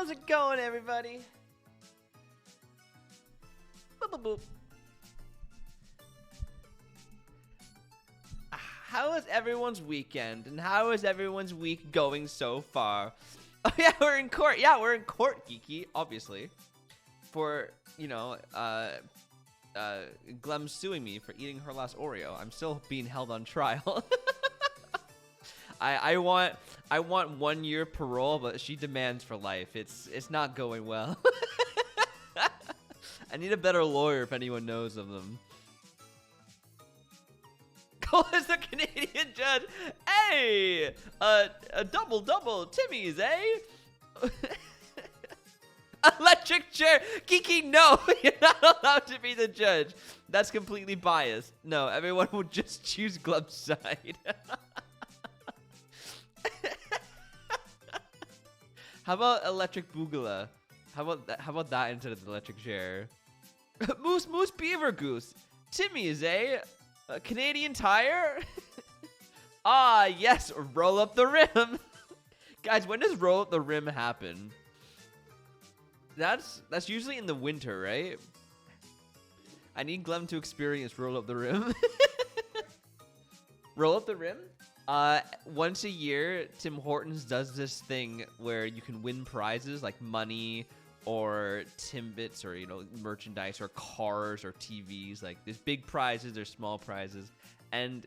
How's it going, everybody? Boop, boop, boop. How is everyone's weekend? And how is everyone's week going so far? Oh yeah, we're in court. Yeah, we're in court, Geeky, obviously. For, you know, Glem suing me for eating her last Oreo. I'm still being held on trial. I want 1 year parole, but she demands for life. It's not going well. I need a better lawyer if anyone knows of them. Cole is a Canadian judge. Hey, a double Timmy's, eh? Electric chair. Geeky, no, you're not allowed to be the judge. That's completely biased. No, everyone will just choose Gleb's side. How about electric boogala? How about that instead of the electric chair? Moose beaver goose. Timmy's, eh? A Canadian Tire? Ah, yes, roll up the rim. Guys, when does roll up the rim happen? That's usually in the winter, right? I need Glem to experience roll up the rim. Roll up the rim? Once a year, Tim Hortons does this thing where you can win prizes like money or Timbits or, you know, merchandise or cars or TVs. Like, there's big prizes, there's small prizes. And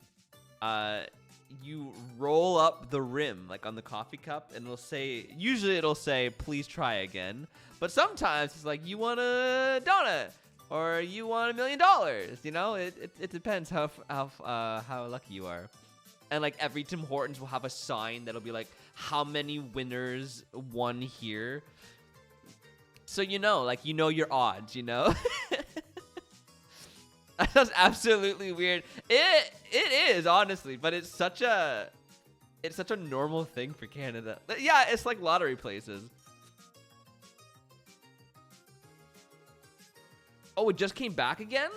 you roll up the rim, like on the coffee cup, and usually it'll say, please try again. But sometimes it's like, you want a donut or you want $1 million. You know, it depends how lucky you are. And like every Tim Hortons will have a sign that'll be like, how many winners won here? So you know your odds, you know? That's absolutely weird. It is, honestly, but it's such a normal thing for Canada. Yeah, it's like lottery places. Oh, it just came back again?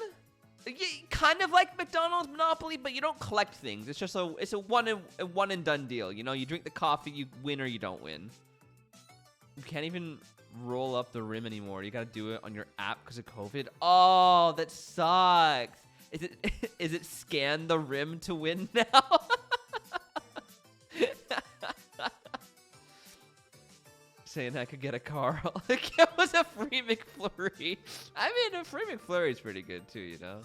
Kind of like McDonald's Monopoly, but you don't collect things. It's just a one and done deal. You know, you drink the coffee, you win or you don't win. You can't even roll up the rim anymore. You gotta do it on your app because of COVID. Oh, that sucks. Is it scan the rim to win now? Saying I could get a car. It was a free McFlurry. I mean, a free McFlurry is pretty good too, you know?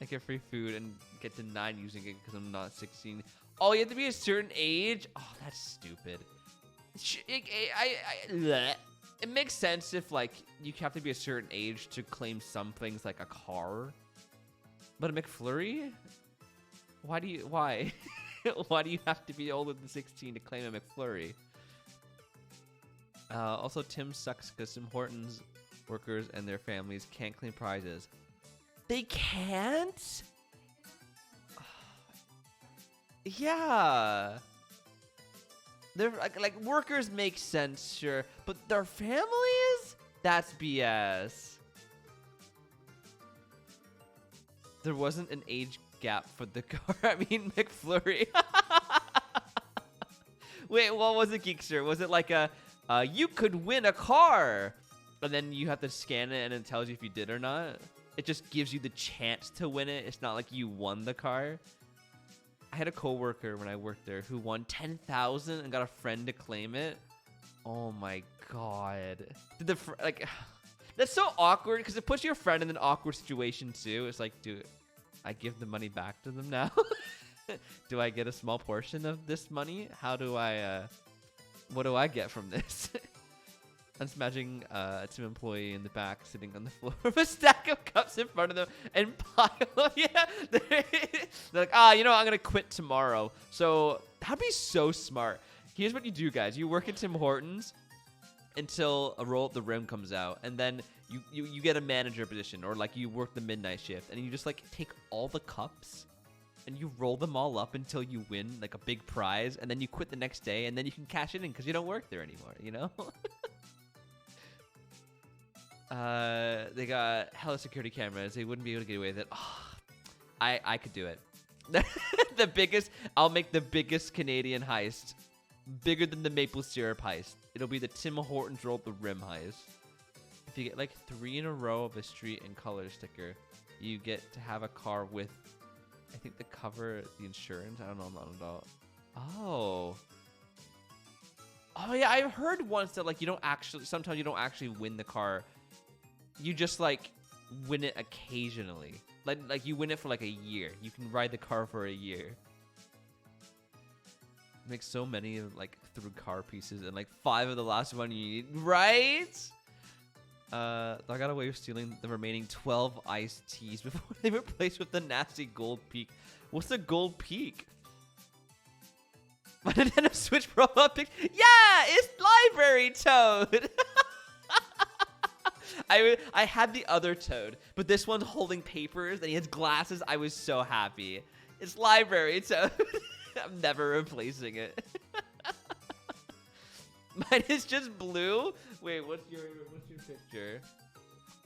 I get free food and get denied using it because I'm not 16. Oh, you have to be a certain age? Oh, that's stupid. It makes sense if, like, you have to be a certain age to claim some things like a car. But a McFlurry? Why? Why do you have to be older than 16 to claim a McFlurry? Also, Tim sucks because Tim Hortons workers and their families can't claim prizes. They can't? Yeah. They're like workers make sense, sure, but their families? That's BS. There wasn't an age gap for the car. I mean, McFlurry. Wait, what was it, Geekster? Was it like a you could win a car, and then you have to scan it and it tells you if you did or not? It just gives you the chance to win it. It's not like you won the car. I had a coworker when I worked there who won $10,000 and got a friend to claim it. Oh my god! That's so awkward because it puts your friend in an awkward situation too. It's like, do I give the money back to them now? Do I get a small portion of this money? How do I? What do I get from this? I'm just imagining some employee in the back sitting on the floor with a stack of cups in front of them and pile. Yeah, they're like, you know, I'm gonna quit tomorrow. So that'd be so smart. Here's what you do, guys. You work at Tim Hortons until a roll up the rim comes out, and then you get a manager position, or like you work the midnight shift, and you just like take all the cups and you roll them all up until you win like a big prize, and then you quit the next day, and then you can cash it in because you don't work there anymore, you know? They got hella security cameras. They wouldn't be able to get away with it. Oh, I could do it. I'll make the biggest Canadian heist Bigger than the maple syrup heist. It'll be the Tim Hortons roll the rim heist. If you get like 3 in a row of a street and color sticker, you get to have a car with, I think, the cover, the insurance. I don't know, I'm not an adult. Oh. Oh yeah, I've heard once that like sometimes you don't actually win the car. You just like win it occasionally. Like you win it for like a year. You can ride the car for a year. Make so many like through car pieces, and like 5 of the last one you need, right? I got away with stealing the remaining 12 iced teas before they were replaced with the nasty gold peak. What's the gold peak? My Nintendo Switch profile pic. Yeah, it's Library Toad. I had the other Toad, but this one's holding papers and he has glasses. I was so happy. It's Library Toad. I'm never replacing it. Mine is just blue. Wait, what's your picture?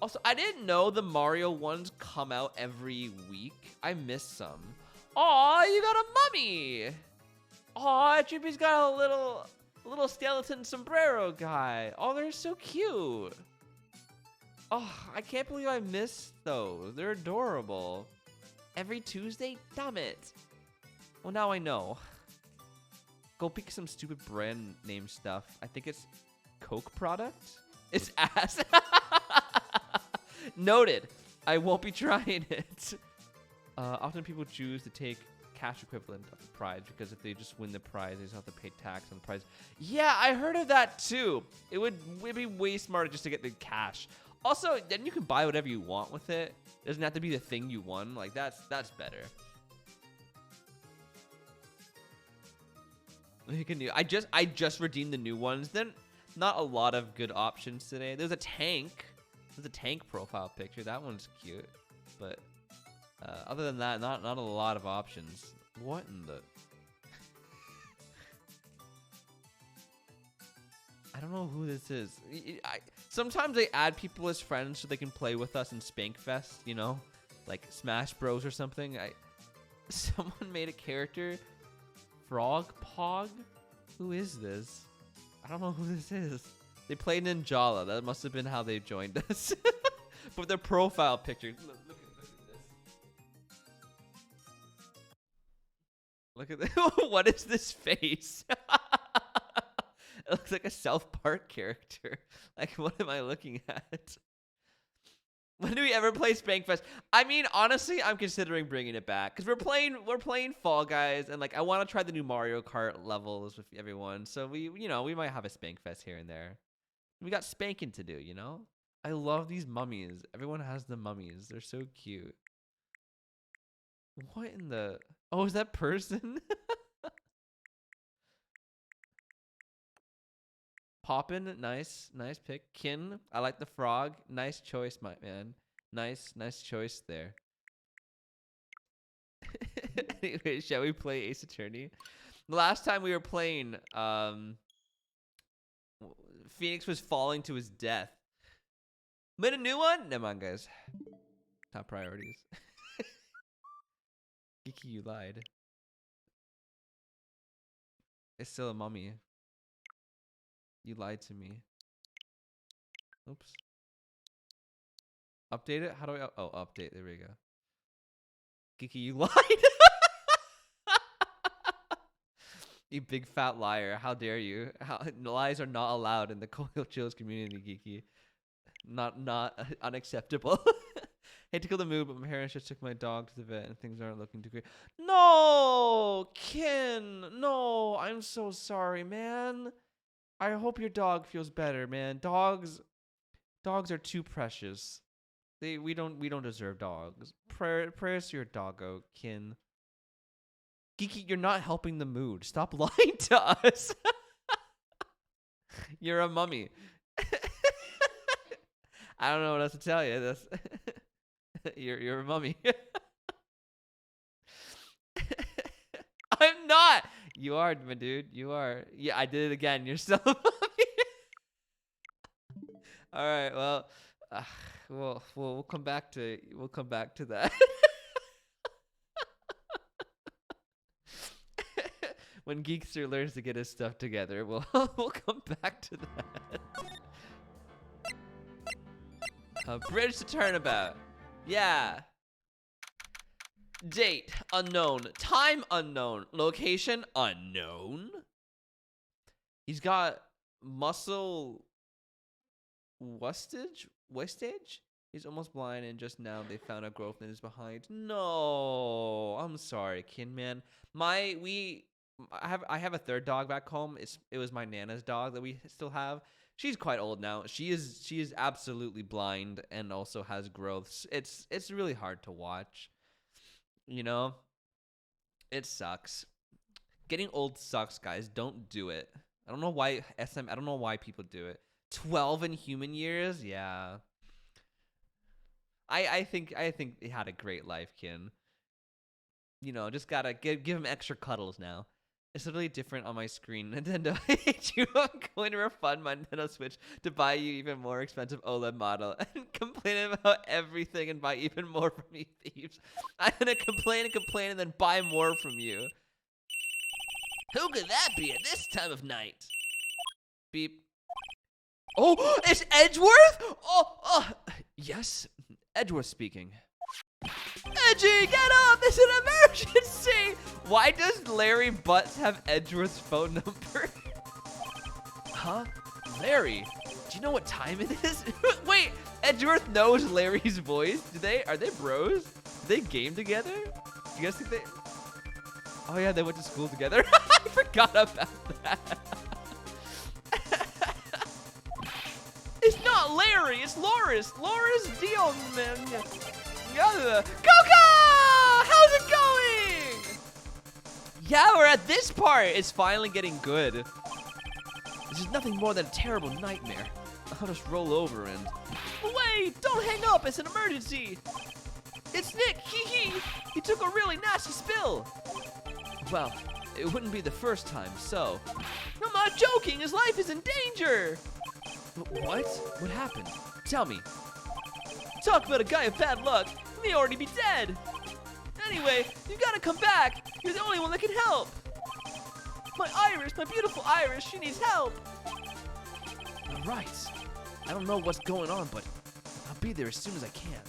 Also, I didn't know the Mario ones come out every week. I missed some. Aw, you got a mummy. Aw, Drippy's got a little skeleton sombrero guy. Oh, they're so cute. Oh, I can't believe I missed those. They're adorable. Every Tuesday? Damn it. Well, now I know. Go pick some stupid brand name stuff. I think it's Coke product. It's ass. Noted. I won't be trying it. Often people choose to take cash equivalent of the prize because if they just win the prize, they just have to pay tax on the prize. Yeah, I heard of that too. It'd be way smarter just to get the cash. Also, then you can buy whatever you want with it. It doesn't have to be the thing you won. Like that's better. You can do. I just redeemed the new ones. Then not a lot of good options today. There's a tank. There's a tank profile picture. That one's cute, but other than that, not a lot of options. What in the? I don't know who this is. Sometimes they add people as friends so they can play with us in Spankfest. You know, like Smash Bros or something. Someone made a character. Frog Pog? Who is this? I don't know who this is. They played Ninjala. That must have been how they joined us. But their profile picture. Look at this. Look at this. What is this face? It looks like a South Park character. Like, what am I looking at? When do we ever play Spankfest? I mean, honestly, I'm considering bringing it back because we're playing Fall Guys, and like I want to try the new Mario Kart levels with everyone. So we might have a Spankfest here and there. We got spanking to do, you know. I love these mummies. Everyone has the mummies. They're so cute. What in the? Oh, is that person? Poppin', nice pick. Kin, I like the frog. Nice choice, my man. Nice choice there. Anyway, shall we play Ace Attorney? The last time we were playing, Phoenix was falling to his death. Made a new one? Never mind, guys. Top priorities. Geeky, you lied. It's still a mummy. You lied to me. Oops. Update it? How do I... Oh, update. There we go. Geeky, you lied. You big fat liar. How dare you? Lies are not allowed in the ColeHillChills community, Geeky. Not unacceptable. Hate to kill the mood, but my parents just took my dog to the vet and things aren't looking too great. No! Ken! No! I'm so sorry, man. I hope your dog feels better, man. Dogs are too precious. We don't deserve dogs. Prayers to your doggo, Kin. Geeky, you're not helping the mood. Stop lying to us. You're a mummy. I don't know what else to tell you. That's you're a mummy. I'm not. You are, my dude. You are. Yeah, I did it again. You're still a mummy. All right. Well, we'll come back to that. When Geekster learns to get his stuff together, we'll come back to that. A bridge to turnabout. Yeah. Date unknown. Time unknown. Location unknown. He's got muscle wastage? He's almost blind, and just now they found a growth in his behind. No, I'm sorry, Kin Man. I have a third dog back home. It was my Nana's dog that we still have. She's quite old now. She is absolutely blind and also has growths. It's really hard to watch. You know, it sucks. Getting old sucks, guys. Don't do it. I don't know why I don't know why people do it. 12 in human years? Yeah. I think he had a great life, Kin. You know, just gotta give him extra cuddles now. It's literally different on my screen. Nintendo, I hate you. I'm going to refund my Nintendo Switch to buy you even more expensive OLED model and complain about everything and buy even more from you thieves. I'm gonna complain and then buy more from you. Who could that be at this time of night? Beep. Oh, it's Edgeworth? Oh, yes, Edgeworth speaking. Edgy, get up! It's an emergency! Why does Larry Butts have Edgeworth's phone number? Huh? Larry? Do you know what time it is? Wait, Edgeworth knows Larry's voice? Are they bros? Do they game together? Do you guys think they... Oh yeah, they went to school together. I forgot about that. It's not Larry, it's Loris. Loris Dion, man. Coco! How's it going? Yeah, we're at this part. It's finally getting good. This is nothing more than a terrible nightmare. I'll just roll over and... Wait, don't hang up. It's an emergency. It's Nick. He took a really nasty spill. Well, it wouldn't be the first time, so... I'm not joking. His life is in danger. What? What happened? Tell me. Talk about a guy of bad luck. He may already be dead. Anyway, you gotta come back. You're the only one that can help. My Iris, my beautiful Iris, she needs help. All right. I don't know what's going on, but I'll be there as soon as I can.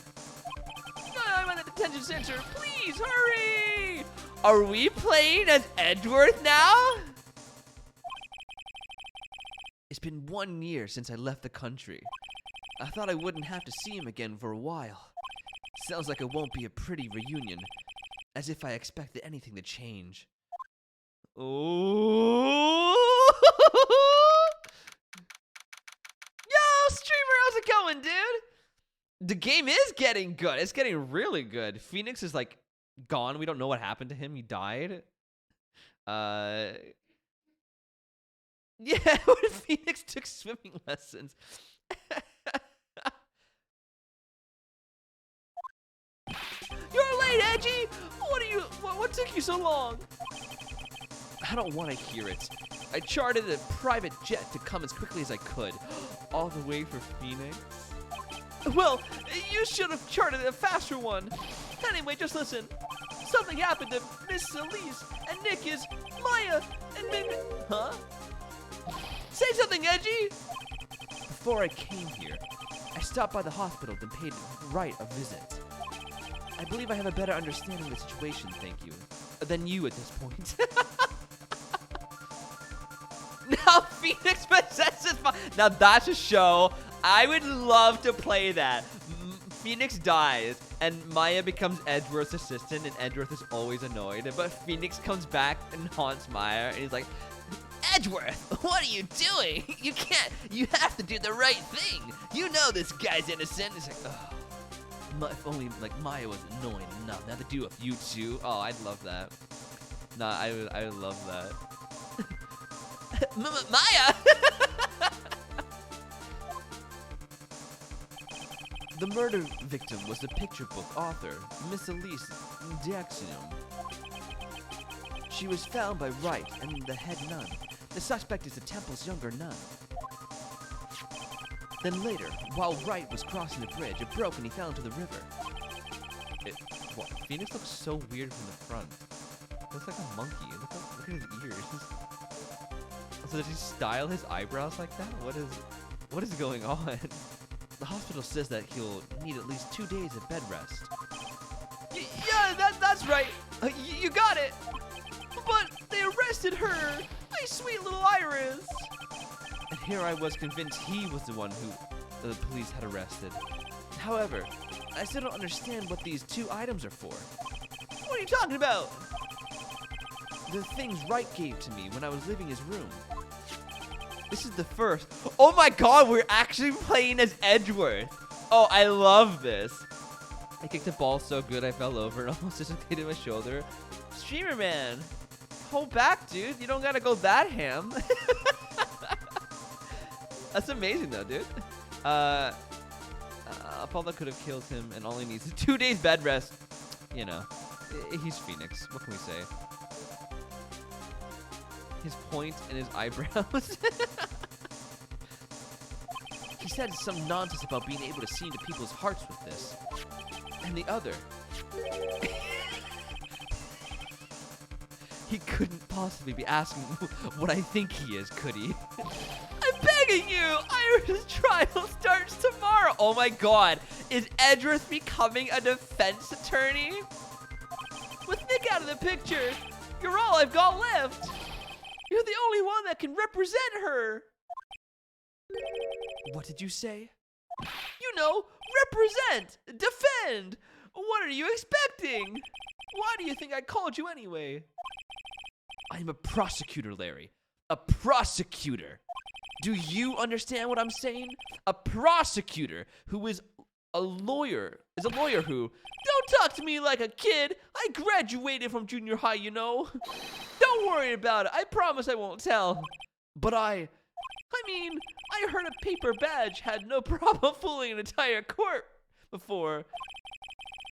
I'm at the detention center. Please hurry. Are we playing as Edgeworth now? It's been 1 year since I left the country. I thought I wouldn't have to see him again for a while. Sounds like it won't be a pretty reunion. As if I expected anything to change. Oh! Yo, streamer, how's it going, dude? The game is getting good. It's getting really good. Phoenix is like gone. We don't know what happened to him. He died. Yeah, what if Phoenix took swimming lessons? You're late, Edgy! What took you so long? I don't want to hear it. I chartered a private jet to come as quickly as I could. All the way for Phoenix? Well, you should have chartered a faster one. Anyway, just listen. Something happened to Miss Elise, and Nick is Maya, and maybe... Huh? Say something, Edgy! Before I came here, I stopped by the hospital and paid Wright a visit. I believe I have a better understanding of the situation, thank you, than you at this point. Now Phoenix possesses my... Now that's a show. I would love to play that. Phoenix dies, and Maya becomes Edgeworth's assistant, and Edgeworth is always annoyed. But Phoenix comes back and haunts Maya, and he's like, Edgeworth, what are you doing? You can't. You have to do the right thing. You know this guy's innocent. It's like, oh. If only like Maya was annoying enough. Now to do with you two. Oh, I'd love that. Nah, I would love that. Maya. The murder victim was the picture book author, Miss Elise Diaxiom. She was found by Wright and the head nun. The suspect is the temple's younger nun. Then later, while Wright was crossing the bridge, it broke and he fell into the river. What? Phoenix looks so weird from the front. Looks like a monkey. Look Look at his ears. So does he style his eyebrows like that? What is going on? The hospital says that he'll need at least 2 days of bed rest. Yeah, that's right. You got it. But they arrested her. My sweet little Iris. And here I was convinced he was the one who the police had arrested. However, I still don't understand what these 2 items are for. What are you talking about? The things Wright gave to me when I was leaving his room. This is the first. Oh my god, we're actually playing as Edgeworth. Oh, I love this. I kicked the ball so good I fell over and almost dislocated my shoulder. Streamer man, hold back, dude. You don't gotta go that ham. That's amazing though, dude. Apollo could have killed him and only needs 2 days bed rest. You know, he's Phoenix. What can we say? His point and his eyebrows. He said some nonsense about being able to see into people's hearts with this. And the other. He couldn't possibly be asking what I think he is, could he? I'm begging you! Iris' trial starts tomorrow! Oh my god, is Edgeworth becoming a defense attorney? With Nick out of the picture, you're all I've got left! You're the only one that can represent her! What did you say? You know, represent! Defend! What are you expecting? Why do you think I called you anyway? I'm a prosecutor, Larry. A prosecutor! Do you understand what I'm saying? A prosecutor who is a lawyer. Is a lawyer who... Don't talk to me like a kid! I graduated from junior high, you know? Don't worry about it. I promise I won't tell. But I heard a paper badge had no problem fooling an entire court before.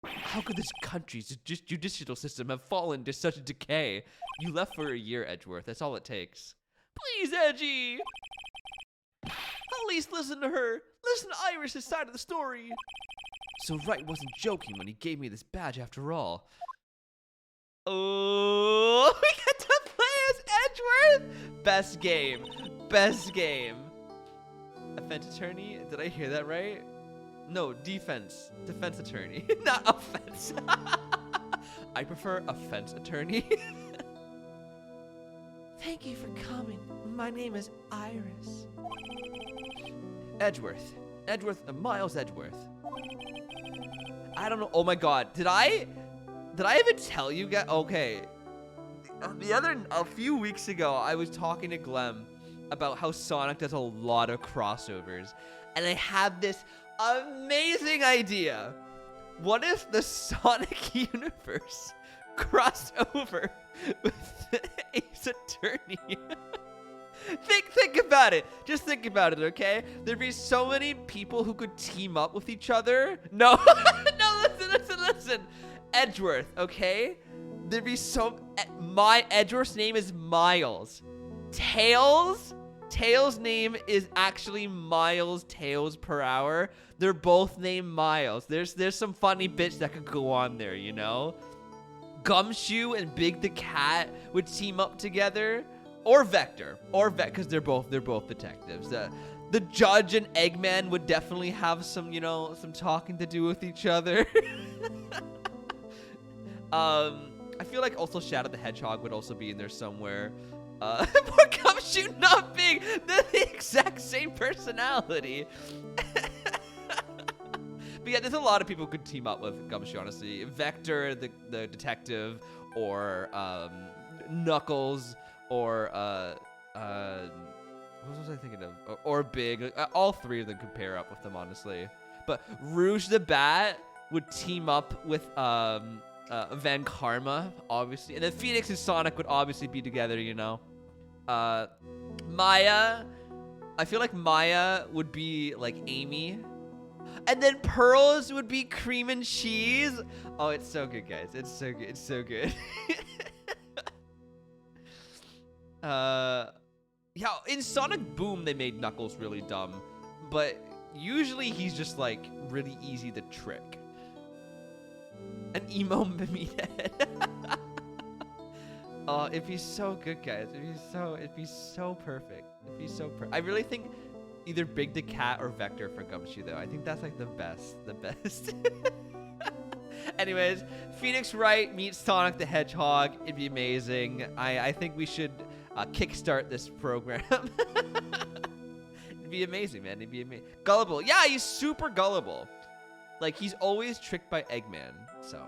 How could this country's judicial system have fallen to such decay? You left for a year, Edgeworth. That's all it takes. Please, Edgy! At least listen to her. Listen to Iris' side of the story. So Wright wasn't joking when he gave me this badge after all. Oh, we get to play as Edgeworth! Best game. Best game. Offense attorney? Did I hear that right? No, defense. Defense attorney. Not offense. I prefer offense attorney. Thank you for coming. My name is Iris. Edgeworth. Miles Edgeworth. I don't know. Oh my god. Did I even tell you guys? Okay. A few weeks ago, I was talking to Glenn about how Sonic does a lot of crossovers. And I had this amazing idea. What if the Sonic universe crossed over with the Ace Attorney? Think about it. Just think about it, okay? There'd be so many people who could team up with each other. No, no, listen. Edgeworth, okay? There'd be my Edgeworth's name is Miles. Tails' name is actually Miles Tails per hour. They're both named Miles. There's some funny bits that could go on there, you know? Gumshoe and Big the Cat would team up together. Or Vector, because they're both detectives. The Judge and Eggman would definitely have some, some talking to do with each other. I feel like also Shadow the Hedgehog would also be in there somewhere. Poor Gumshoe, not Big. They're the exact same personality. But yeah, there's a lot of people who could team up with Gumshoe, honestly. Vector, the detective, or Knuckles. Or, what was I thinking of? Or Big. All three of them could pair up with them, honestly. But Rouge the Bat would team up with Van Karma, obviously. And then Phoenix and Sonic would obviously be together, you know. Maya. I feel like Maya would be like Amy. And then Pearls would be Cream and Cheese. Oh, it's so good, guys. It's so good. It's so good. Yeah, in Sonic Boom, they made Knuckles really dumb, but usually he's just like really easy to trick. An emo Mimita head. Oh, it'd be so good, guys. It'd be so perfect. It'd be so perfect. I really think either Big the Cat or Vector for Gumshoe, though. I think that's like the best. Anyways, Phoenix Wright meets Sonic the Hedgehog. It'd be amazing. I think we should kickstart this program. It'd be amazing, man. It'd be amazing. Gullible. Yeah, he's super gullible. Like, he's always tricked by Eggman. So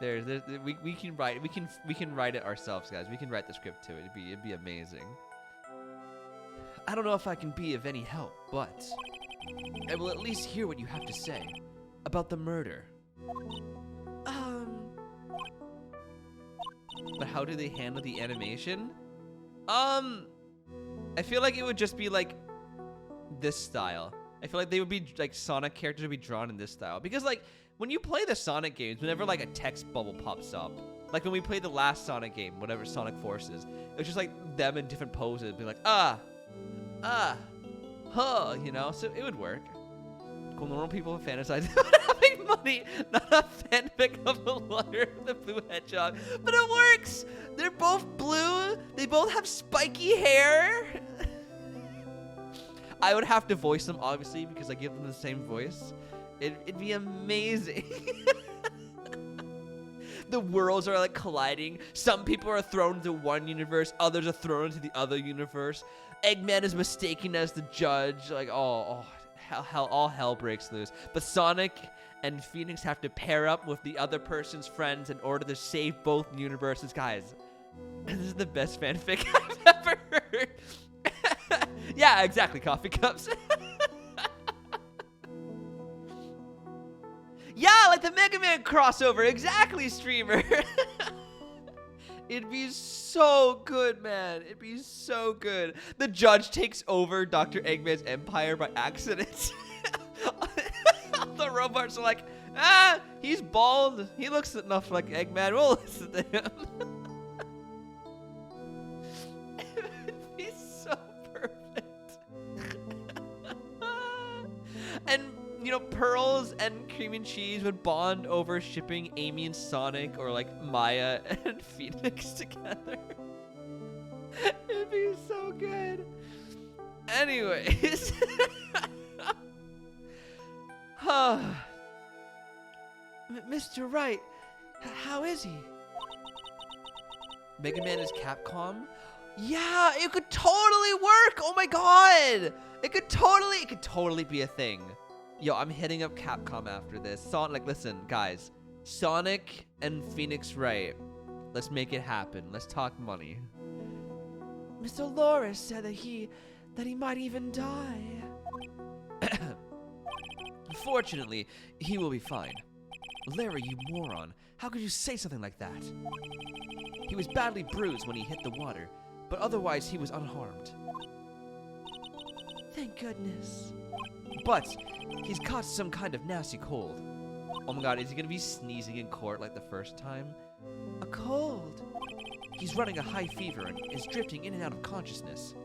we can write it ourselves, guys. We can write the script to it. It'd be amazing. I don't know if I can be of any help, but I will at least hear what you have to say about the murder. But how do they handle the animation? I feel like it would just be like this style. I feel like they would be like Sonic characters would be drawn in this style because like when you play the Sonic games, whenever like a text bubble pops up, like when we played the last Sonic game, whatever Sonic Forces, it was just like them in different poses, be like you know, so it would work. Cool, normal people fantasize about having money, not a fanfic of a lawyer with a blue hedgehog, but it works. They're both blue. They both have spiky hair. I would have to voice them, obviously, because I give them the same voice. It'd be amazing. The worlds are like colliding. Some people are thrown into one universe, others are thrown into the other universe. Eggman is mistaken as the judge. Like, all hell breaks loose. But Sonic and Phoenix have to pair up with the other person's friends in order to save both universes. Guys, this is the best fanfic I've ever heard. Yeah, exactly, coffee cups. Yeah, like the Mega Man crossover. Exactly, streamer. It'd be so good, man. It'd be so good. The judge takes over Dr. Eggman's empire by accident. The robots are like, he's bald. He looks enough like Eggman. We'll listen to him. It'd be so perfect. And, you know, Pearls and Cream and Cheese would bond over shipping Amy and Sonic or like Maya and Phoenix together. It'd be so good. Anyways. Mr. Wright, how is he? Mega Man is Capcom? Yeah, it could totally work. Oh my god. It could totally be a thing. Yo, I'm hitting up Capcom after this. Sonic, listen, guys. Sonic and Phoenix Wright. Let's make it happen. Let's talk money. Mr. Loris said that he might even die. Fortunately, he will be fine. Larry, you moron. How could you say something like that? He was badly bruised when he hit the water, but otherwise he was unharmed. Thank goodness. But he's caught some kind of nasty cold. Oh my god, is he gonna be sneezing in court like the first time? A cold. He's running a high fever and is drifting in and out of consciousness.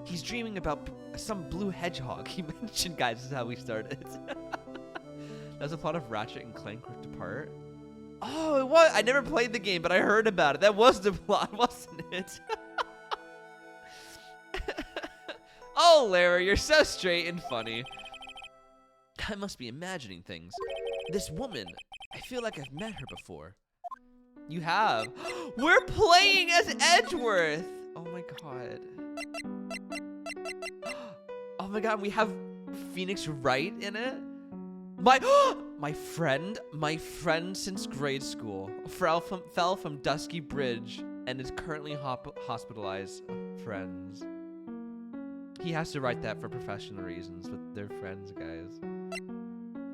He's dreaming about some blue hedgehog he mentioned, guys. This is how we started. That's a plot of Ratchet and Clank ripped apart. Oh, it was. I never played the game, but I heard about it. That was the plot, wasn't it? Oh, Larry, you're so straight and funny. I must be imagining things. This woman, I feel like I've met her before. You have. We're playing as Edgeworth. Oh my god. Oh my god, we have Phoenix Wright in it. My friend since grade school fell from Dusky Bridge and is currently hospitalized. Friends. He has to write that for professional reasons, but they're friends, guys.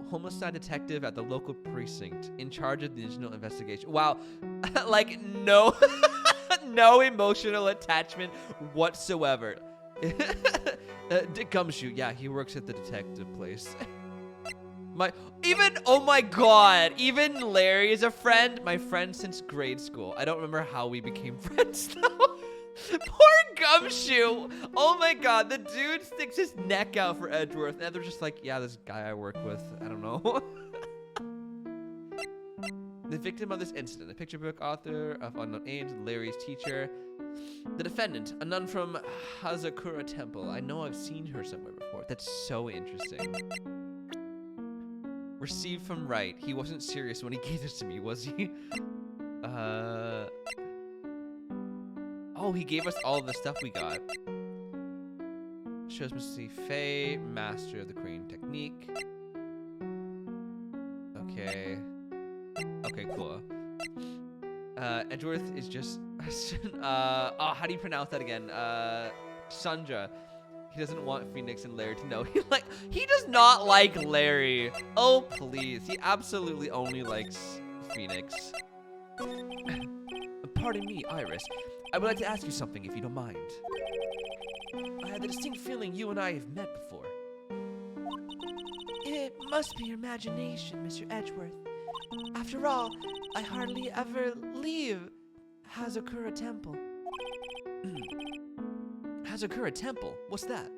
Homicide detective at the local precinct in charge of the original investigation. Wow, like no, no emotional attachment whatsoever. Dick Gumshoe, yeah, he works at the detective place. Oh my god, even Larry is a friend. My friend since grade school. I don't remember how we became friends though. Poor Gumshoe. Oh my god, the dude sticks his neck out for Edgeworth, and they're just like, yeah, this guy I work with. I don't know. The victim of this incident, a picture book author of unknown age, Larry's teacher. The defendant, a nun from Hazakura Temple. I know I've seen her somewhere before. That's so interesting. Received from Wright. He wasn't serious when he gave this to me, was he? Oh, he gave us all the stuff we got. Shows Mr. Faye, master of the crane technique. Okay. Okay, cool. Edgeworth is just oh, how do you pronounce that again? Sandra. He doesn't want Phoenix and Larry to know. He does not like Larry. Oh please. He absolutely only likes Phoenix. Pardon me, Iris. I would like to ask you something if you don't mind. I have a distinct feeling you and I have met before. It must be your imagination, Mr. Edgeworth. After all, I hardly ever leave Hazakura Temple. Hazakura Temple? What's that?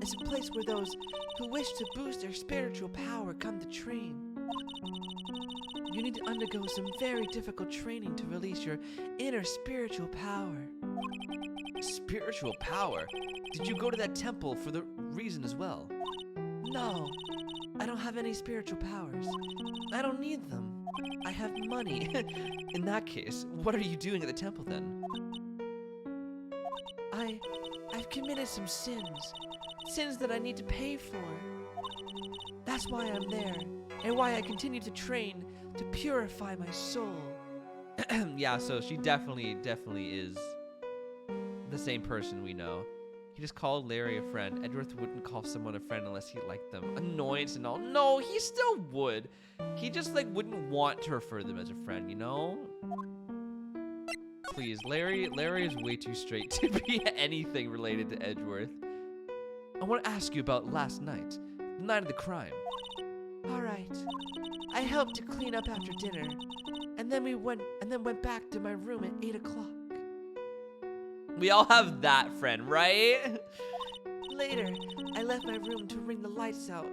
It's a place where those who wish to boost their spiritual power come to train. You need to undergo some very difficult training to release your inner spiritual power. Spiritual power? Did you go to that temple for the reason as well? No, I don't have any spiritual powers. I don't need them. I have money. In that case, what are you doing at the temple then? I've committed some sins. Sins that I need to pay for. That's why I'm there, and why I continue to train to purify my soul. Yeah, so she definitely is the same person we know. He just called Larry a friend. Edgeworth wouldn't call someone a friend unless he liked them. Annoyance and all. No, he still would. He just wouldn't want to refer them as a friend, you know? Please, Larry is way too straight to be anything related to Edgeworth. I want to ask you about last night, the night of the crime. All right. I helped to clean up after dinner, and then went back to my room at 8 o'clock. We all have that friend, right? Later, I left my room to ring the lights out.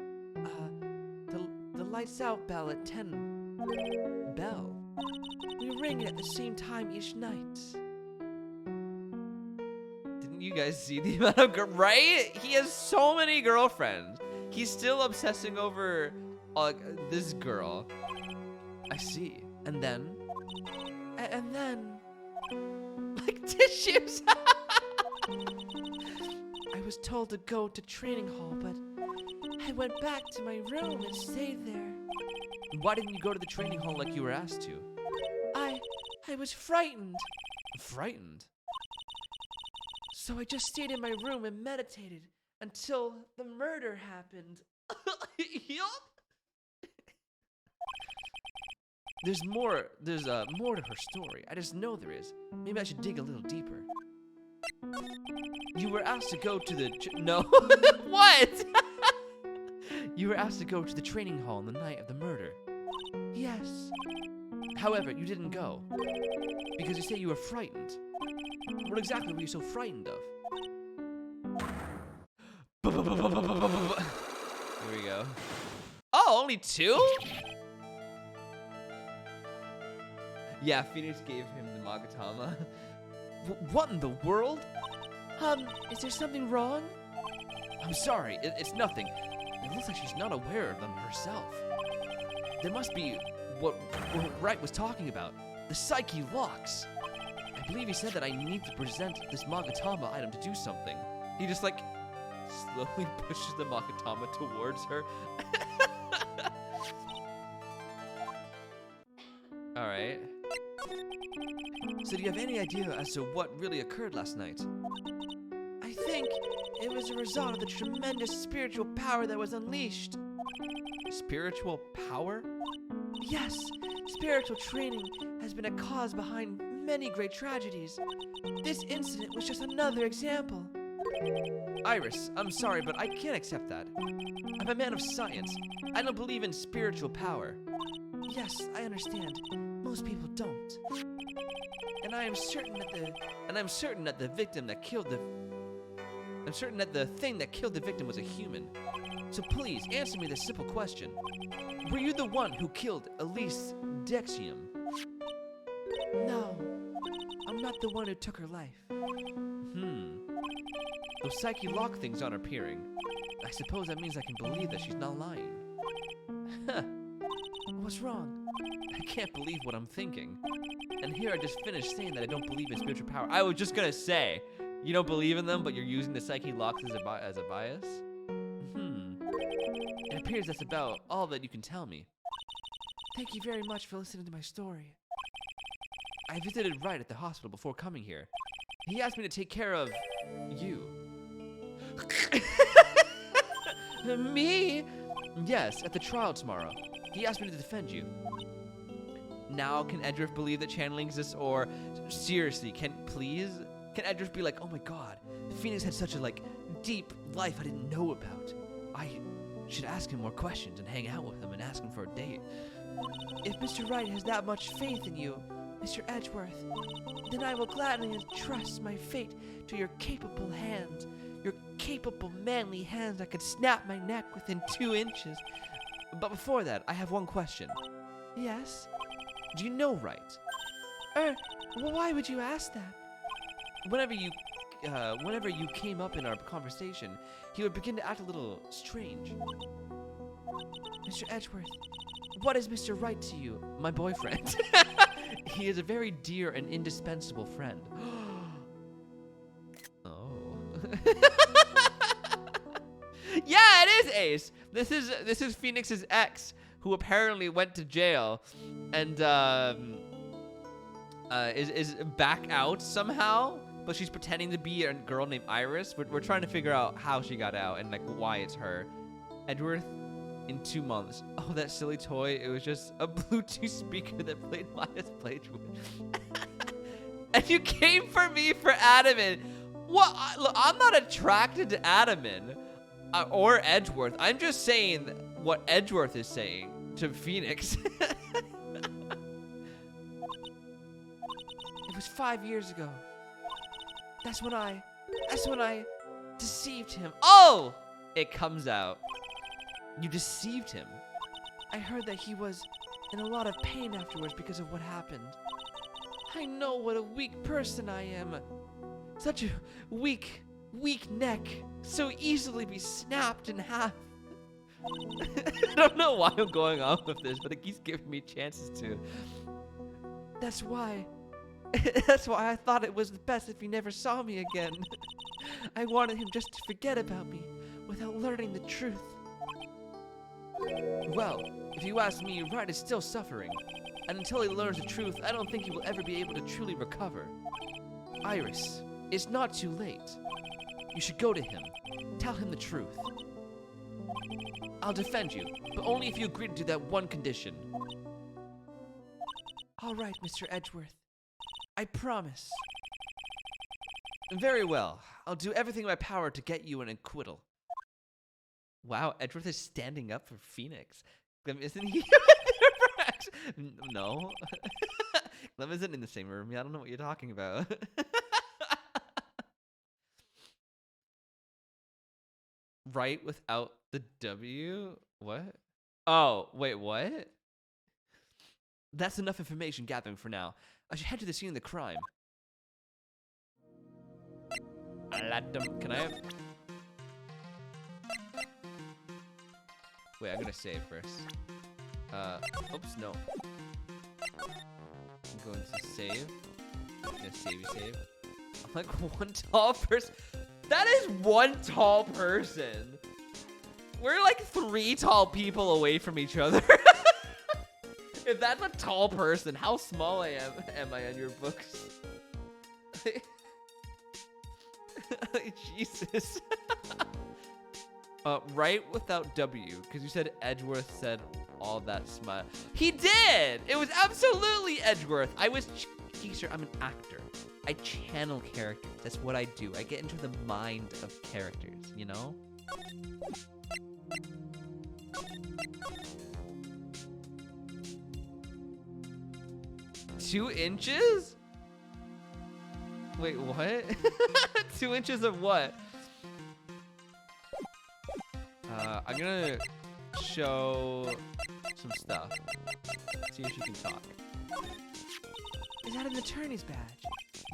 The lights out bell at 10. Bell? We ring it at the same time each night. Didn't you guys see the amount of right? He has so many girlfriends. He's still obsessing over this girl. I see. And then? And then... like tissues! I was told to go to training hall, but I went back to my room and stayed there. Why didn't you go to the training hall like you were asked to? I was frightened. Frightened? So I just stayed in my room and meditated until the murder happened. Yup. There's more to her story. I just know there is. Maybe I should dig a little deeper. You were asked to go to the no. What? You were asked to go to the training hall on the night of the murder. Yes. However, you didn't go because you say you were frightened. What exactly were you so frightened of? Here we go. Oh, only 2? Yeah, Phoenix gave him the Magatama. What in the world? Is there something wrong? I'm sorry, it's nothing. It looks like she's not aware of them herself. There must be what Wright was talking about. The psyche locks. I believe he said that I need to present this Magatama item to do something. He just slowly pushes the Magatama towards her. Alright. So do you have any idea as to what really occurred last night? I think it was a result of the tremendous spiritual power that was unleashed. Spiritual power? Yes, spiritual training has been a cause behind many great tragedies. This incident was just another example. Iris, I'm sorry, but I can't accept that. I'm a man of science. I don't believe in spiritual power. Yes, I understand. Most people don't. And I'm certain that the thing that killed the victim was a human. So please answer me this simple question. Were you the one who killed Elise Dexium. No, I'm not the one who took her life. Those psyche lock things aren't appearing. I suppose that means I can believe that she's not lying. Huh. What's wrong? I can't believe what I'm thinking. And here I just finished saying that I don't believe in spiritual power. I was just gonna say, you don't believe in them, but you're using the psyche locks as a bias? It appears that's about all that you can tell me. Thank you very much for listening to my story. I visited Wright at the hospital before coming here. He asked me to take care of you. Me? Yes, at the trial tomorrow. He asked me to defend you. Now, can Edgeworth believe that channeling exists, or seriously, can Edgeworth be like, oh my god, Phoenix had such a deep life I didn't know about. I should ask him more questions and hang out with him and ask him for a date. If Mr. Wright has that much faith in you, Mr. Edgeworth, then I will gladly entrust my fate to your capable hands. Your capable, manly hands that could snap my neck within 2 inches. But before that, I have one question. Yes? Do you know Wright? Why would you ask that? Whenever you came up in our conversation, he would begin to act a little strange. Mr. Edgeworth, what is Mr. Wright to you? My boyfriend. He is a very dear and indispensable friend. Oh. Yeah, it is Ace. This is Phoenix's ex, who apparently went to jail and is back out somehow, but she's pretending to be a girl named Iris. We're trying to figure out how she got out and why it's her. Edgeworth, in 2 months. Oh, that silly toy. It was just a Bluetooth speaker that played Maya's Playtwood. And you came for me for Adaman. What? Look, I'm not attracted to Adaman or Edgeworth. I'm just saying what Edgeworth is saying to Phoenix. It was 5 years ago. That's when I deceived him. Oh! It comes out. You deceived him. I heard that he was in a lot of pain afterwards because of what happened. I know what a weak person I am. Such a weak neck. So easily be snapped in half. I don't know why I'm going on with this, but it keeps giving me chances to. That's why I thought it was the best if he never saw me again. I wanted him just to forget about me without learning the truth. Well, if you ask me, Wright is still suffering. And until he learns the truth, I don't think he will ever be able to truly recover. Iris, it's not too late. You should go to him. Tell him the truth. I'll defend you, but only if you agree to do that one condition. All right, Mr. Edgeworth. I promise. Very well. I'll do everything in my power to get you an acquittal. Wow, Edgeworth is standing up for Phoenix. Clem, isn't he? No. Clem isn't in the same room. I don't know what you're talking about. Right without the W? What? Oh, wait, what? That's enough information gathering for now. I should head to the scene of the crime. Can I have... Wait, I'm gonna save first. Oops, no. I'm going to save. I'm gonna save. I'm like one tall person. That is one tall person. We're like 3 tall people away from each other. If that's a tall person, how small am I on your books? Jesus. Right without W, because you said Edgeworth said all that smut. He did! It was absolutely Edgeworth. I'm an actor. I channel characters. That's what I do. I get into the mind of characters, you know? Two inches? Wait, what? 2 inches of what? I'm gonna show some stuff. see if she can talk. Is that an attorney's badge?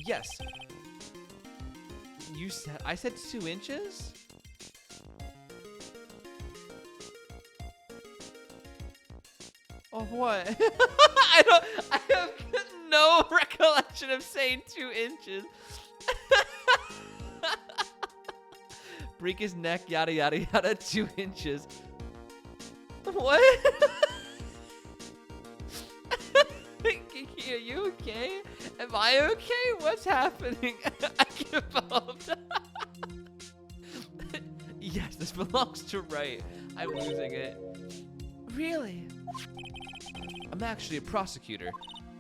Yes. I said 2 inches? Of what? I have no recollection of saying 2 inches. Break his neck, yada yada yada, 2 inches. What? Kiki, are you okay? Am I okay? What's happening? I give up. Yes, this belongs to Wright. I'm losing it. Really? I'm actually a prosecutor.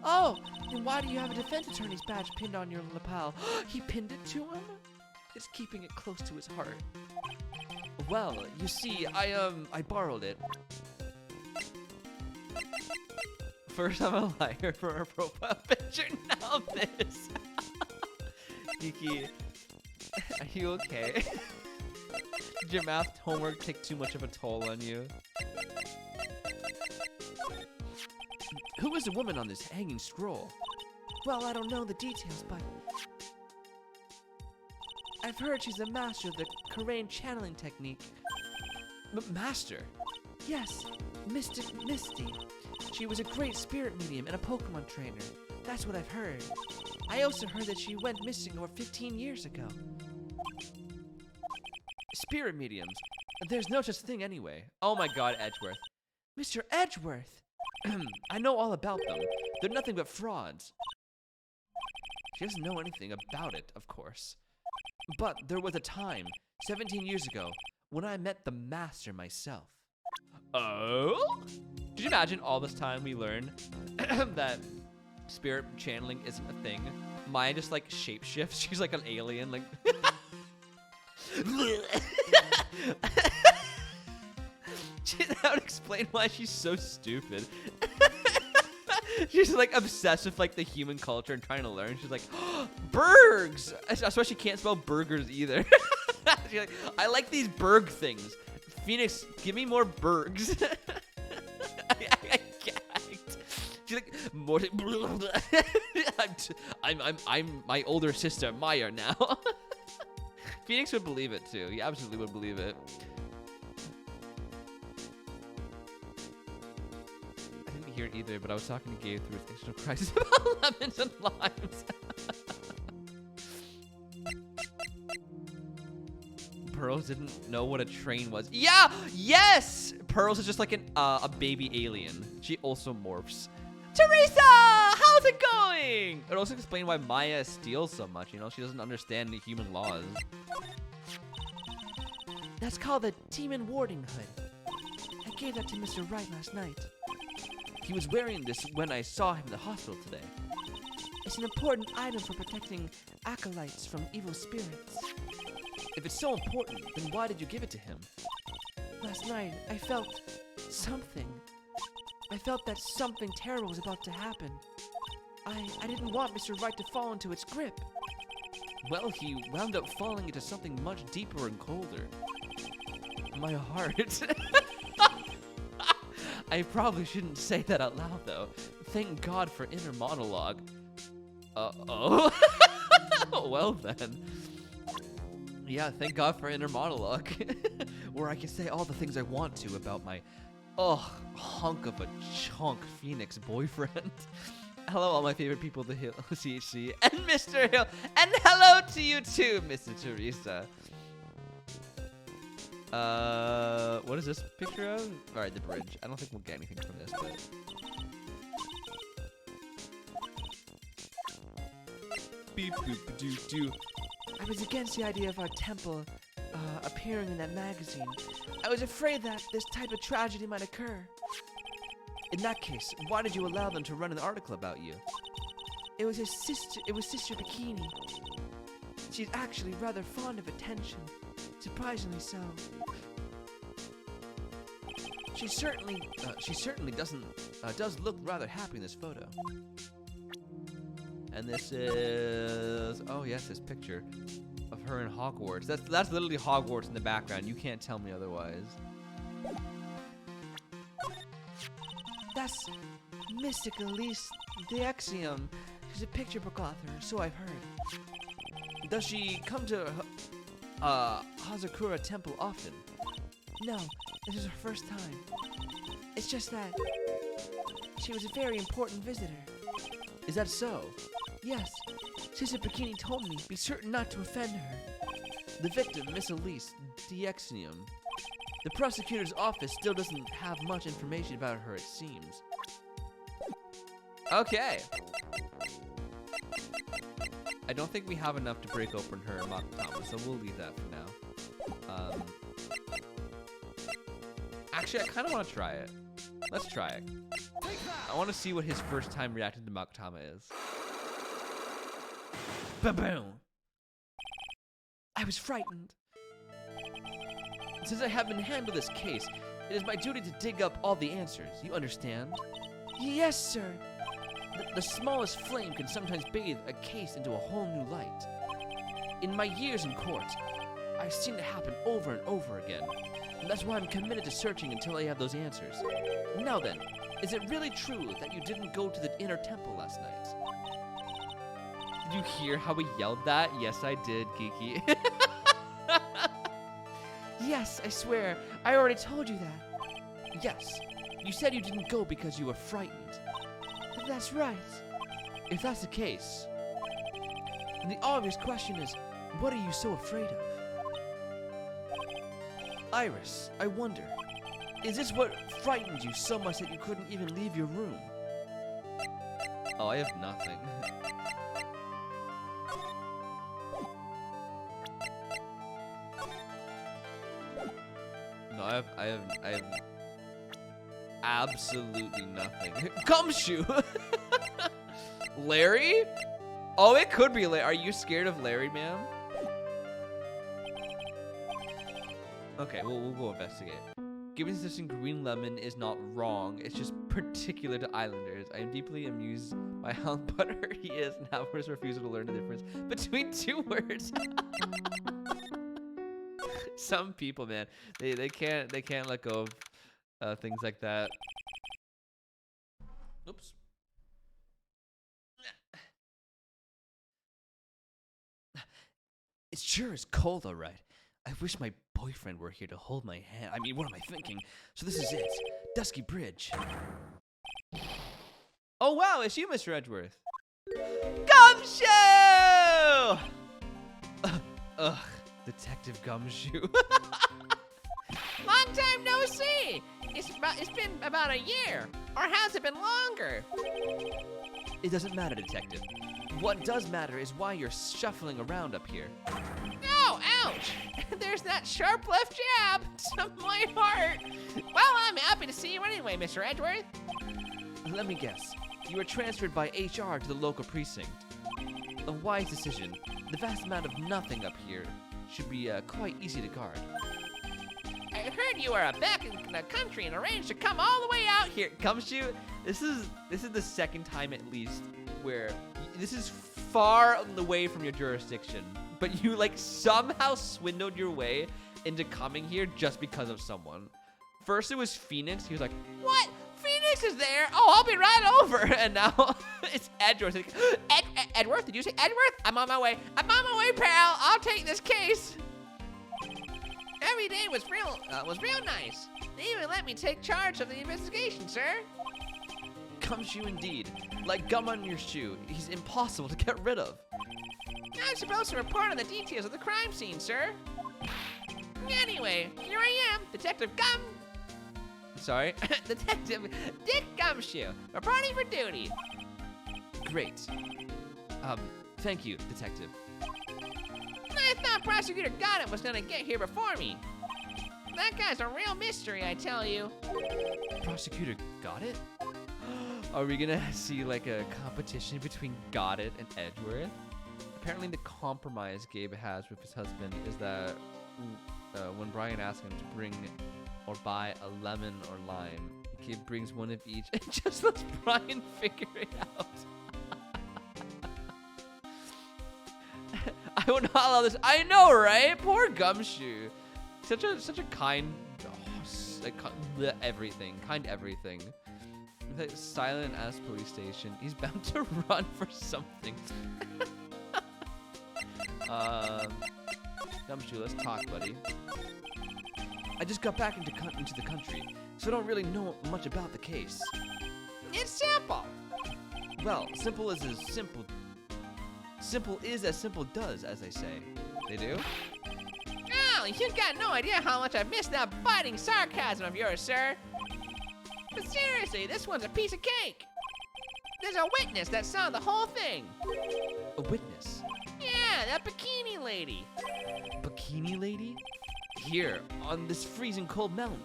Oh, then why do you have a defense attorney's badge pinned on your lapel? He pinned it to him? It's keeping it close to his heart. Well, you see, I borrowed it. First I'm a liar for a profile picture, now this. Kiki, are you okay? Did your math homework take too much of a toll on you? Who is the woman on this hanging scroll? Well, I don't know the details, but I've heard she's a master of the Korean channeling technique. Master? Yes, Mystic Misty. She was a great spirit medium and a Pokemon trainer. That's what I've heard. I also heard that she went missing over 15 years ago. Spirit mediums? There's no such thing anyway. Oh my god, Edgeworth. Mr. Edgeworth! I know all about them. They're nothing but frauds. She doesn't know anything about it, of course. But there was a time, 17 years ago, when I met the master myself. Oh? Could you imagine all this time we learned that spirit channeling isn't a thing? Maya just like shapeshifts. She's like an alien, like. That would explain why she's so stupid. She's like obsessed with like the human culture and trying to learn. She's like, oh, Bergs! That's why she can't spell burgers either. She's like, I like these Berg things. Phoenix, give me more Bergs. I gagged. She's like, more. I'm my older sister Maya now. Phoenix would believe it too. He absolutely would believe it. Hear it either, but I was talking to Gabe through his existential crisis about lemons and limes. Pearls didn't know what a train was. Yeah, yes. Pearls is just like a baby alien. She also morphs. Teresa, how's it going? It also explains why Maya steals so much. You know, she doesn't understand the human laws. That's called the Demon Wardinghood. I gave that to Mr. Wright last night. He was wearing this when I saw him in the hospital today. It's an important item for protecting acolytes from evil spirits. If it's so important, then why did you give it to him? Last night, I felt something. I felt that something terrible was about to happen. I didn't want Mr. Wright to fall into its grip. Well, he wound up falling into something much deeper and colder. My heart. I probably shouldn't say that out loud, though. Thank God for inner monologue. Uh-oh. Well, then. Yeah, thank God for inner monologue. Where I can say all the things I want to about my, hunk of a chunk Phoenix boyfriend. Hello, all my favorite people, the Hill, CHC, and Mr. Hill. And hello to you, too, Mr. Teresa. What is this picture of? All right, the bridge. I don't think we'll get anything from this, but. Beep, boop, doo, doo. I was against the idea of our temple appearing in that magazine. I was afraid that this type of tragedy might occur. In that case, why did you allow them to run an article about you? It was Sister Bikini. She's actually rather fond of attention. Surprisingly so. She certainly does look rather happy in this photo. And this is, oh yes, this picture of her in Hogwarts. That's literally Hogwarts in the background. You can't tell me otherwise. That's Miss Elise Dexium. She's a picture book author, so I've heard. Does she come to Hazakura Temple often? No, this is her first time. It's just that she was a very important visitor. Is that so? Yes. Sister Bikini told me be certain not to offend her. The victim, Miss Elise Dexium. The prosecutor's office still doesn't have much information about her, it seems. Okay. I don't think we have enough to break open her Makutama, so we'll leave that for now. Actually, I kind of want to try it. Let's try it. I want to see what his first time reacting to Makutama is. Ba-boom! I was frightened. Since I have been handled this case, it is my duty to dig up all the answers. You understand? Yes, sir. The smallest flame can sometimes bathe a case into a whole new light. In my years in court, I've seen it happen over and over again. And that's why I'm committed to searching until I have those answers. Now then, is it really true that you didn't go to the inner temple last night? Did you hear how he yelled that? Yes, I did, Kiki. Yes, I swear. I already told you that. Yes, you said you didn't go because you were frightened. That's right. If that's the case, then the obvious question is, what are you so afraid of? Iris, I wonder, is this what frightened you so much that you couldn't even leave your room? Oh, I have nothing. No, I have absolutely nothing. Gumshoe! Larry? Oh, it could be Larry. Are you scared of Larry, ma'am? Okay, we'll go investigate. Given this green lemon is not wrong, it's just particular to islanders. I am deeply amused by how butthurt he is and how his refusal to learn the difference between two words. Some people, man, they can't let go of things like that. Oops. It sure is cold, all right. I wish my boyfriend were here to hold my hand. I mean, what am I thinking? So this is it. Dusky Bridge. Oh, wow, it's you, Mr. Edgeworth. Gumshoe! Ugh, Detective Gumshoe. Long time no see. It's been about a year. Or has it been longer? It doesn't matter, Detective. What does matter is why you're shuffling around up here. Oh, ouch. There's that sharp left jab to my heart. Well, I'm happy to see you anyway, Mr. Edgeworth. Let me guess. You were transferred by HR to the local precinct. A wise decision. The vast amount of nothing up here should be quite easy to guard. I heard you are back in the country and arranged to come all the way out here. Gumshoe, this is the second time at least where this is far away from your jurisdiction, but you like somehow swindled your way into coming here just because of someone. First it was Phoenix. He was like, What? Phoenix is there? Oh, I'll be right over. and now it's Edgeworth. Like, Edgeworth? Did you say Edgeworth? I'm on my way. I'm on my way, pal. I'll take this case. Every day was real nice. They even let me take charge of the investigation, sir. Gumshoe indeed. Like gum on your shoe. He's impossible to get rid of. I'm supposed to report on the details of the crime scene, sir. Anyway, here I am, Detective sorry. Detective Dick Gumshoe, reporting for duty. Great. Thank you, Detective. I thought Prosecutor Goddard was gonna get here before me. That guy's a real mystery, I tell you. Prosecutor got it? Are we gonna see like a competition between Goddard and Edgeworth? Apparently the compromise Gabe has with his husband is that when Brian asks him to bring or buy a lemon or lime, Gabe brings one of each and just lets Brian figure it out. I would not allow this. I know, right? Poor Gumshoe. Such a kind, everything. The silent ass police station. He's bound to run for something. Gumshoe, let's talk, buddy. I just got back into the country, so I don't really know much about the case. It's simple. Well, simple is as simple does, as they say. They do? Oh, you've got no idea how much I've missed that biting sarcasm of yours, sir. But seriously, this one's a piece of cake. There's a witness that saw the whole thing. A witness? Yeah, that bikini lady. Bikini lady? Here, on this freezing cold mountain.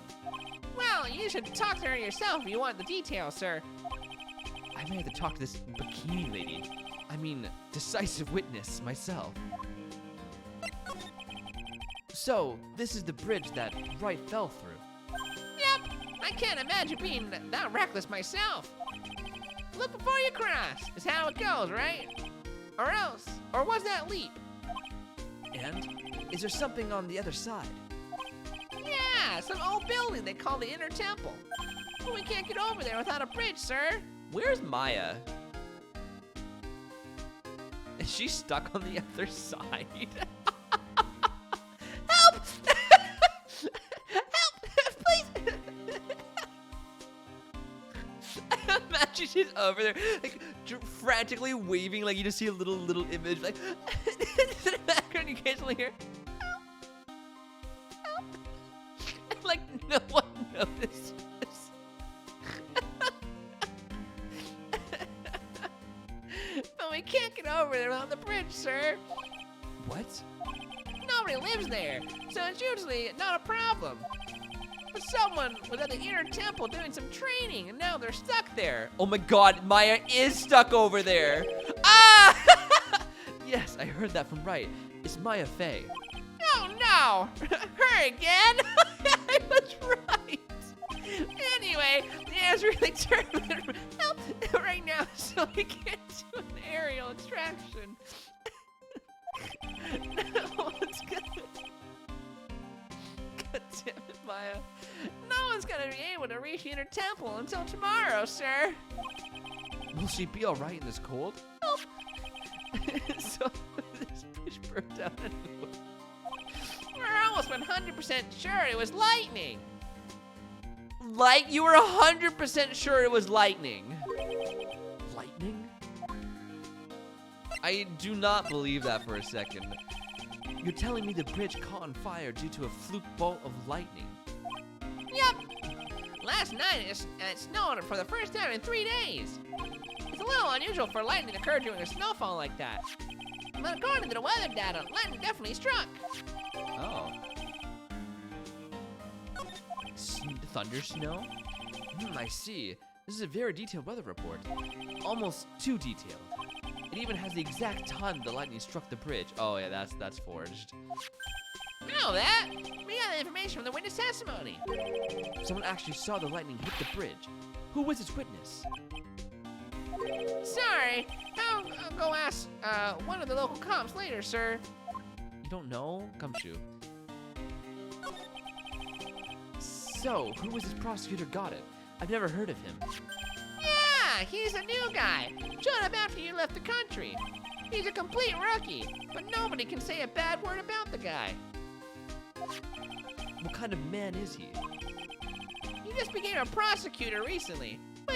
Well, you should talk to her yourself if you want the details, sir. I may have to talk to this bikini lady. I mean, decisive witness myself. So, this is the bridge that Wright fell through. Yep, I can't imagine being that reckless myself. Look before you cross, is how it goes, right? Or else, or was that leap? And is there something on the other side? Yeah, some old building they call the Inner Temple. But we can't get over there without a bridge, sir. Where's Maya? Is she stuck on the other side? Help! Help! Please! Imagine she's over there, like frantically waving, like you just see a little image, like in the background. You can't only hear. Help! And, like no one notices. But we can't get over there without the bridge, sir. What? Nobody lives there, so it's usually not a problem. But someone was at the Inner Temple doing some training, and now they're stuck there. Oh my God, Maya is stuck over there. Ah! Yes, I heard that from Wright. It's Maya Fey. Oh no! Her again? I was right. Anyway, the air's really turbulent right now, so we can't do an aerial extraction. No one's gonna... God damn it, Maya. No one's gonna be able to reach the Inner Temple until tomorrow, sir. Will she be alright in this cold? So this bridge broke down anyway. We're almost 100% sure it was lightning. Like you were 100% sure it was lightning. Lightning? I do not believe that for a second. You're telling me the bridge caught on fire due to a fluke bolt of lightning? Yep. Last night it snowed for the first time in 3 days. It's a little unusual for lightning to occur during a snowfall like that. But according to the weather data, lightning definitely struck. Oh. Thunder snow? I see. This is a very detailed weather report. Almost too detailed. It even has the exact time the lightning struck the bridge. Oh yeah, that's forged. Know that? We got the information from the witness testimony. Someone actually saw the lightning hit the bridge. Who was its witness? Sorry, I'll go ask one of the local cops later, sir. You don't know? Gumshoe. So, who was this prosecutor got it? I've never heard of him. Yeah, he's a new guy. Showed up after you left the country. He's a complete rookie, but nobody can say a bad word about the guy. What kind of man is he? He just became a prosecutor recently. But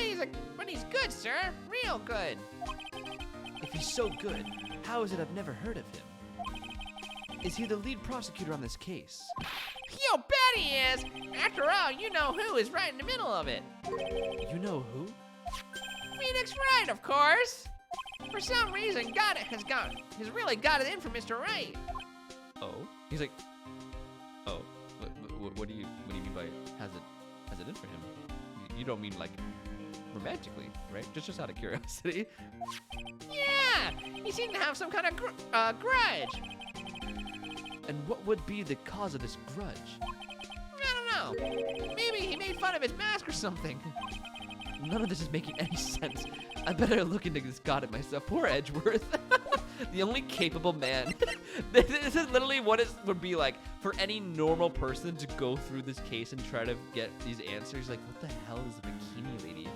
he's good, sir. Real good. If he's so good, how is it I've never heard of him? Is he the lead prosecutor on this case? You bet he is! After all, you know who is right in the middle of it. You know who? Phoenix Wright, of course! For some reason, has really got it in for Mr. Wright. Oh, he's like, oh, what do you mean by has it in for him? You don't mean like romantically, right? Just out of curiosity. Yeah, he seemed to have some kind of grudge. And what would be the cause of this grudge? I don't know. Maybe he made fun of his mask or something. None of this is making any sense. I better look into this goddess myself. Poor Edgeworth. The only capable man. This is literally what it would be like for any normal person to go through this case and try to get these answers. Like, what the hell is a bikini lady?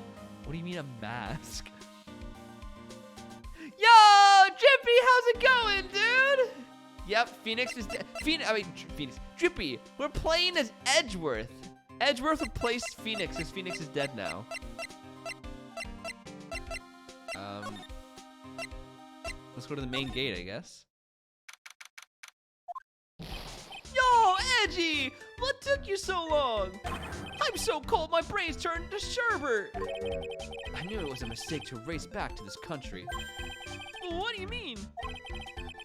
What do you mean a mask? Yo, Drippy, how's it going, dude? Yep, Phoenix is dead. Phoenix. Drippy, we're playing as Edgeworth. Edgeworth replaced Phoenix because Phoenix is dead now. Let's go to the main gate, I guess. Yo, Edgy! What took you so long? I'm so cold, my brain's turned to sherbet. I knew it was a mistake to race back to this country. What do you mean?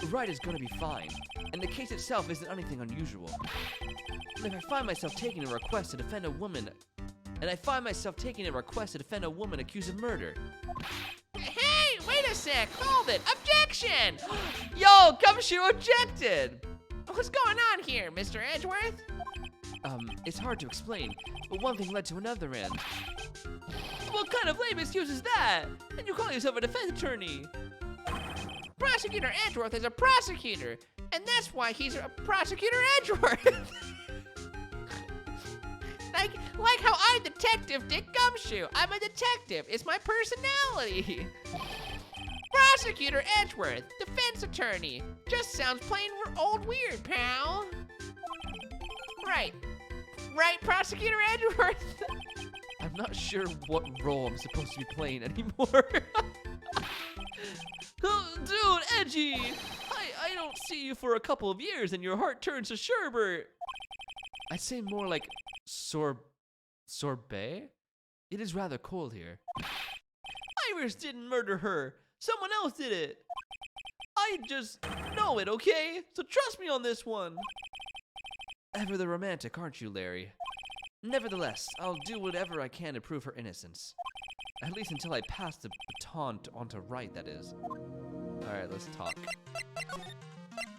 The ride is gonna be fine, and the case itself isn't anything unusual. And if I find myself taking a request to defend a woman, accused of murder. Hey, wait a sec. Hold it. Objection! Yo, Gumshoe objected! What's going on here, Mr. Edgeworth? It's hard to explain, but one thing led to another and... What kind of lame excuse is that? And you call yourself a defense attorney? Prosecutor Edgeworth is a prosecutor, and that's why he's a Prosecutor Edgeworth. like how I'm Detective Dick Gumshoe. I'm a detective. It's my personality. Prosecutor Edgeworth, defense attorney. Just sounds plain old weird, pal. Right, Prosecutor Edgeworth? I'm not sure what role I'm supposed to be playing anymore. Oh, dude, Edgy! I don't see you for a couple of years and your heart turns to sherbet. I'd say more like sorbet? It is rather cold here. Iris didn't murder her. Someone else did it. I just know it, okay? So trust me on this one. Ever the romantic, aren't you, Larry? Nevertheless, I'll do whatever I can to prove her innocence. At least until I pass the baton on to Wright, that is. Alright, let's talk.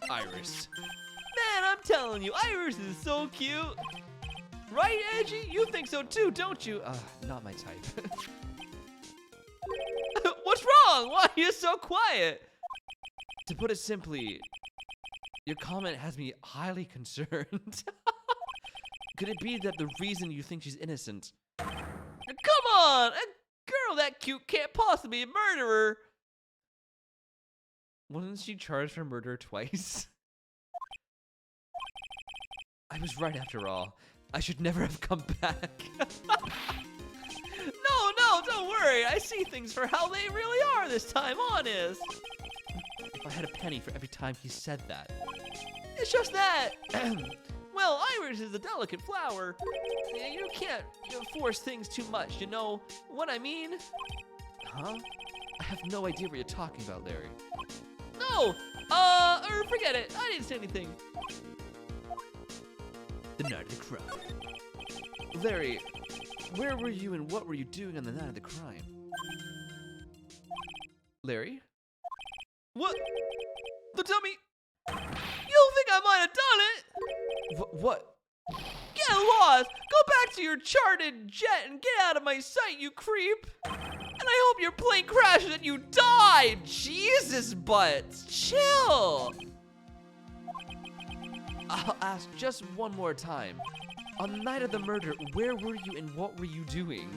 Iris. Man, I'm telling you, Iris is so cute. Right, Edgy? You think so too, don't you? Not my type. What's wrong? Why are you so quiet? To put it simply, your comment has me highly concerned. Could it be that the reason you think she's innocent? Come on! A girl that cute can't possibly be a murderer! Wasn't she charged for murder twice? I was right after all. I should never have come back. No, don't worry. I see things for how they really are this time, honest. If I had a penny for every time he said that. It's just that... Well, Iris is a delicate flower. You can't force things too much, you know what I mean? Huh? I have no idea what you're talking about, Larry. No! Or forget it. I didn't say anything. The night of the crime. Larry, where were you and what were you doing on the night of the crime? Larry? What? Don't tell me. You don't think I might have done it? What? Get lost! Go back to your charted jet and get out of my sight, you creep! And I hope your plane crashes and you die! Jesus butts! Chill! I'll ask just one more time. On the night of the murder, where were you and what were you doing?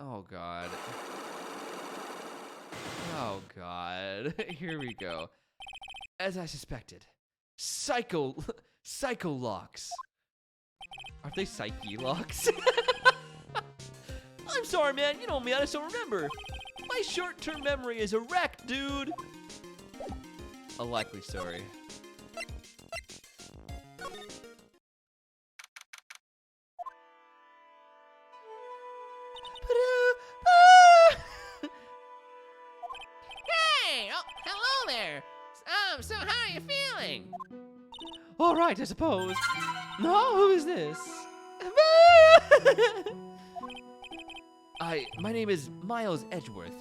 Oh God. Oh God. Here we go. As I suspected. Psycho locks. Are they psyche locks? I'm sorry, man. You know me. I just don't remember. My short-term memory is a wreck, dude. A likely story. Hey! Oh, hello there. So how are you feeling? All right, I suppose. No, who is this? My name is Miles Edgeworth.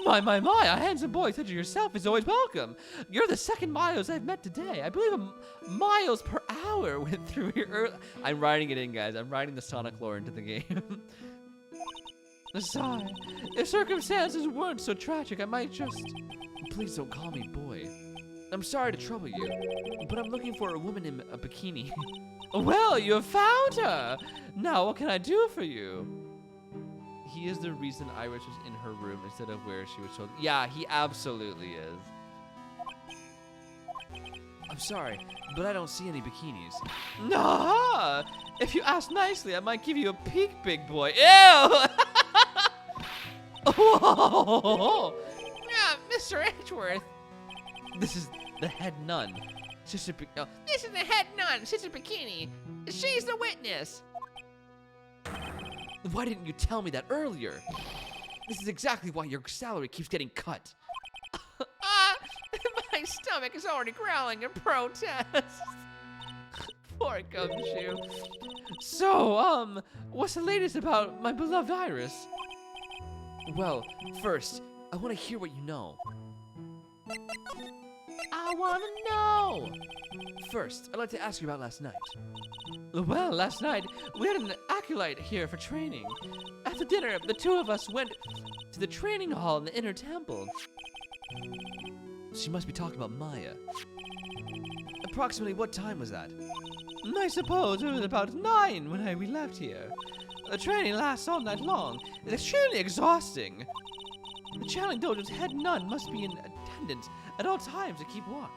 My, a handsome boy such as yourself is always welcome. You're the second Miles I've met today. I believe a miles per hour went through here. I'm writing it in, guys. I'm writing the Sonic lore into the game. Sigh. If circumstances weren't so tragic, I might just... Please don't call me boy. I'm sorry to trouble you, but I'm looking for a woman in a bikini. Well, you have found her! Now what can I do for you? he is the reason Iris was in her room instead of where she was told. Yeah, he absolutely is. I'm sorry, but I don't see any bikinis. Nah! If you ask nicely, I might give you a peek, big boy. Ew! Whoa! Yeah, Mr. Edgeworth. This is the head nun. Sister This is the head nun, Sister Bikini. She's the witness. Why didn't you tell me that earlier? This is exactly why your salary keeps getting cut. My stomach is already growling in protest. Poor Gumshoe. So, what's the latest about my beloved Iris? Well, first, I want to hear what you know. I want to know. First, I'd like to ask you about last night. Well, last night, we had an acolyte here for training. After dinner, the two of us went to the training hall in the inner temple. She must be talking about Maya. Approximately what time was that? I suppose it was about 9 when we left here. The training lasts all night long. It's extremely exhausting. The channeling dojo's head nun must be in attendance at all times to keep watch.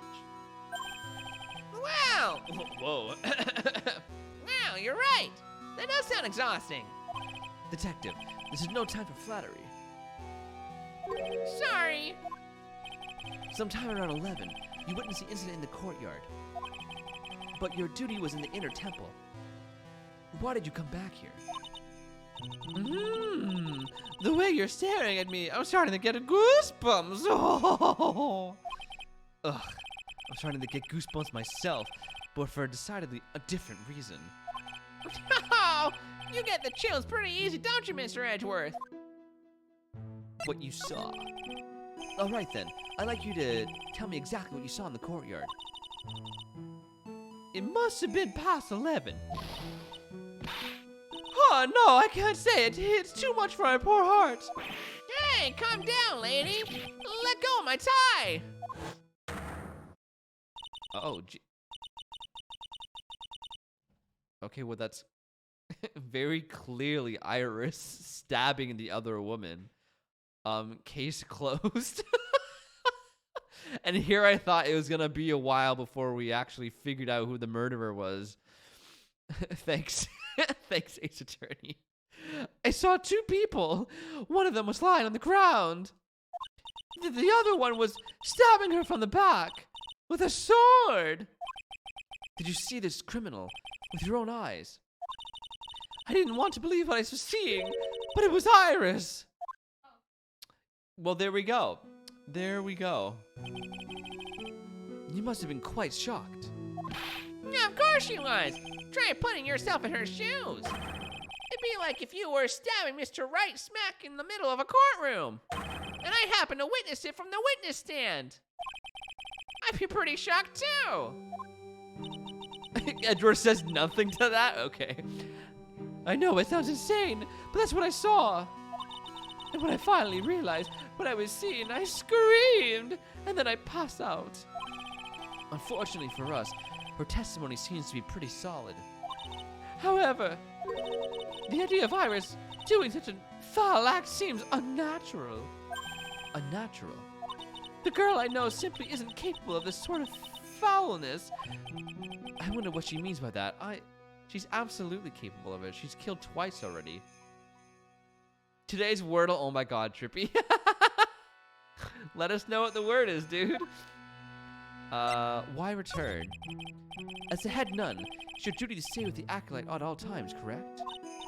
Wow. Whoa. Wow, you're right. That does sound exhausting. Detective, this is no time for flattery. Sorry. Sometime around 11, you witnessed the incident in the courtyard. But your duty was in the inner temple. Why did you come back here? The way you're staring at me, I'm starting to get goosebumps. Oh. Ugh, I'm starting to get goosebumps myself, but for decidedly a different reason. Oh, you get the chills pretty easy, don't you, Mr. Edgeworth? What you saw. All right then, I'd like you to tell me exactly what you saw in the courtyard. It must have been past 11. Oh, no, I can't say it. It's too much for my poor heart. Hey, calm down, lady. Let go of my tie. Oh, gee. Okay, well, that's very clearly Iris stabbing the other woman. Case closed. And here I thought it was gonna be a while before we actually figured out who the murderer was. Thanks. Thanks, Ace Attorney. I saw 2 people. One of them was lying on the ground. The other one was stabbing her from the back with a sword. Did you see this criminal with your own eyes? I didn't want to believe what I was seeing, but it was Iris. Well, there we go. There we go. You must have been quite shocked. Yeah, of course you was. Try putting yourself in her shoes. It'd be like if you were stabbing Mr. Wright smack in the middle of a courtroom, and I happened to witness it from the witness stand. I'd be pretty shocked too. Edgeworth says nothing to that? Okay. I know, it sounds insane, but that's what I saw. And when I finally realized what I was seeing, I screamed, and then I passed out. Unfortunately for us, her testimony seems to be pretty solid. However, the idea of Iris doing such a foul act seems unnatural. Unnatural? The girl I know simply isn't capable of this sort of foulness. I wonder what she means by that. She's absolutely capable of it. She's killed twice already. Today's Wordle, oh my god, Trippy. Let us know what the word is, dude. Why return? As the head nun, it's your duty to stay with the acolyte at all times, correct?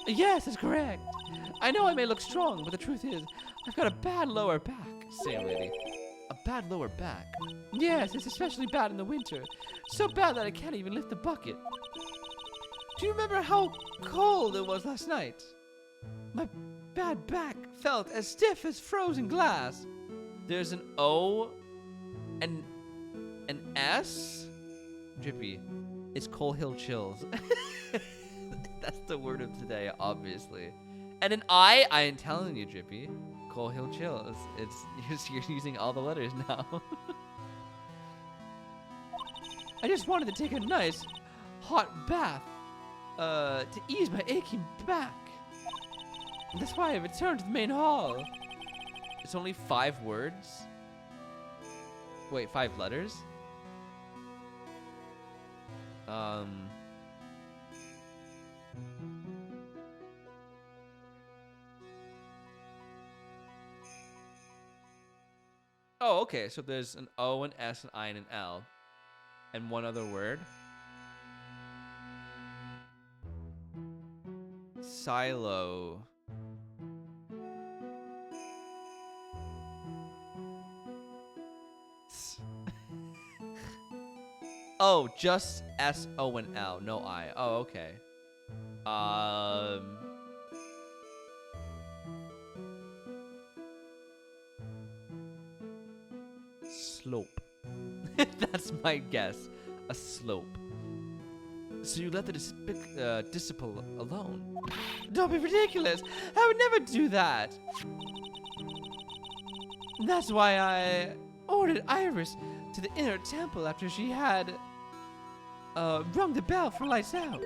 Yes, that's correct. I know I may look strong, but the truth is, I've got a bad lower back. Sailor lady. A bad lower back? Yes, it's especially bad in the winter. So bad that I can't even lift the bucket. Do you remember how cold it was last night? My bad back felt as stiff as frozen glass. There's an O and an S? Drippy, it's ColeHillChills. That's the word of today, obviously. And an I am telling you, Drippy, ColeHillChills. You're using all the letters now. I just wanted to take a nice hot bath to ease my aching back. That's why I returned to the main hall. It's only 5 words? Wait, 5 letters? Oh, okay. So there's an O, an S, an I, and an L. And one other word. Silo. Oh, just S, O, and L. No I. Oh, okay. Slope. That's my guess. A slope. So you let the disciple alone? Don't be ridiculous. I would never do that. That's why I ordered Iris to the inner temple after she had rung the bell for lights out.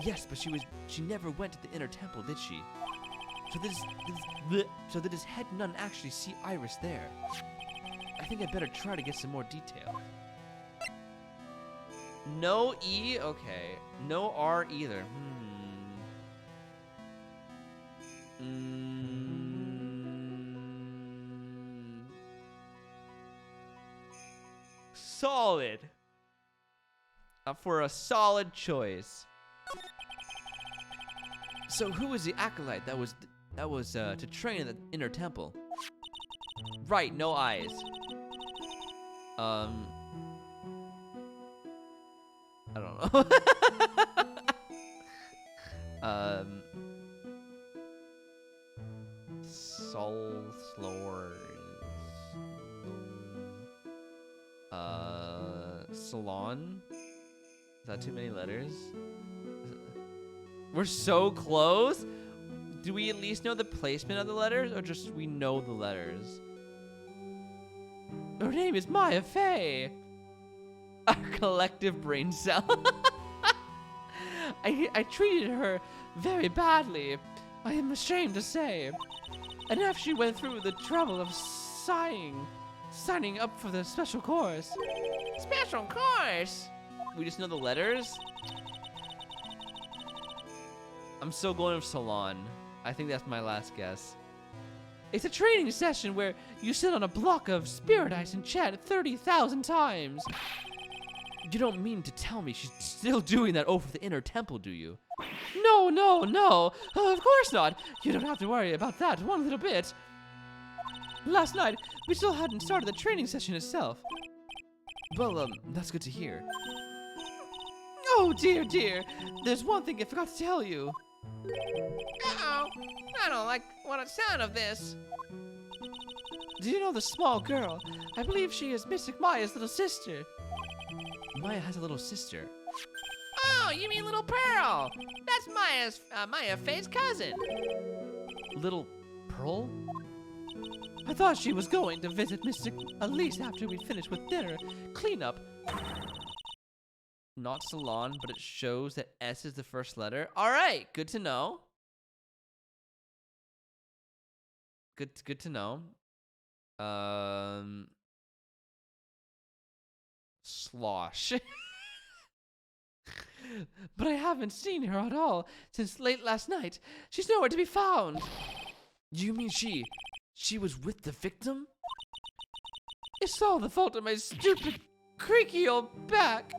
Yes, but she never went to the inner temple, did she? So did his head nun actually see Iris there? I think I better try to get some more detail. No E? Okay. No R either. Solid. For a solid choice. So who was the acolyte that was to train in the inner temple? Right, no eyes. I don't know. Salon? Is that too many letters? We're so close. Do we at least know the placement of the letters, or just we know the letters? Her name is Maya Fey. Our collective brain cell. I treated her very badly, I am ashamed to say. And after she went through the trouble of signing up for the special course. Special course? We just know the letters? I'm still going with salon. I think that's my last guess. It's a training session where you sit on a block of spirit ice and chat 30,000 times. You don't mean to tell me she's still doing that over the inner temple, do you? No. Of course not. You don't have to worry about that one little bit. Last night, we still hadn't started the training session itself. Well, that's good to hear. Oh, dear. There's one thing I forgot to tell you. Uh-oh. I don't like the sound of this. Do you know the small girl? I believe she is Mystic Maya's little sister. Maya has a little sister. Oh, you mean Little Pearl? That's Maya Fey's cousin. Little Pearl? I thought she was going to visit Mystic Elise after we finished with dinner. Cleanup. Not salon, but it shows that S is the first letter. All right, good to know. Good to know. Slosh. But I haven't seen her at all since late last night. She's nowhere to be found. You mean she was with the victim? It's all the fault of my stupid, creaky old back.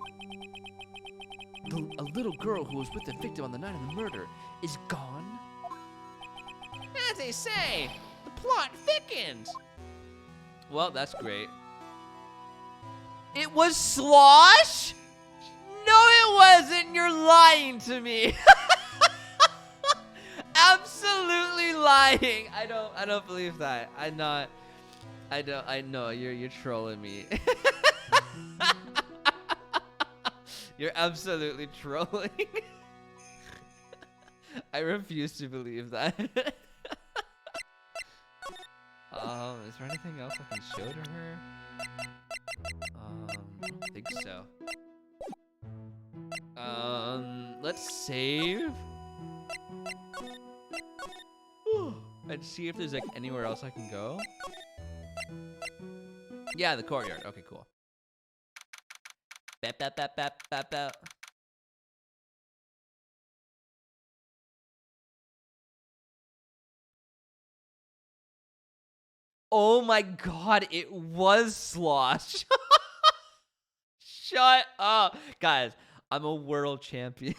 A little girl who was with the victim on the night of the murder is gone? As they say, the plot thickens. Well, that's great. It was Slosh? No, it wasn't. You're lying to me. Absolutely lying. I don't believe that. I know you're trolling me. You're absolutely trolling. I refuse to believe that. Is there anything else I can show to her? I don't think so. Let's save. see if there's like anywhere else I can go. Yeah, the courtyard. Okay, cool. Bap, bap, bap, bap, bap, bap. Oh my god, it was Slosh. Shut up. Guys, I'm a world champion.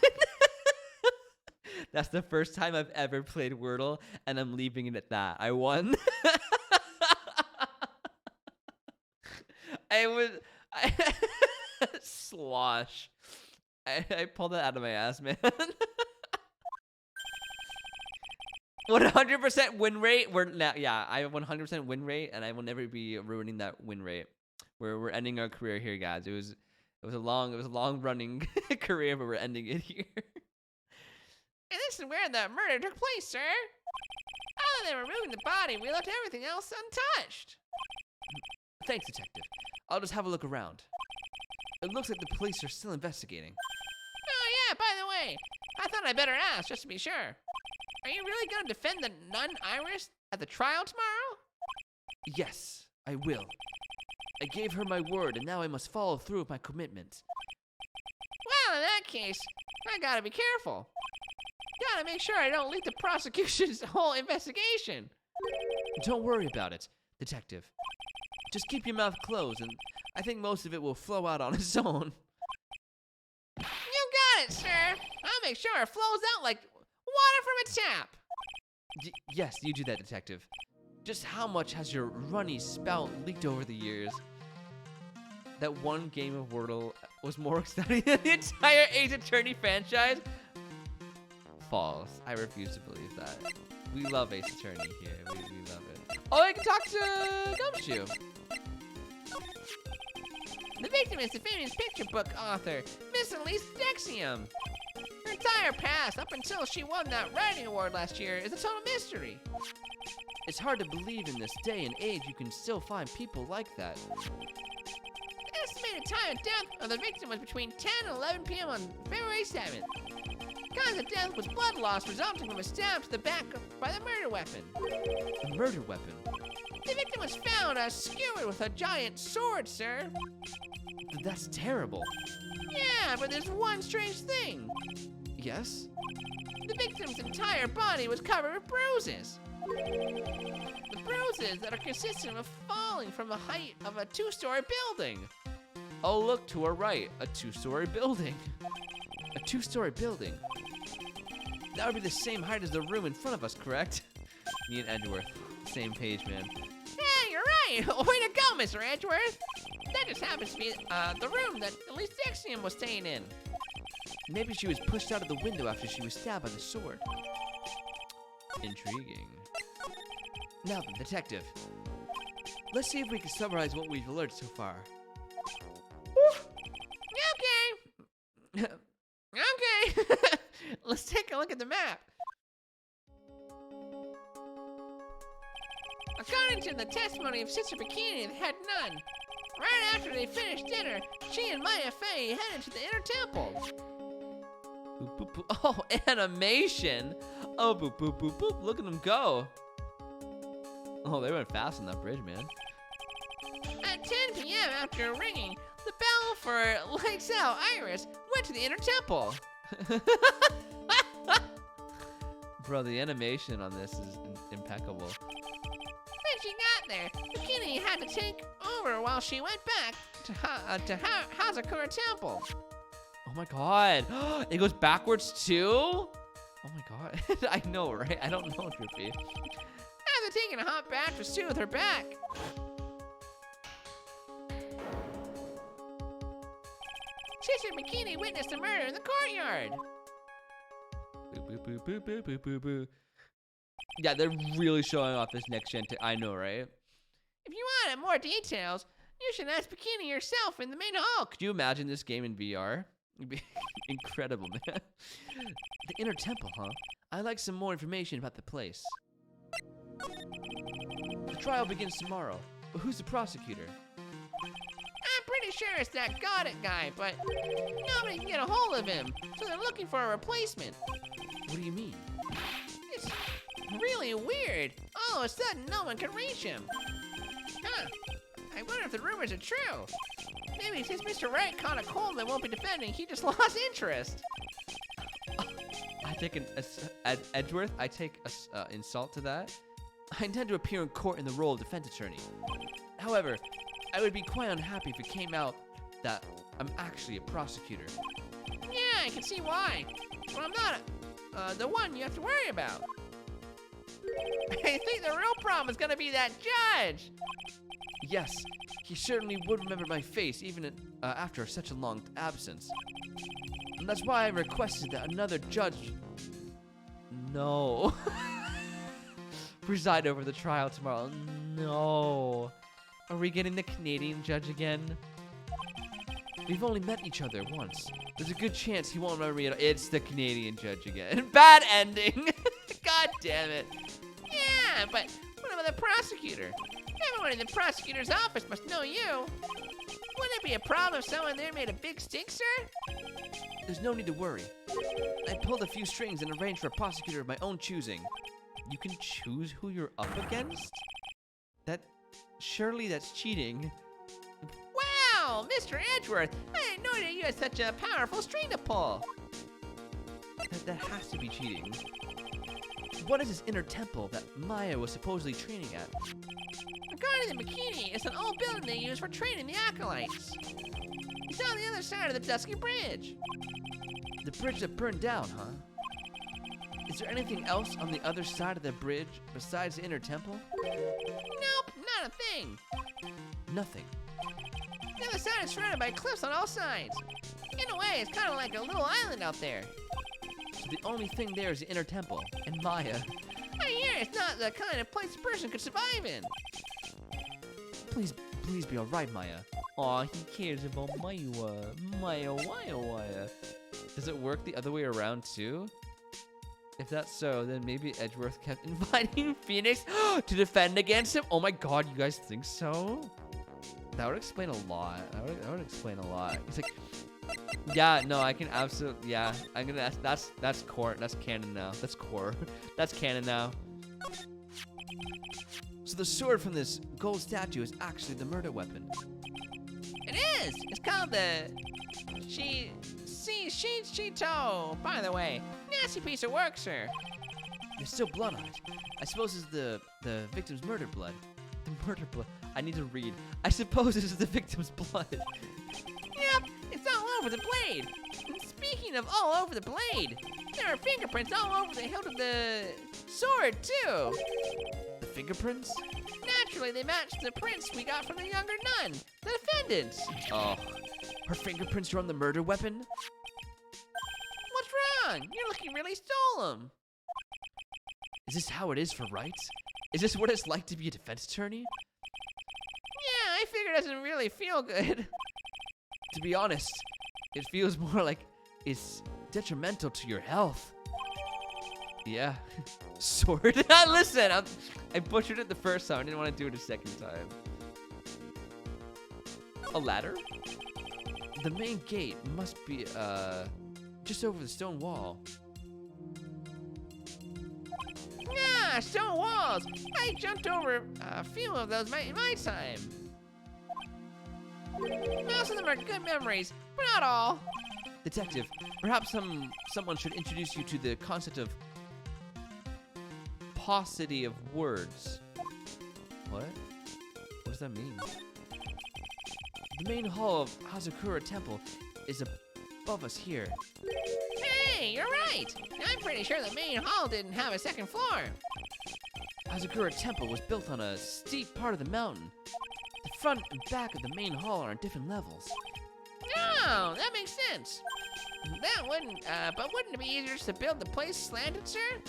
That's the first time I've ever played Wordle, and I'm leaving it at that. I won. Slosh. I pulled that out of my ass, man. 100% win rate. I have 100% win rate, and I will never be ruining that win rate. We're ending our career here, guys. It was a long running career, but we're ending it here. And this is where the murder took place, sir. Other than removing the body, we left everything else untouched. Thanks, Detective. I'll just have a look around. It looks like the police are still investigating. Oh yeah, by the way, I thought I'd better ask just to be sure. Are you really gonna defend the nun Iris at the trial tomorrow? Yes, I will. I gave her my word, and now I must follow through with my commitment. Well, in that case, I gotta be careful. Gotta make sure I don't leak the prosecution's whole investigation. Don't worry about it, Detective. Just keep your mouth closed, and I think most of it will flow out on its own. You got it, sir. I'll make sure it flows out like water from a tap. Yes, you do that, Detective. Just how much has your runny spout leaked over the years? That one game of Wordle was more exciting than the entire Ace Attorney franchise? False. I refuse to believe that. We love Ace Attorney here. We love it. Oh, I can talk to Gumshoe. The victim is the famous picture book author, Miss Elise Dexium. Her entire past, up until she won that writing award last year, is a total mystery. It's hard to believe in this day and age you can still find people like that. The estimated time of death of the victim was between 10 and 11 p.m. on February 7th. Cause of death was blood loss resulting from a stab to the back by the murder weapon. The murder weapon? The victim was found skewered with a giant sword, sir. That's terrible. Yeah, but there's one strange thing. Yes? The victim's entire body was covered with bruises. The bruises that are consistent of falling from the height of a 2-story building. Oh, look to our right, a 2-story building. A 2-story building. That would be the same height as the room in front of us, correct? Me and Edgeworth, same page, man. Yeah, you're right. Way to go, Mr. Edgeworth. That just happens to be the room that Elise Dexium was staying in. Maybe she was pushed out of the window after she was stabbed by the sword. Intriguing. Now then, Detective. Let's see if we can summarize what we've learned so far. Okay. Okay. Let's take a look at the map. According to the testimony of Sister Bikini, the head nun, right after they finished dinner, she and Maya Fey headed to the inner temple. Boop, boop, boop. Oh, animation! Oh, boop, boop, boop, boop. Look at them go. Oh, they went fast on that bridge, man. At 10 p.m. after ringing, the bell for Lights Out Iris went to the inner temple. Bro, the animation on this is impeccable. When she got there, Bikini had to take over while she went back to Hazakura Temple. Oh my god. It goes backwards too? Oh my god. I know, right? I don't know, Drippy. After taking a hot bath to soothe her back, Sister Bikini witnessed the murder in the courtyard. Boo, boo, boo, boo, boo, boo, boo. Yeah, they're really showing off this next gen. I know, right? If you wanted more details, you should ask Bikini yourself in the main hall. Could you imagine this game in VR? It'd be incredible, man. The inner temple, huh? I'd like some more information about the place. The trial begins tomorrow, but who's the prosecutor? I'm pretty sure it's that got it guy, but nobody can get a hold of him, so they're looking for a replacement. What do you mean? It's really weird. all of a sudden no one could reach him. Huh. I wonder if the rumors are true. Maybe since Mr. Wright caught a cold that won't be defending, he just lost interest. I take Edgeworth. I take insult to that. I intend to appear in court in the role of defense attorney. However, I would be quite unhappy if it came out that I'm actually a prosecutor. Yeah, I can see why. But I'm not the one you have to worry about. I think the real problem is gonna be that judge. Yes, he certainly would remember my face even after such a long absence. And that's why I requested that another judge... No. Preside over the trial tomorrow. No. Are we getting the Canadian judge again? We've only met each other once. There's a good chance he won't remember me at all. It's the Canadian judge again. Bad ending. God damn it. Yeah, but what about the prosecutor? Everyone in the prosecutor's office must know you. Wouldn't it be a problem if someone there made a big stink, sir? There's no need to worry. I pulled a few strings and arranged for a prosecutor of my own choosing. You can choose who you're up against? Surely that's cheating. Wow, Mr. Edgeworth, I didn't know that you had such a powerful string to pull. That has to be cheating. What is this inner temple that Maya was supposedly training at? According to Bikini, it's an old building they use for training the acolytes. It's on the other side of the Dusky Bridge. The bridge that burned down, huh? Is there anything else on the other side of the bridge besides the inner temple? Nope, not a thing. Nothing. The other side is surrounded by cliffs on all sides. In a way, it's kind of like a little island out there. So the only thing there is the inner temple and Maya. I hear it's not the kind of place a person could survive in. Please be alright, Maya. Aw, he cares about Maya. Maya. Does it work the other way around too? If that's so, then maybe Edgeworth kept inviting Phoenix to defend against him. Oh my god, you guys think so? That would explain a lot. That would explain a lot. He's like, yeah, no, I can absolutely, yeah. I'm gonna ask, that's core, that's canon now. That's core. That's canon now. So the sword from this gold statue is actually the murder weapon. It is! It's called the Shito, by the way. Nasty piece of work, sir. There's still blood on it. I suppose it's the victim's murder blood. The murder blood. I need to read. I suppose this is the victim's blood. Yep, it's all over the blade. And speaking of all over the blade, there are fingerprints all over the hilt of the sword, too. The fingerprints? Naturally, they match the prints we got from the younger nun, the defendant. Oh, her fingerprints are on the murder weapon? What's wrong? You're looking really stolen. Is this how it is for rights? Is this what it's like to be a defense attorney? Yeah, I figure it doesn't really feel good. To be honest, it feels more like it's detrimental to your health. Yeah. Sword. Listen, I butchered it the first time. I didn't want to do it a second time. A ladder? The main gate must be just over the stone wall. Yeah, stone walls. I jumped over a few of those in my time. Most of them are good memories, but not all. Detective, perhaps someone should introduce you to the concept of paucity of words. What? What does that mean? The main hall of Hazakura Temple is above us here. Hey, you're right. I'm pretty sure the main hall didn't have a second floor. Hazakura Temple was built on a steep part of the mountain. The front and back of the main hall are on different levels. Oh, that makes sense. That wouldn't, but wouldn't it be easier just to build the place slanted, sir?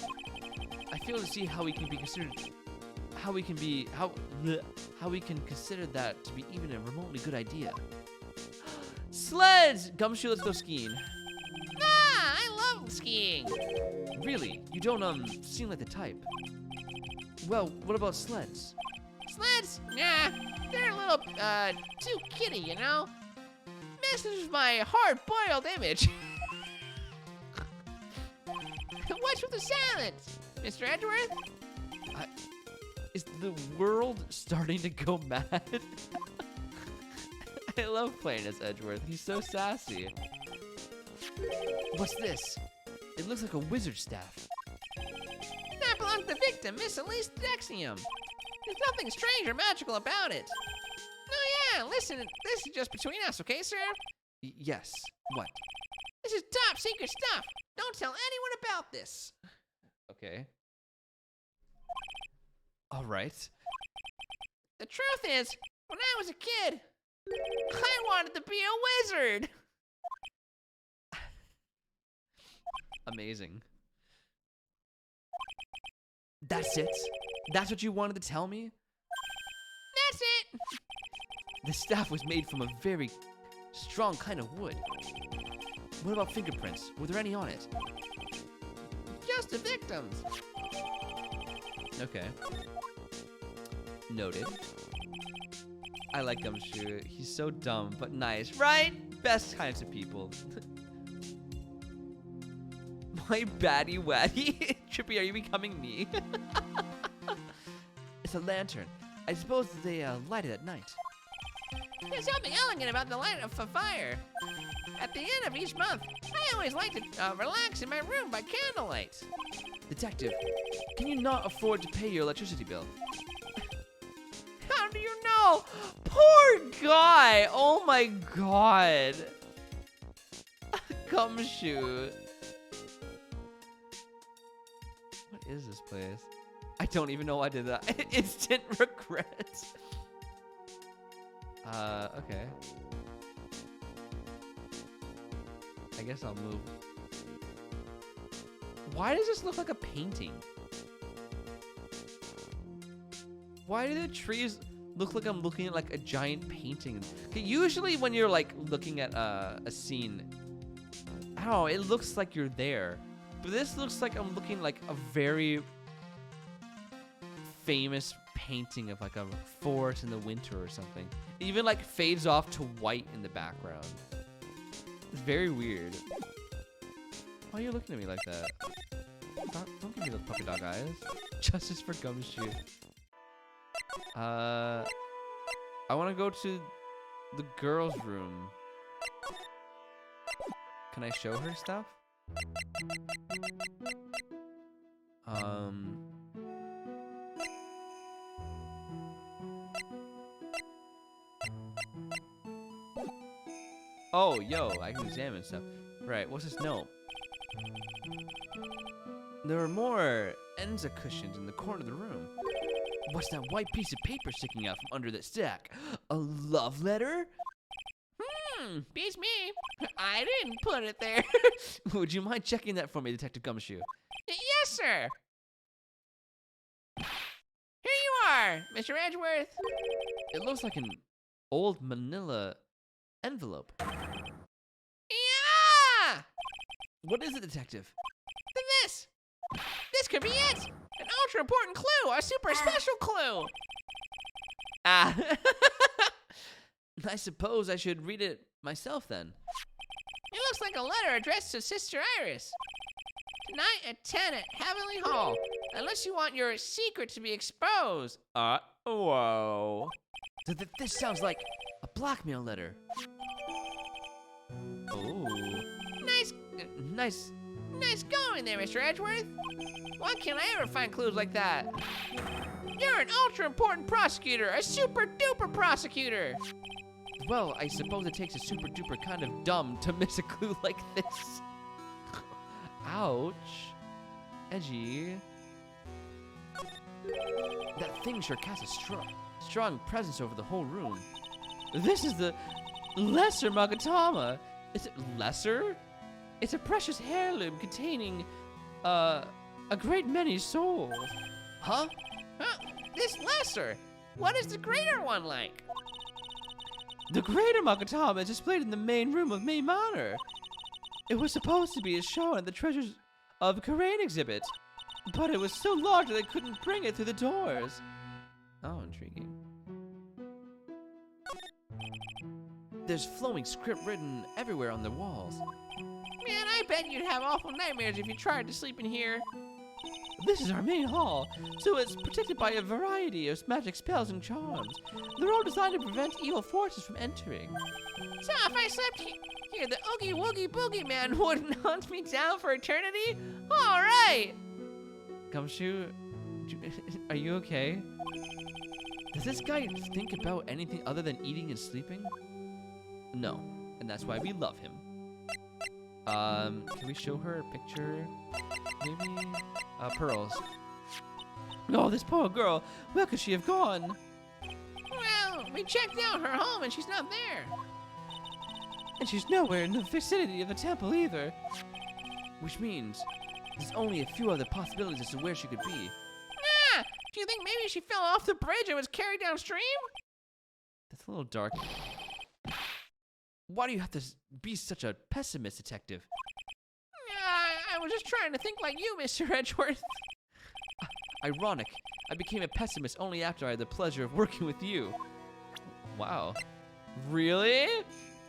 I fail to see how we can consider that to be even a remotely good idea. Sleds! Gumshoe, let's go skiing. Ah, I love skiing. Really? You don't seem like the type. Well, what about sleds? Sleds? Nah, they're a little, too kiddie, you know? Messes with my hard-boiled image. What's with the silence, Mr. Edgeworth? Is the world starting to go mad? I love playing as Edgeworth. He's so sassy. What's this? It looks like a wizard staff. That belongs to the victim, Miss Elise Dexium. There's nothing strange or magical about it. Oh yeah, listen, this is just between us, okay, sir? Yes. What? This is top secret stuff. Don't tell anyone about this. Okay. All right. The truth is, when I was a kid, I wanted to be a wizard. Amazing. That's it? That's what you wanted to tell me? That's it. The staff was made from a very strong kind of wood. What about fingerprints? Were there any on it? Just the victims. Okay. Noted. I like Gumshoe. He's so dumb, but nice, right? Best kinds of people. My baddie waddy. Trippy, are you becoming me? It's a lantern. I suppose they light it at night. There's something elegant about the light of a fire. At the end of each month, I always like to relax in my room by candlelight. Detective, can you not afford to pay your electricity bill? How do you know? Poor guy! Oh my god! Gumshoe. What is this place? I don't even know why I did that. Instant regret. Okay. I guess I'll move. Why does this look like a painting? Why do the trees look like I'm looking at like a giant painting? Okay, usually when you're like looking at a scene, I don't know, it looks like you're there. But this looks like I'm looking like a very famous painting of like a forest in the winter or something. It even like fades off to white in the background. It's very weird. Why are you looking at me like that? Don't give me those puppy dog eyes. Justice for Gumshoe. I want to go to the girl's room. Can I show her stuff? Oh, yo, I can examine stuff. Right, what's this note? There are more Enza cushions in the corner of the room. What's that white piece of paper sticking out from under that stack? A love letter? Beats me. I didn't put it there. Would you mind checking that for me, Detective Gumshoe? Yes, sir. Here you are, Mr. Edgeworth. It looks like an old manila envelope. Yeah! What is it, Detective? Then this. This could be it. An ultra important clue, a super special clue. Ah. I suppose I should read it myself then. It looks like a letter addressed to Sister Iris. Tonight at 10 at Heavenly Hall. Unless you want your secret to be exposed. Whoa. This sounds like a blackmail letter. Oh. Nice going there, Mr. Edgeworth. Why can't I ever find clues like that? You're an ultra important prosecutor, a super duper prosecutor. Well, I suppose it takes a super duper kind of dumb to miss a clue like this. Ouch. Edgy. That thing sure casts a strong presence over the whole room. This is the Lesser Magatama. Is it lesser? It's a precious heirloom containing, a great many souls. Huh? This lesser. What is the greater one like? The greater Magatama is displayed in the main room of May Manor. It was supposed to be shown at the Treasures of Karain exhibit, but it was so large that they couldn't bring it through the doors. Oh, intriguing. There's flowing script written everywhere on the walls. Man, I bet you'd have awful nightmares if you tried to sleep in here. This is our main hall, so it's protected by a variety of magic spells and charms. They're all designed to prevent evil forces from entering. So if I slept here, the Oogie Woogie Boogie Man wouldn't hunt me down for eternity? All right. Gumshoe, are you okay? Does this guy think about anything other than eating and sleeping? No, and that's why we love him. Can we show her a picture? Maybe? Pearls. Oh, this poor girl. Where could she have gone? Well, we checked out her home and she's not there. And she's nowhere in the vicinity of the temple either. Which means there's only a few other possibilities as to where she could be. Ah! Do you think maybe she fell off the bridge and was carried downstream? That's a little dark. Why do you have to be such a pessimist, detective? I was just trying to think like you, Mr. Edgeworth. Ironic. I became a pessimist only after I had the pleasure of working with you. Wow. Really?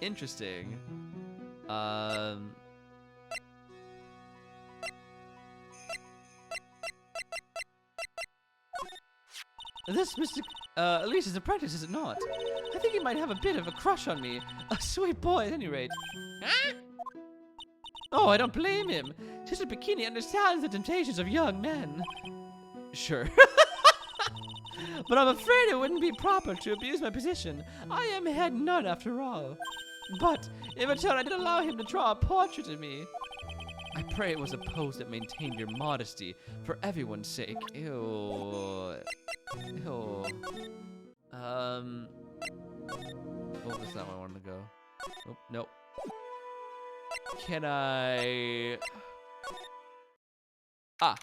Interesting. This Mr. Elise's apprentice, is it not? I think he might have a bit of a crush on me. A sweet boy, at any rate. Huh? Oh, I don't blame him. Sister Bikini understands the temptations of young men. Sure. But I'm afraid it wouldn't be proper to abuse my position. I am head nun after all. But in return, I did allow him to draw a portrait of me. I pray it was a pose that maintained your modesty for everyone's sake. Ew. Ew. Oh, that's not where I wanted to go. Oh, nope. Can I... Ah.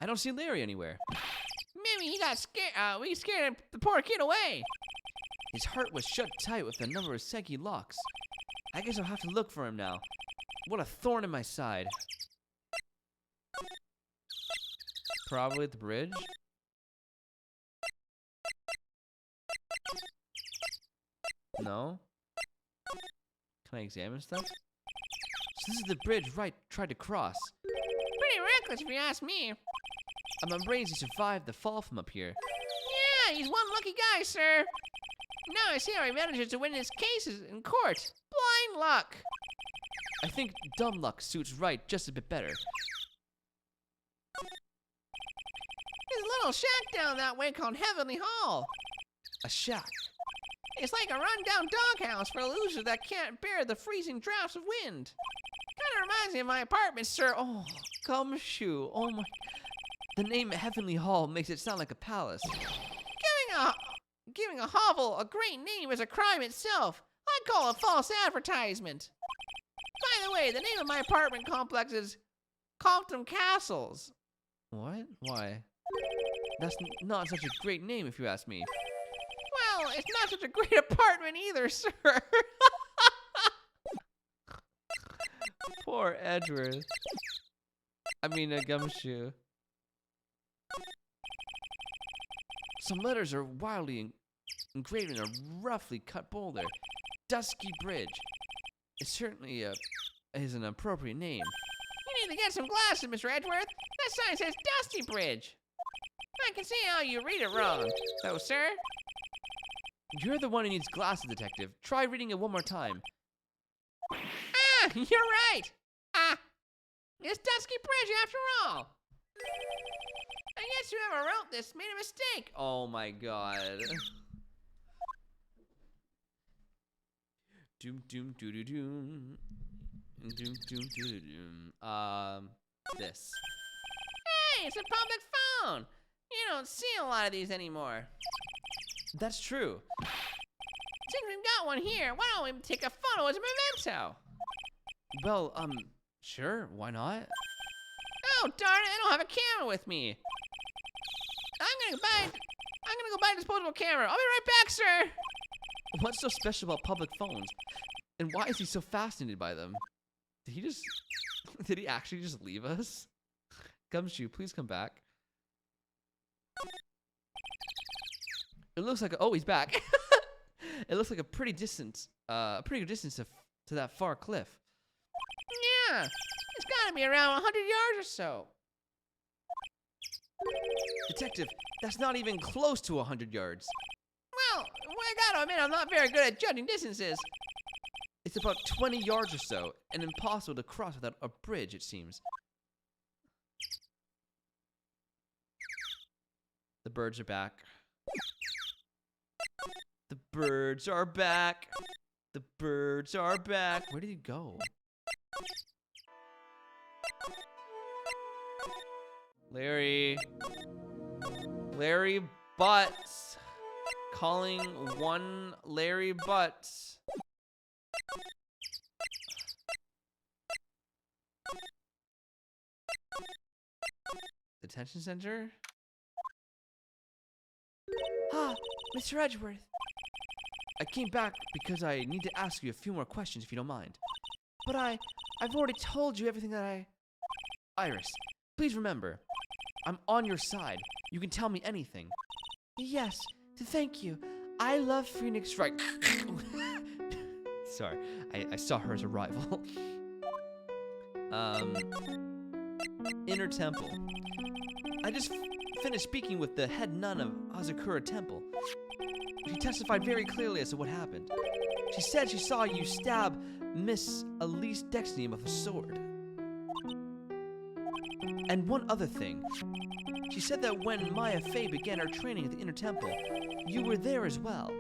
I don't see Larry anywhere. Maybe he got scared. We scared the poor kid away. His heart was shut tight with a number of saggy locks. I guess I'll have to look for him now. What a thorn in my side. Probably at the bridge. No? Can I examine stuff? So this is the bridge Wright tried to cross. Pretty reckless if you ask me. I'm amazed he survived the fall from up here. Yeah, he's one lucky guy, sir. Now I see how he manages to win his cases in court. Blind luck. I think dumb luck suits Wright just a bit better. There's a little shack down that way called Heavenly Hall. A shack. It's like a rundown doghouse for losers that can't bear the freezing drafts of wind. Kinda reminds me of my apartment, sir. Oh, gumshoe. Oh my. The name Heavenly Hall makes it sound like a palace. Giving a hovel a great name is a crime itself. I call it false advertisement. By the way, the name of my apartment complex is Compton Castles. What? Why? That's not such a great name if you ask me. Well, it's not such a great apartment either, sir. Poor Edgeworth. I mean, a gumshoe. Some letters are wildly engraved in a roughly cut boulder. Dusky Bridge. It certainly is an appropriate name. You need to get some glasses, Mr. Edgeworth. That sign says Dusty Bridge. I can see how you read it wrong, though, sir. You're the one who needs glasses, detective. Try reading it one more time. Ah, you're right. It's Dusky Bridge after all. I guess whoever wrote this made a mistake. Oh my god. Doom doom doo doo doom. Doom doom doo doo doom. This. Hey, it's a public phone. You don't see a lot of these anymore. That's true. Since we've got one here, why don't we take a photo as a memento? Well, sure, why not? Oh, darn it, I don't have a camera with me. I'm gonna go buy a disposable camera. I'll be right back, sir. What's so special about public phones? And why is he so fascinated by them? Did he actually just leave us? Gumshoe, please come back. It looks like oh, he's back. It looks like a pretty good distance to that far cliff. Yeah, it's gotta be around 100 yards or so. Detective, that's not even close to 100 yards. Well, I gotta admit, I'm not very good at judging distances. It's about 20 yards or so, and impossible to cross without a bridge, it seems. The birds are back. The birds are back. The birds are back. Where did he go? Larry. Larry Butts. Calling one Larry Butts. Detention center? Ah, Mr. Edgeworth. I came back because I need to ask you a few more questions if you don't mind. But I've already told you everything that I... Iris, please remember, I'm on your side. You can tell me anything. Yes, thank you. I love Phoenix Wright. Sorry, I saw her as a rival. Inner Temple. I just finished speaking with the head nun of Hazakura Temple. She testified very clearly as to what happened. She said she saw you stab Miss Elise Dexnium with a sword. And one other thing. She said that when Maya Fey began her training at the Inner Temple, you were there as well.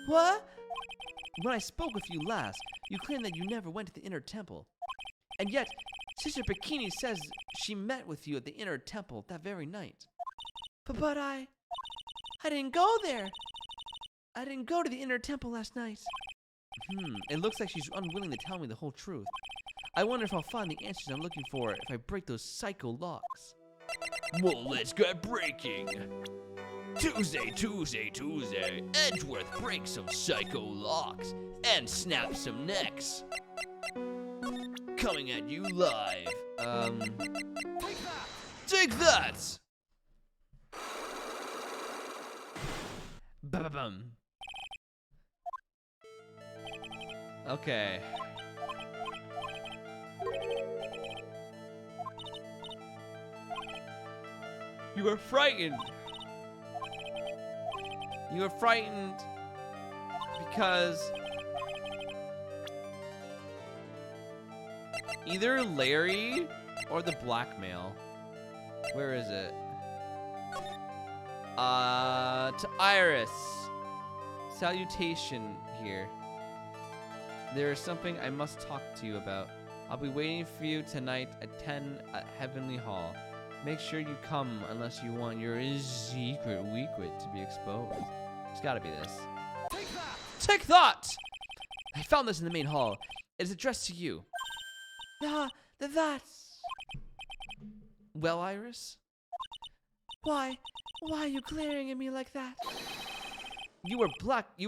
What? When I spoke with you last, you claimed that you never went to the Inner Temple. And yet, Sister Bikini says she met with you at the Inner Temple that very night. But I didn't go there. I didn't go to the Inner Temple last night. It looks like she's unwilling to tell me the whole truth. I wonder if I'll find the answers I'm looking for if I break those psycho locks. Well, let's get breaking. Tuesday. Edgeworth breaks some psycho locks and snaps some necks. Coming at you live. Take that! Ba-ba-bum. Okay. You are frightened. You are frightened because either Larry or the blackmail. Where is it? To Iris. Salutation here. There is something I must talk to you about. I'll be waiting for you tonight at 10 at Heavenly Hall. Make sure you come unless you want your secret weaklet to be exposed. It's gotta be this. Take that! I found this in the main hall. It is addressed to you. That's... Well, Iris? Why are you glaring at me like that? You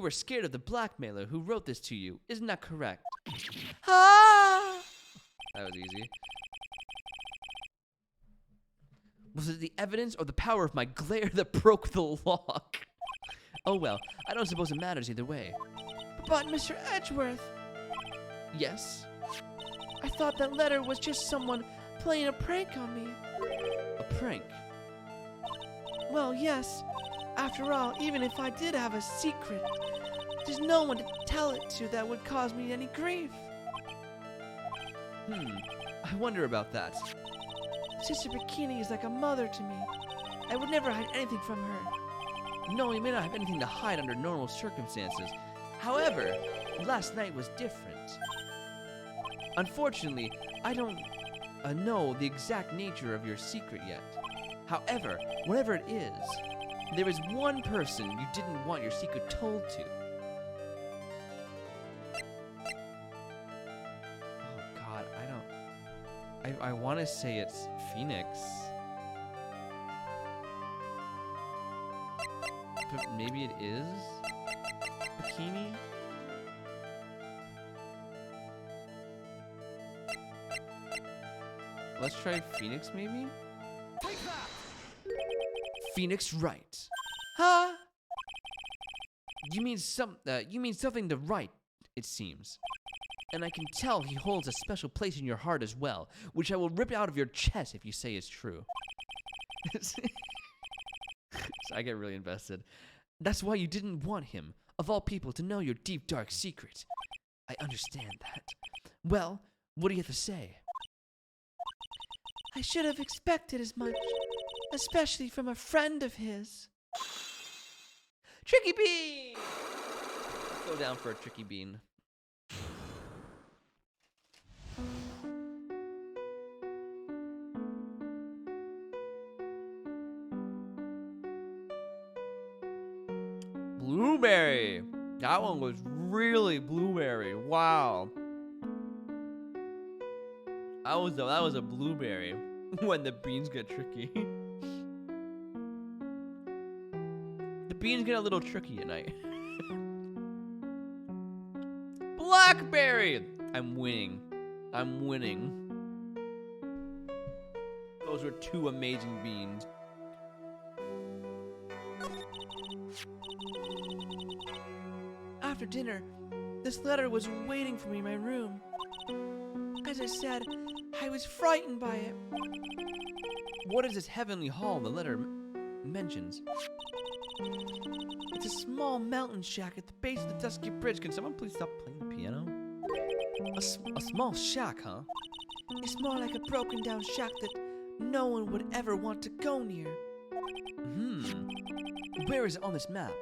were scared of the blackmailer who wrote this to you. Isn't that correct? Ah! That was easy. Was it the evidence or the power of my glare that broke the lock? Oh well, I don't suppose it matters either way. But Mr. Edgeworth, Yes? I thought that letter was just someone playing a prank on me. A prank? Well, yes. After all, even if I did have a secret, there's no one to tell it to that would cause me any grief. I wonder about that. Sister Bikini is like a mother to me. I would never hide anything from her. No, you may not have anything to hide under normal circumstances. However, last night was different. Unfortunately, I don't know the exact nature of your secret yet. However, whatever it is, there is one person you didn't want your secret told to. Oh God, I want to say it's Phoenix. But maybe it is Bikini? Let's try Phoenix, maybe? Phoenix Wright. Huh? You mean something to write, it seems. And I can tell he holds a special place in your heart as well, which I will rip out of your chest if you say is true. So I get really invested. That's why you didn't want him, of all people, to know your deep, dark secret. I understand that. Well, what do you have to say? I should have expected as much, especially from a friend of his. Tricky bean! Let's go down for a tricky bean. Blueberry. That one was really blueberry. Wow. That was a blueberry. When the beans get tricky. The beans get a little tricky at night. Blackberry. I'm winning. I'm winning. Those were two amazing beans. After dinner, this letter was waiting for me in my room. As I said, I was frightened by it. What is this heavenly hall the letter mentions? It's a small mountain shack at the base of the Dusky Bridge. Can someone please stop playing the piano? A small shack, huh? It's more like a broken down shack that no one would ever want to go near. Where is it on this map?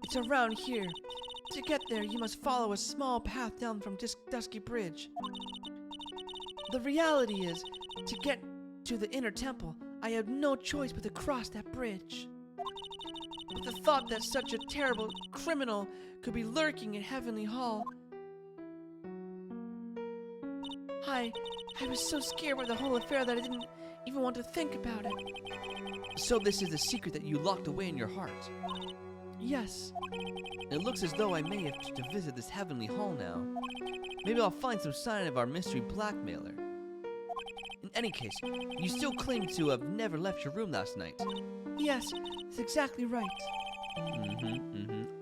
It's around here. To get there, you must follow a small path down from Dusky Bridge. The reality is, to get to the inner temple, I had no choice but to cross that bridge. With the thought that such a terrible criminal could be lurking in Heavenly Hall, I was so scared by the whole affair that I didn't even want to think about it. So this is the secret that you locked away in your heart. Yes. It looks as though I may have to visit this heavenly hall now. Maybe I'll find some sign of our mystery blackmailer. In any case, you still claim to have never left your room last night. Yes, that's exactly right.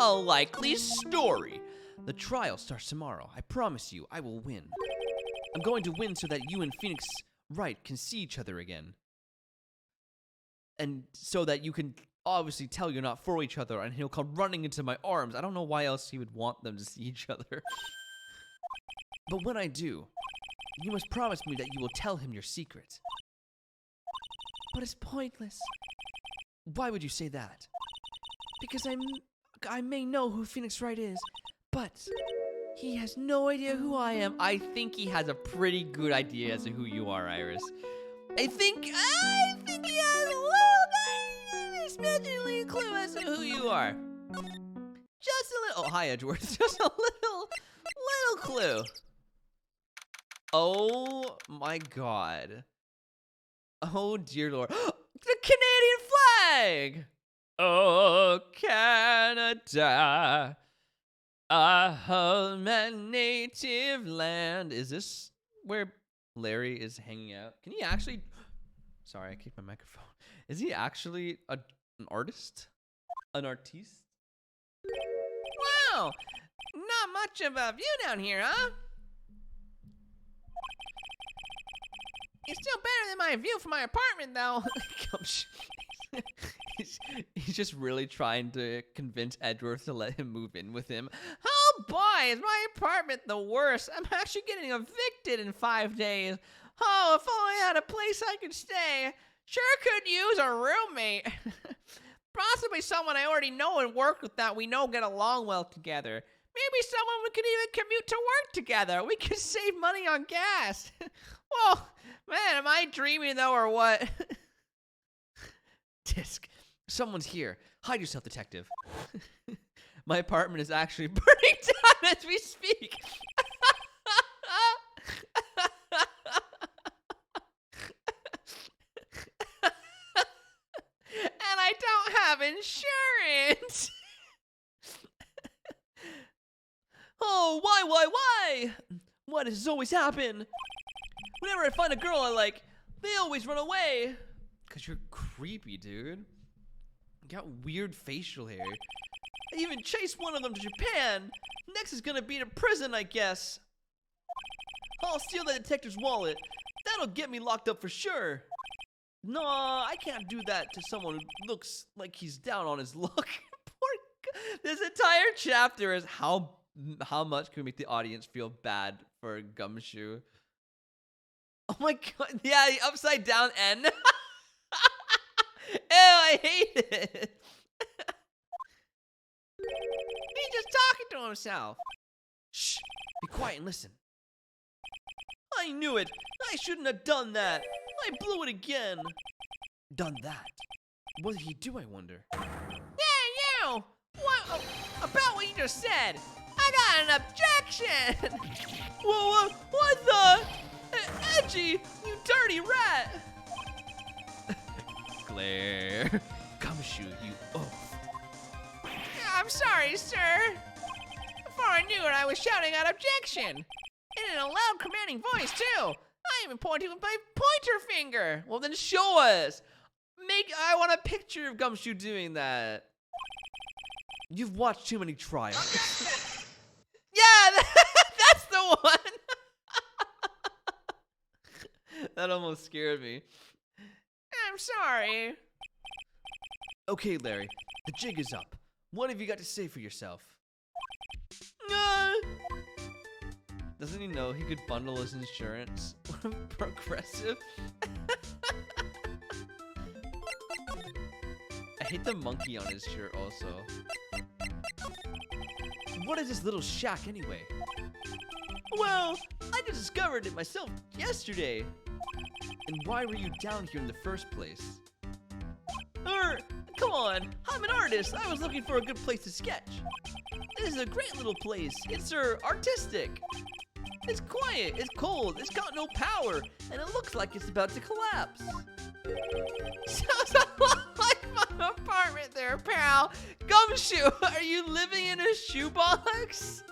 A likely story. The trial starts tomorrow. I promise you, I will win. I'm going to win so that you and Phoenix Wright can see each other again. And so that you can obviously tell you're not for each other, and he'll come running into my arms. I don't know why else he would want them to see each other. But when I do, you must promise me that you will tell him your secret. But it's pointless. Why would you say that? Because I may know who Phoenix Wright is, but he has no idea who I am. I think he has a pretty good idea as to who you are, Iris. I think he has a little imaginary clue as to who you are. Just a little. Oh, hi, Edgeworth. Just a little clue. Oh my God. Oh dear Lord. The Canadian flag. Oh, Canada, my native land. Is this where Larry is hanging out? Can he actually? Sorry, I kicked my microphone. Is he actually an artist? An artiste? Wow, not much of a view down here, huh? It's still better than my view from my apartment, though. He's just really trying to convince Edgeworth to let him move in with him. Oh boy, is my apartment the worst. I'm actually getting evicted in 5 days. Oh, if only I had a place I could stay. Sure could use a roommate. Possibly someone I already know and work with that we know get along well together. Maybe someone we could even commute to work together. We could save money on gas. Whoa, man, am I dreaming though or what? Disc, someone's here. Hide yourself, detective. My apartment is actually burning down as we speak. And I don't have insurance. Oh, why? Why does this always happen? Whenever I find a girl I like, they always run away. Because you're creepy, dude. You got weird facial hair. I even chased one of them to Japan. Next is gonna be to prison, I guess. I'll steal the detective's wallet. That'll get me locked up for sure. No, I can't do that to someone who looks like he's down on his luck. This entire chapter is how much can we make the audience feel bad for Gumshoe? Oh my god, yeah, the upside down N. Ew, I hate it. He's just talking to himself. Shh, be quiet and listen. I knew it. I shouldn't have done that. I blew it again. Done that? What did he do, I wonder? Hey, you! What about what you just said? I got an objection! Whoa, what the? Edgy, you dirty rat! Glare. Gumshoe, you oaf. I'm sorry, sir. Before I knew it, I was shouting out objection. And in a loud, commanding voice, too. I even pointed with my pointer finger. Well, then show us. I want a picture of Gumshoe doing that. You've watched too many trials. Yeah, that's the one. That almost scared me. I'm sorry. Okay, Larry, the jig is up. What have you got to say for yourself? Doesn't he know he could bundle his insurance? Progressive. I hate the monkey on his shirt also. What is this little shack anyway? Well, I just discovered it myself yesterday. And why were you down here in the first place? Come on, I'm an artist. I was looking for a good place to sketch. This is a great little place. It's artistic. It's quiet, it's cold, it's got no power, and it looks like it's about to collapse. Sounds a lot like my apartment there, pal. Gumshoe, are you living in a shoebox?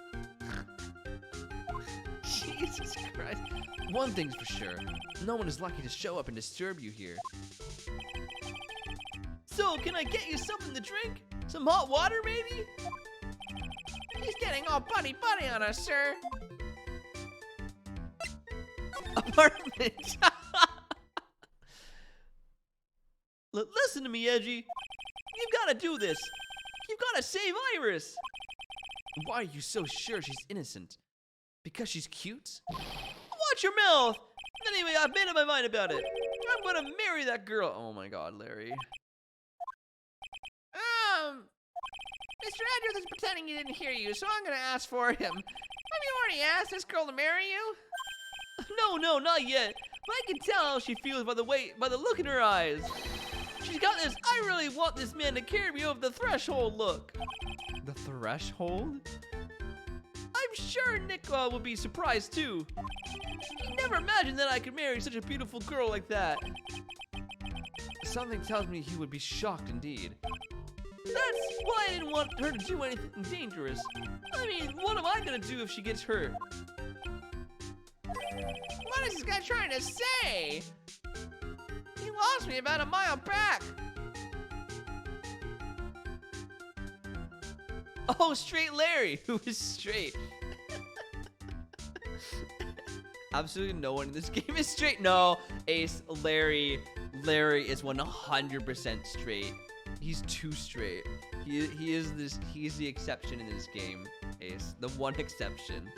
Jesus Christ. One thing's for sure, no one is lucky to show up and disturb you here. So, can I get you something to drink? Some hot water, maybe? He's getting all buddy-buddy on us, sir. Apartment. Listen to me, Edgy. You've got to do this. You've got to save Iris. Why are you so sure she's innocent? Because she's cute? Watch your mouth. Anyway, I've made up my mind about it. I'm going to marry that girl. Oh my god, Larry. Mr. Edgeworth is pretending he didn't hear you, so I'm gonna ask for him. Have you already asked this girl to marry you? No, not yet. But I can tell how she feels by the look in her eyes. She's got this, I really want this man to carry me over the threshold look. The threshold? I'm sure Nick would be surprised too. He never imagined that I could marry such a beautiful girl like that. Something tells me he would be shocked indeed. That's why I didn't want her to do anything dangerous. I mean, what am I gonna do if she gets hurt? What is this guy trying to say? He lost me about a mile back. Oh, straight Larry, who is straight. Absolutely no one in this game is straight. No, Ace, Larry is 100% straight. He's too straight. He's the exception in this game, Ace. The one exception.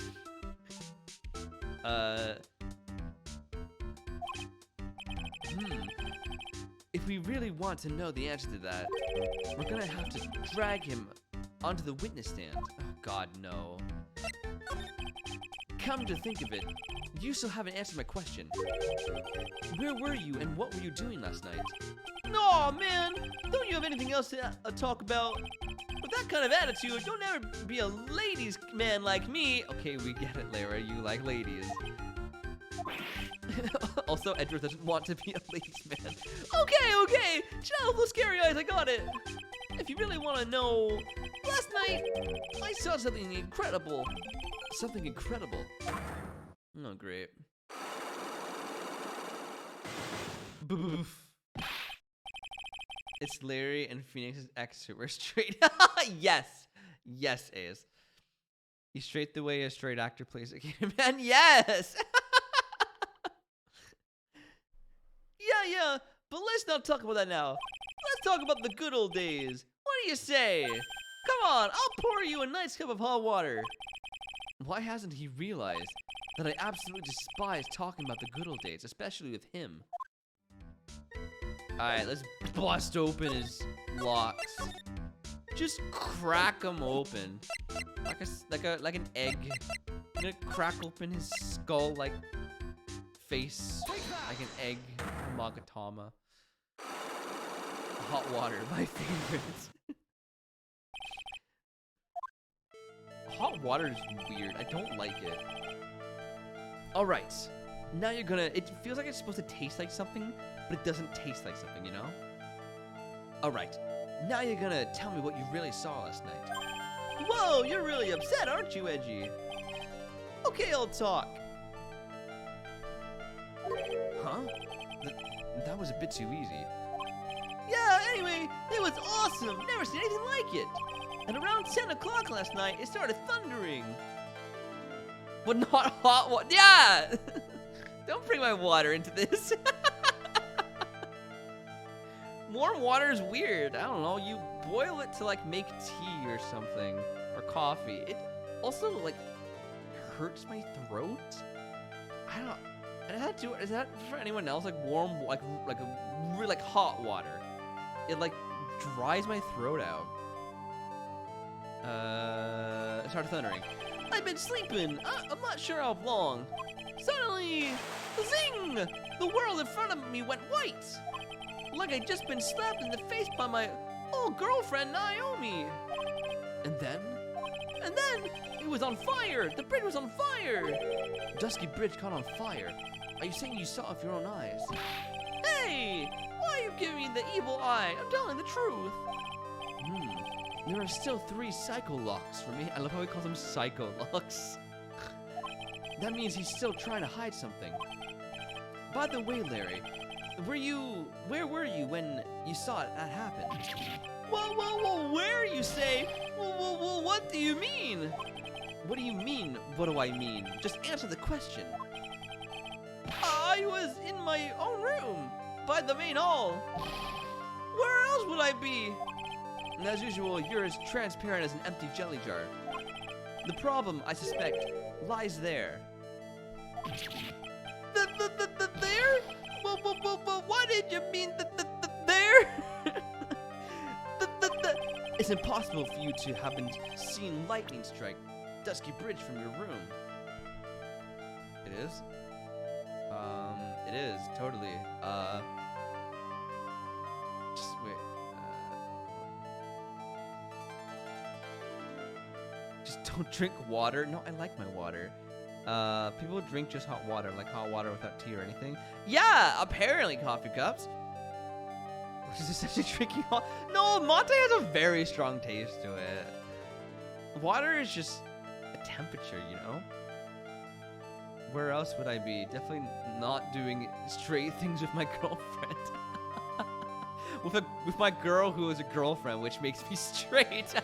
If we really want to know the answer to that, we're gonna have to drag him onto the witness stand. Oh God, no. Come to think of it, you still haven't answered my question. Where were you and what were you doing last night? No, man! Don't you have anything else to talk about? With that kind of attitude, don't ever be a ladies' man like me. Okay, we get it, Larry. You like ladies. Also, Edgeworth doesn't want to be a ladies' man. Okay! Chill out with those scary eyes, I got it! If you really want to know, last night, I saw something incredible. Something incredible. Oh, great. Boof. It's Larry and Phoenix's ex who were straight. Yes. Yes, Ace. He's straight the way a straight actor plays a game. And yes! Yeah, but let's not talk about that now. Let's talk about the good old days. What do you say? Come on, I'll pour you a nice cup of hot water. Why hasn't he realized that I absolutely despise talking about the good old days, especially with him? Alright, let's bust open his locks. Just crack him open. Like an egg. I'm gonna crack open his skull like face. Like an egg. Magatama. Hot water, my favorite. Hot water is weird. I don't like it. Alright. Now you're gonna... It feels like it's supposed to taste like something, but it doesn't taste like something, you know? Alright. Now you're gonna tell me what you really saw last night. Whoa, you're really upset, aren't you, Edgy? Okay, I'll talk. Huh? That was a bit too easy. Yeah, anyway, it was awesome. Never seen anything like it. And around 10 o'clock last night, it started thundering. But not hot water. Yeah! Don't bring my water into this. Warm water is weird. I don't know. You boil it to like make tea or something. Or coffee. It also like hurts my throat. I don't... Is that for anyone else? Like warm, like hot water. It like dries my throat out. It started thundering. I've been sleeping. I'm not sure how long. Suddenly, zing! The world in front of me went white. Like I'd just been slapped in the face by my old girlfriend, Naomi. And then, it was on fire. The bridge was on fire. Dusky Bridge caught on fire. Are you saying you saw it with your own eyes? Hey! Why are you giving me the evil eye? I'm telling the truth. There are still 3 psycho locks for me. I love how he calls them psycho locks. That means he's still trying to hide something. By the way, Larry, where were you when you saw that happen? Whoa, where you say? Well, what do you mean? What do you mean, what do I mean? Just answer the question. I was in my own room, by the main hall. Where else would I be? And as usual, you're as transparent as an empty jelly jar. The problem, I suspect, lies there. There? Well, why did you mean there? It's impossible for you to have been seen lightning strike Dusky Bridge from your room. It is? It is, totally. Just wait. Just don't drink water. No, I like my water. People drink just hot water, like hot water without tea or anything. Yeah, apparently coffee cups. Which is essentially drinking hot. No, mate has a very strong taste to it. Water is just a temperature, you know? Where else would I be? Definitely not doing straight things with my girlfriend. with my girl who is a girlfriend, which makes me straight.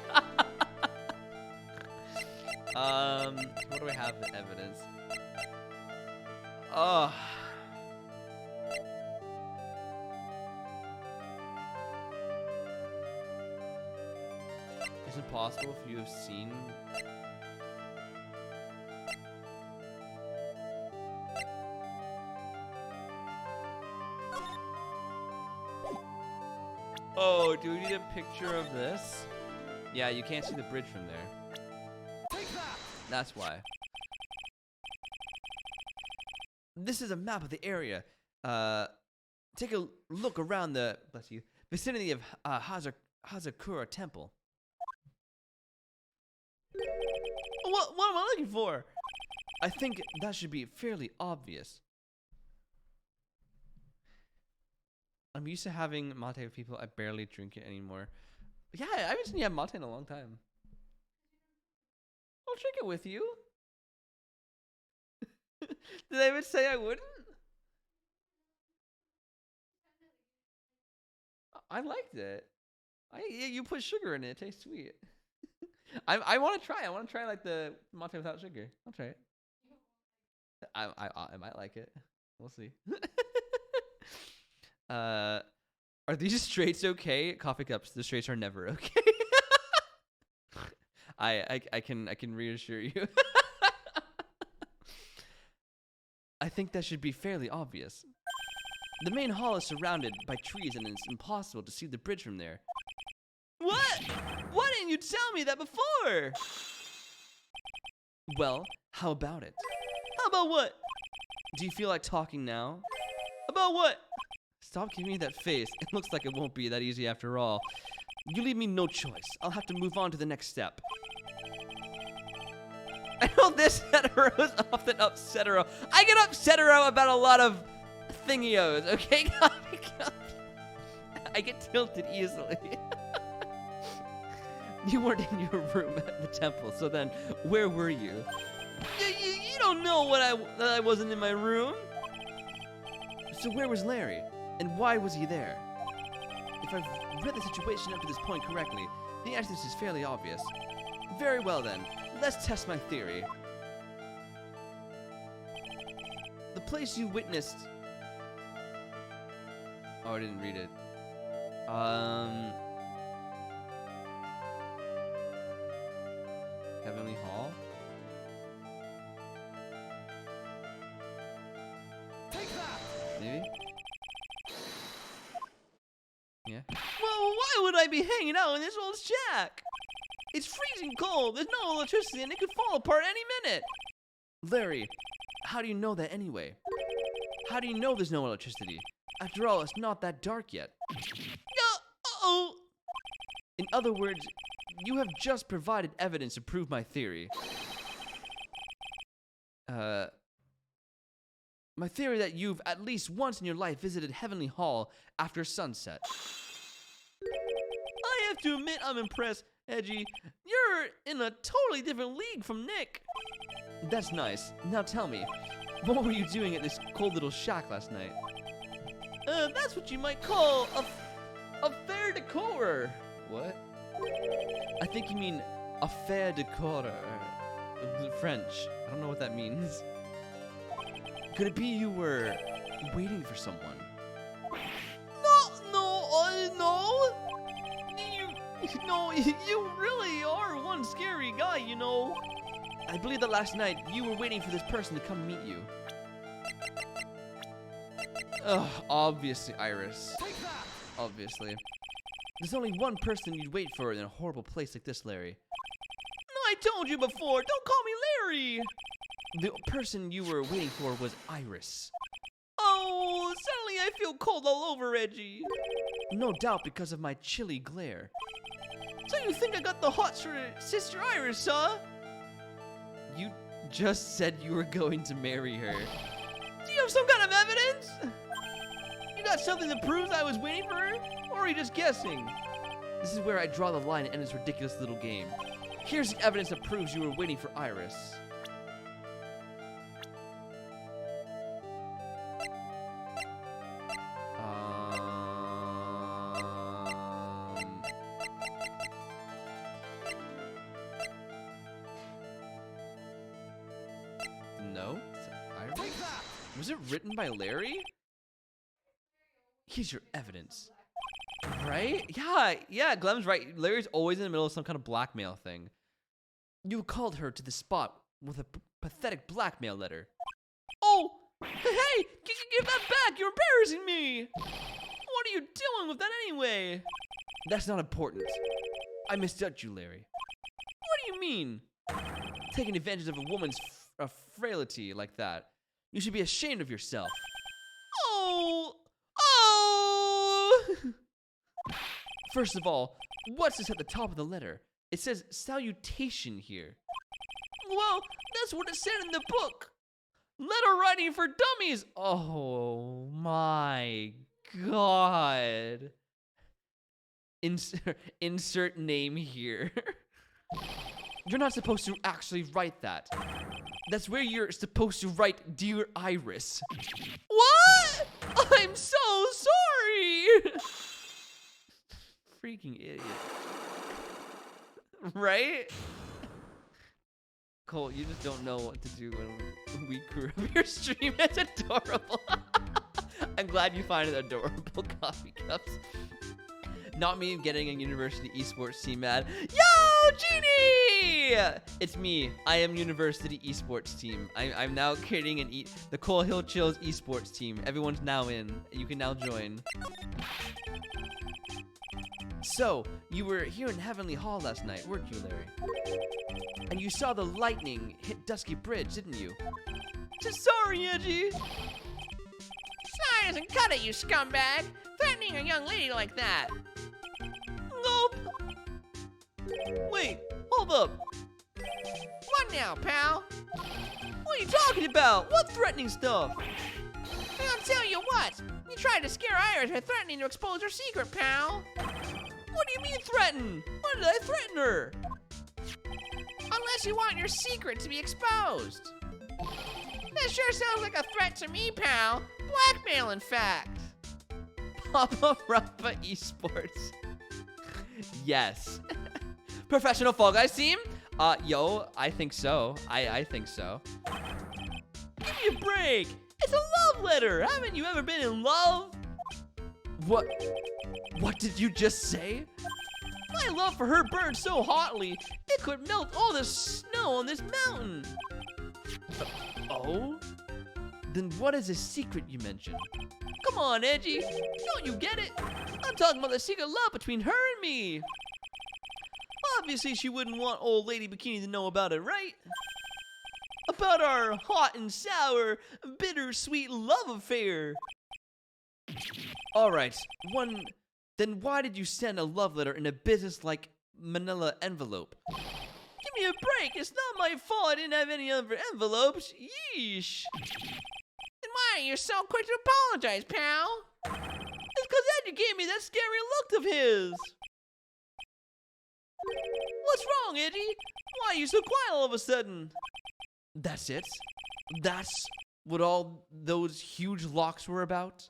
What do I have as evidence? Is it possible if you have seen? Oh, do we need a picture of this? Yeah, you can't see the bridge from there. That's why. This is a map of the area. Take a look around the, bless you, vicinity of Hazakura Temple. What am I looking for? I think that should be fairly obvious. I'm used to having mate with people. I barely drink it anymore. Yeah, I haven't seen you have mate in a long time. I'll drink it with you. Did I even say I wouldn't? I liked it. You put sugar in it. It tastes sweet. I want to try. I want to try like the Monte without sugar. I'll try it. I might like it. We'll see. Are these straights okay? Coffee cups. The straights are never okay. I can reassure you. I think that should be fairly obvious. The main hall is surrounded by trees and it's impossible to see the bridge from there. What? Why didn't you tell me that before? Well, how about it? How about what? Do you feel like talking now? About what? Stop giving me that face. It looks like it won't be that easy after all. You leave me no choice. I'll have to move on to the next step. I know this hetero is often upsettero. I get upsettero about a lot of thingios, okay? I get tilted easily. You weren't in your room at the temple, so then where were you? You don't know that I wasn't in my room. So where was Larry? And why was he there? If I've read the situation up to this point correctly, the answer to this is fairly obvious. Very well then, let's test my theory. The place you witnessed... Oh, I didn't read it. Heavenly Hall? Take that! Maybe? Yeah. Well, why would I be hanging out in this old shack? It's freezing cold, there's no electricity, and it could fall apart any minute. Larry, how do you know that anyway? How do you know there's no electricity? After all, it's not that dark yet. Uh-oh! In other words, you have just provided evidence to prove my theory. My theory that you've at least once in your life visited Heavenly Hall after sunset. I have to admit I'm impressed, Edgy. You're in a totally different league from Nick. That's nice. Now tell me, what were you doing at this cold little shack last night? That's what you might call a fair decorer. What? I think you mean a fair decorer. French. I don't know what that means. Could it be you were waiting for someone? No. You really are one scary guy, you know. I believe that last night you were waiting for this person to come meet you. Ugh, obviously, Iris. Take that! Obviously. There's only one person you'd wait for in a horrible place like this, Larry. I told you before, don't call me Larry! The person you were waiting for was Iris. Oh, suddenly I feel cold all over, Reggie. No doubt because of my chilly glare. So you think I got the hots for Sister Iris, huh? You just said you were going to marry her. Do you have some kind of evidence? You got something that proves I was waiting for her? Or are you just guessing? This is where I draw the line and end this ridiculous little game. Here's the evidence that proves you were waiting for Iris. No? Iris? Was it written by Larry? Here's your evidence. Right? Yeah, Glem's right. Larry's always in the middle of some kind of blackmail thing. You called her to the spot with a pathetic blackmail letter. Oh! Hey! Give that back! You're embarrassing me! What are you doing with that anyway? That's not important. I misjudged you, Larry. What do you mean? Taking advantage of a woman's frailty like that. You should be ashamed of yourself. Oh! First of all, what's this at the top of the letter? It says salutation here. Well, that's what it said in the book. Letter writing for dummies. Oh my god. Insert name here. You're not supposed to actually write that. That's where you're supposed to write Dear Iris. What? I'm so sorry. Freaking idiot. Right? Cole, you just don't know what to do when we grew up your stream. It's adorable. I'm glad you find it adorable, coffee cups. Not me getting a university esports team mad. Yo, Genie! It's me. I am university esports team. I'm now creating the ColeHillChills esports team. Everyone's now in. You can now join. So, you were here in Heavenly Hall last night, weren't you, Larry? And you saw the lightning hit Dusky Bridge, didn't you? Just sorry, Edgy. Sorry doesn't cut it, you scumbag. Threatening a young lady like that. Nope. Wait, hold up. What now, pal? What are you talking about? What threatening stuff? I'll tell you what. You tried to scare Iris by threatening to expose her secret, pal. What do you mean threaten? Why did I threaten her? Unless you want your secret to be exposed. That sure sounds like a threat to me, pal. Blackmail, in fact. Papa Rappa Esports. Yes. Professional Fall Guys team? Yo, I think so. I think so. Give me a break. It's a love letter. Haven't you ever been in love? What did you just say? My love for her burned so hotly, it could melt all the snow on this mountain. Oh? Then what is the secret you mentioned? Come on, Edgy. Don't you get it? I'm talking about the secret love between her and me. Obviously, she wouldn't want old Lady Bikini to know about it, right? About our hot and sour, bittersweet love affair. All right, then why did you send a love letter in a business-like manila envelope? Give me a break, it's not my fault I didn't have any other envelopes. Yeesh. Then why are you so quick to apologize, pal? It's because Eddie gave me that scary look of his. What's wrong, Eddie? Why are you so quiet all of a sudden? That's it? That's what all those huge locks were about?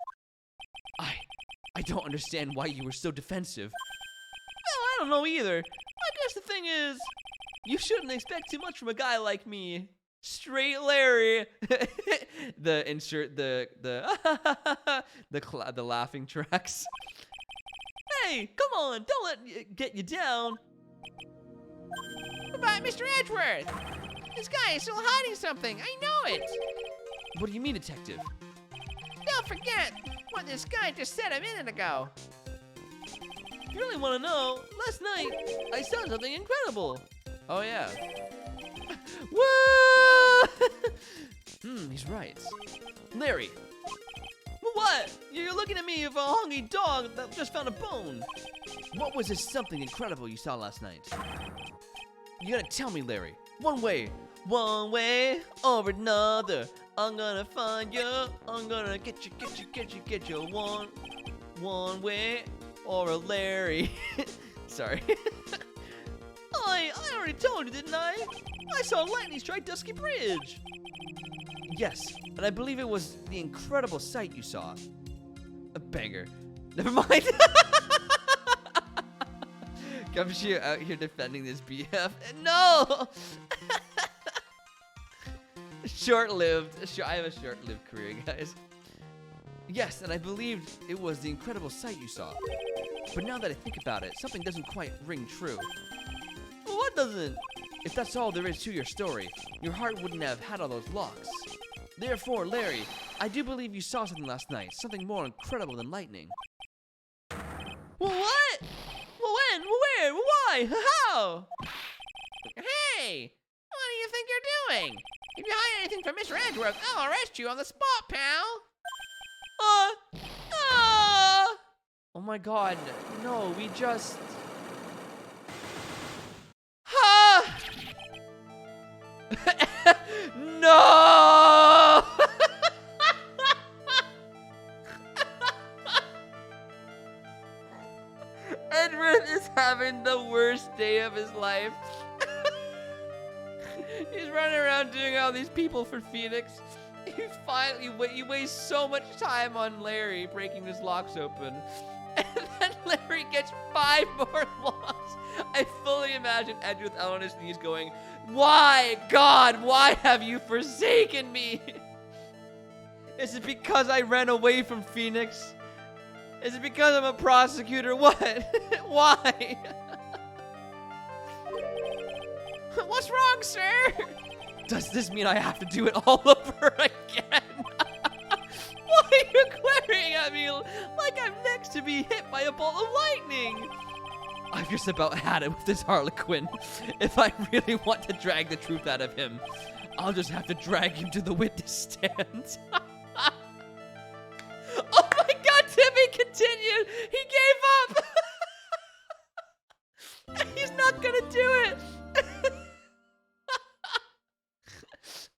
I don't understand why you were so defensive. Well, I don't know either. I guess the thing is, you shouldn't expect too much from a guy like me. Straight Larry. the laughing tracks. Hey, come on, don't let it get you down. What about Mr. Edgeworth? This guy is still hiding something. I know it. What do you mean, detective? Don't forget what this guy just said a minute ago. You really want to know? Last night, I saw something incredible. Oh, yeah. Woo! He's right. Larry. What? You're looking at me with a hungry dog that just found a bone. What was this something incredible you saw last night? You gotta tell me, Larry. One way or another. I'm gonna find you. I'm gonna get you. One way or a Larry. Sorry. I already told you, didn't I? I saw lightning strike Dusky Bridge. Yes, and I believe it was the incredible sight you saw. A banger. Never mind. Gumshoe out here defending this BF. No! Short-lived. I have a short-lived career, guys. Yes, and I believed it was the incredible sight you saw. But now that I think about it, something doesn't quite ring true. Well, what doesn't? If that's all there is to your story, your heart wouldn't have had all those locks. Therefore, Larry, I do believe you saw something last night, something more incredible than lightning. Well, what? Well, when? Where? Why? How? Hey! What do you think you're doing? If you hide anything from Mr. Edgeworth, I'll arrest you on the spot, pal! Oh my god, no, we just... No! Edgeworth is having the worst day of his life. He's running around doing all these people for Phoenix. He wastes so much time on Larry breaking his locks open. And then Larry gets 5 more locks. I fully imagine Edgeworth on his knees going, "Why, God, why have you forsaken me? Is it because I ran away from Phoenix? Is it because I'm a prosecutor? What? Why?" What's wrong, sir? Does this mean I have to do it all over again? Why are you glaring at me like I'm next to be hit by a bolt of lightning? I've just about had it with this Harlequin. If I really want to drag the truth out of him, I'll just have to drag him to the witness stand. Oh my God, Timmy continued. He gave up. He's not gonna do it.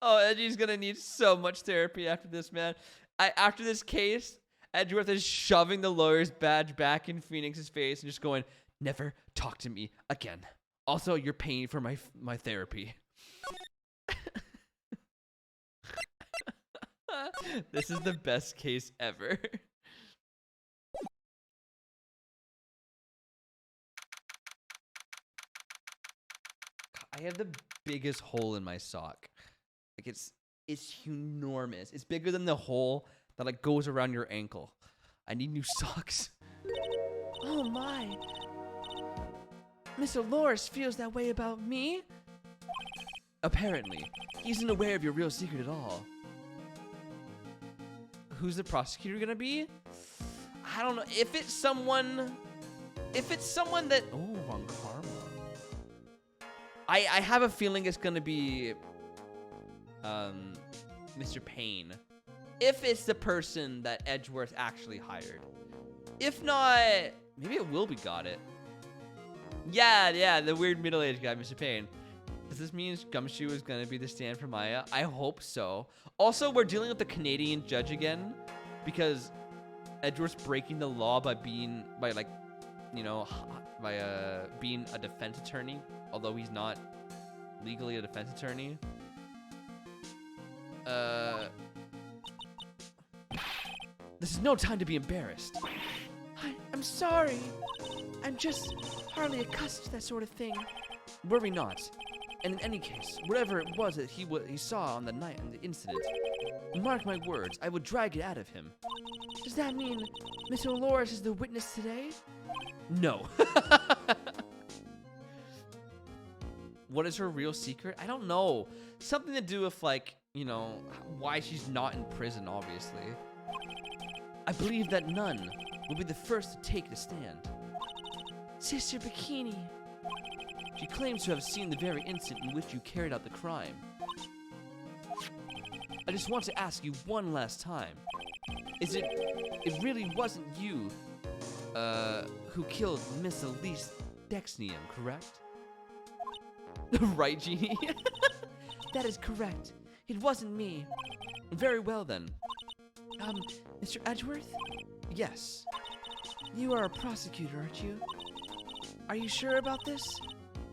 Oh, Edgy's gonna need so much therapy after this, man. After this case, Edgeworth is shoving the lawyer's badge back in Phoenix's face and just going, "Never talk to me again. Also, you're paying for my therapy." This is the best case ever. I have the biggest hole in my sock. Like it's enormous. It's bigger than the hole that like goes around your ankle. I need new socks. Oh my. Mr. Loris feels that way about me? Apparently, he isn't aware of your real secret at all. Who's the prosecutor gonna be? I don't know. If it's someone that wrong karma. I have a feeling it's gonna be Mr. Payne. If it's the person that Edgeworth actually hired. If not, maybe it will be Got It. Yeah, the weird middle-aged guy, Mr. Payne. Does this mean Gumshoe is gonna be the stand for Maya? I hope so. Also, we're dealing with the Canadian judge again because Edgeworth's breaking the law by being a defense attorney, although he's not legally a defense attorney. This is no time to be embarrassed. I'm sorry. I'm just hardly accustomed to that sort of thing. Worry not. And in any case, whatever it was that he saw on the night of the incident, mark my words, I will drag it out of him. Does that mean Mr. Loris is the witness today? No. What is her real secret? I don't know. Something to do with, like, why she's not in prison, obviously. I believe that none will be the first to take the stand. Sister Bikini. She claims to have seen the very instant in which you carried out the crime. I just want to ask you one last time. It really wasn't you, who killed Miss Elise Dexnium, correct? Right, Jeannie? That is correct. It wasn't me. Very well, then. Mr. Edgeworth? Yes. You are a prosecutor, aren't you? Are you sure about this?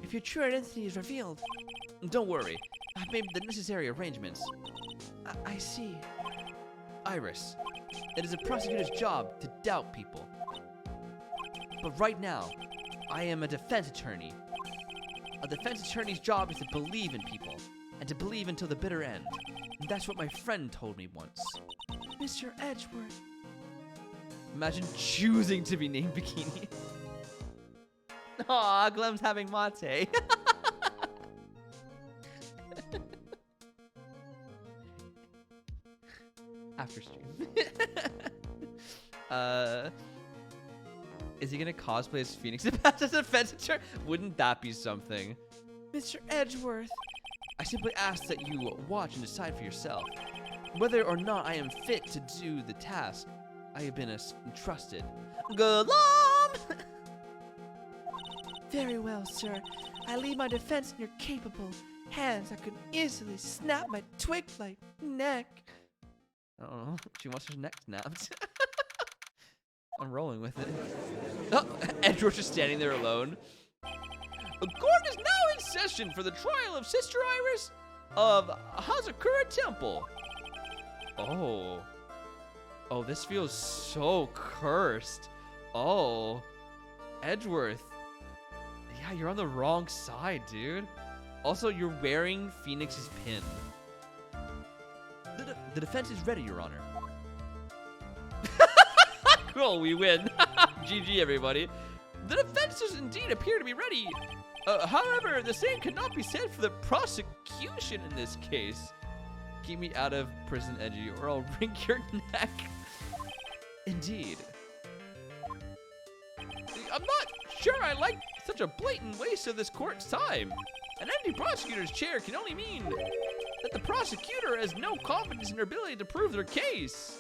If your true identity is revealed... Don't worry. I've made the necessary arrangements. I see. Iris, it is a prosecutor's job to doubt people. But right now, I am a defense attorney. A defense attorney's job is to believe in people, and to believe until the bitter end. And that's what my friend told me once. Mr. Edgeworth. Imagine choosing to be named Bikini. Aw, Glem's having mate. After stream. Is he gonna cosplay as Phoenix as a defense attorney? Wouldn't that be something? Mr. Edgeworth. I simply ask that you watch and decide for yourself whether or not I am fit to do the task I have been entrusted. Good luck! Very well, sir. I leave my defense in your capable hands. I could easily snap my twig-like neck. I don't know. She wants her neck snapped. I'm rolling with it. Oh, Edgeworth just standing there alone. The court is now in session for the trial of Sister Iris of Hazakura Temple. Oh. Oh, this feels so cursed. Oh. Edgeworth. Yeah, Yeah, you're on the wrong side, dude. Also, you're wearing Phoenix's pin. The defense is ready, Your Honor. Cool, we win. GG, everybody. The defenses indeed appear to be ready. However, the same cannot be said for the prosecution in this case. Keep me out of prison, Edgy, or I'll wring your neck. Indeed. I'm not sure I like such a blatant waste of this court's time. An empty prosecutor's chair can only mean that the prosecutor has no confidence in their ability to prove their case.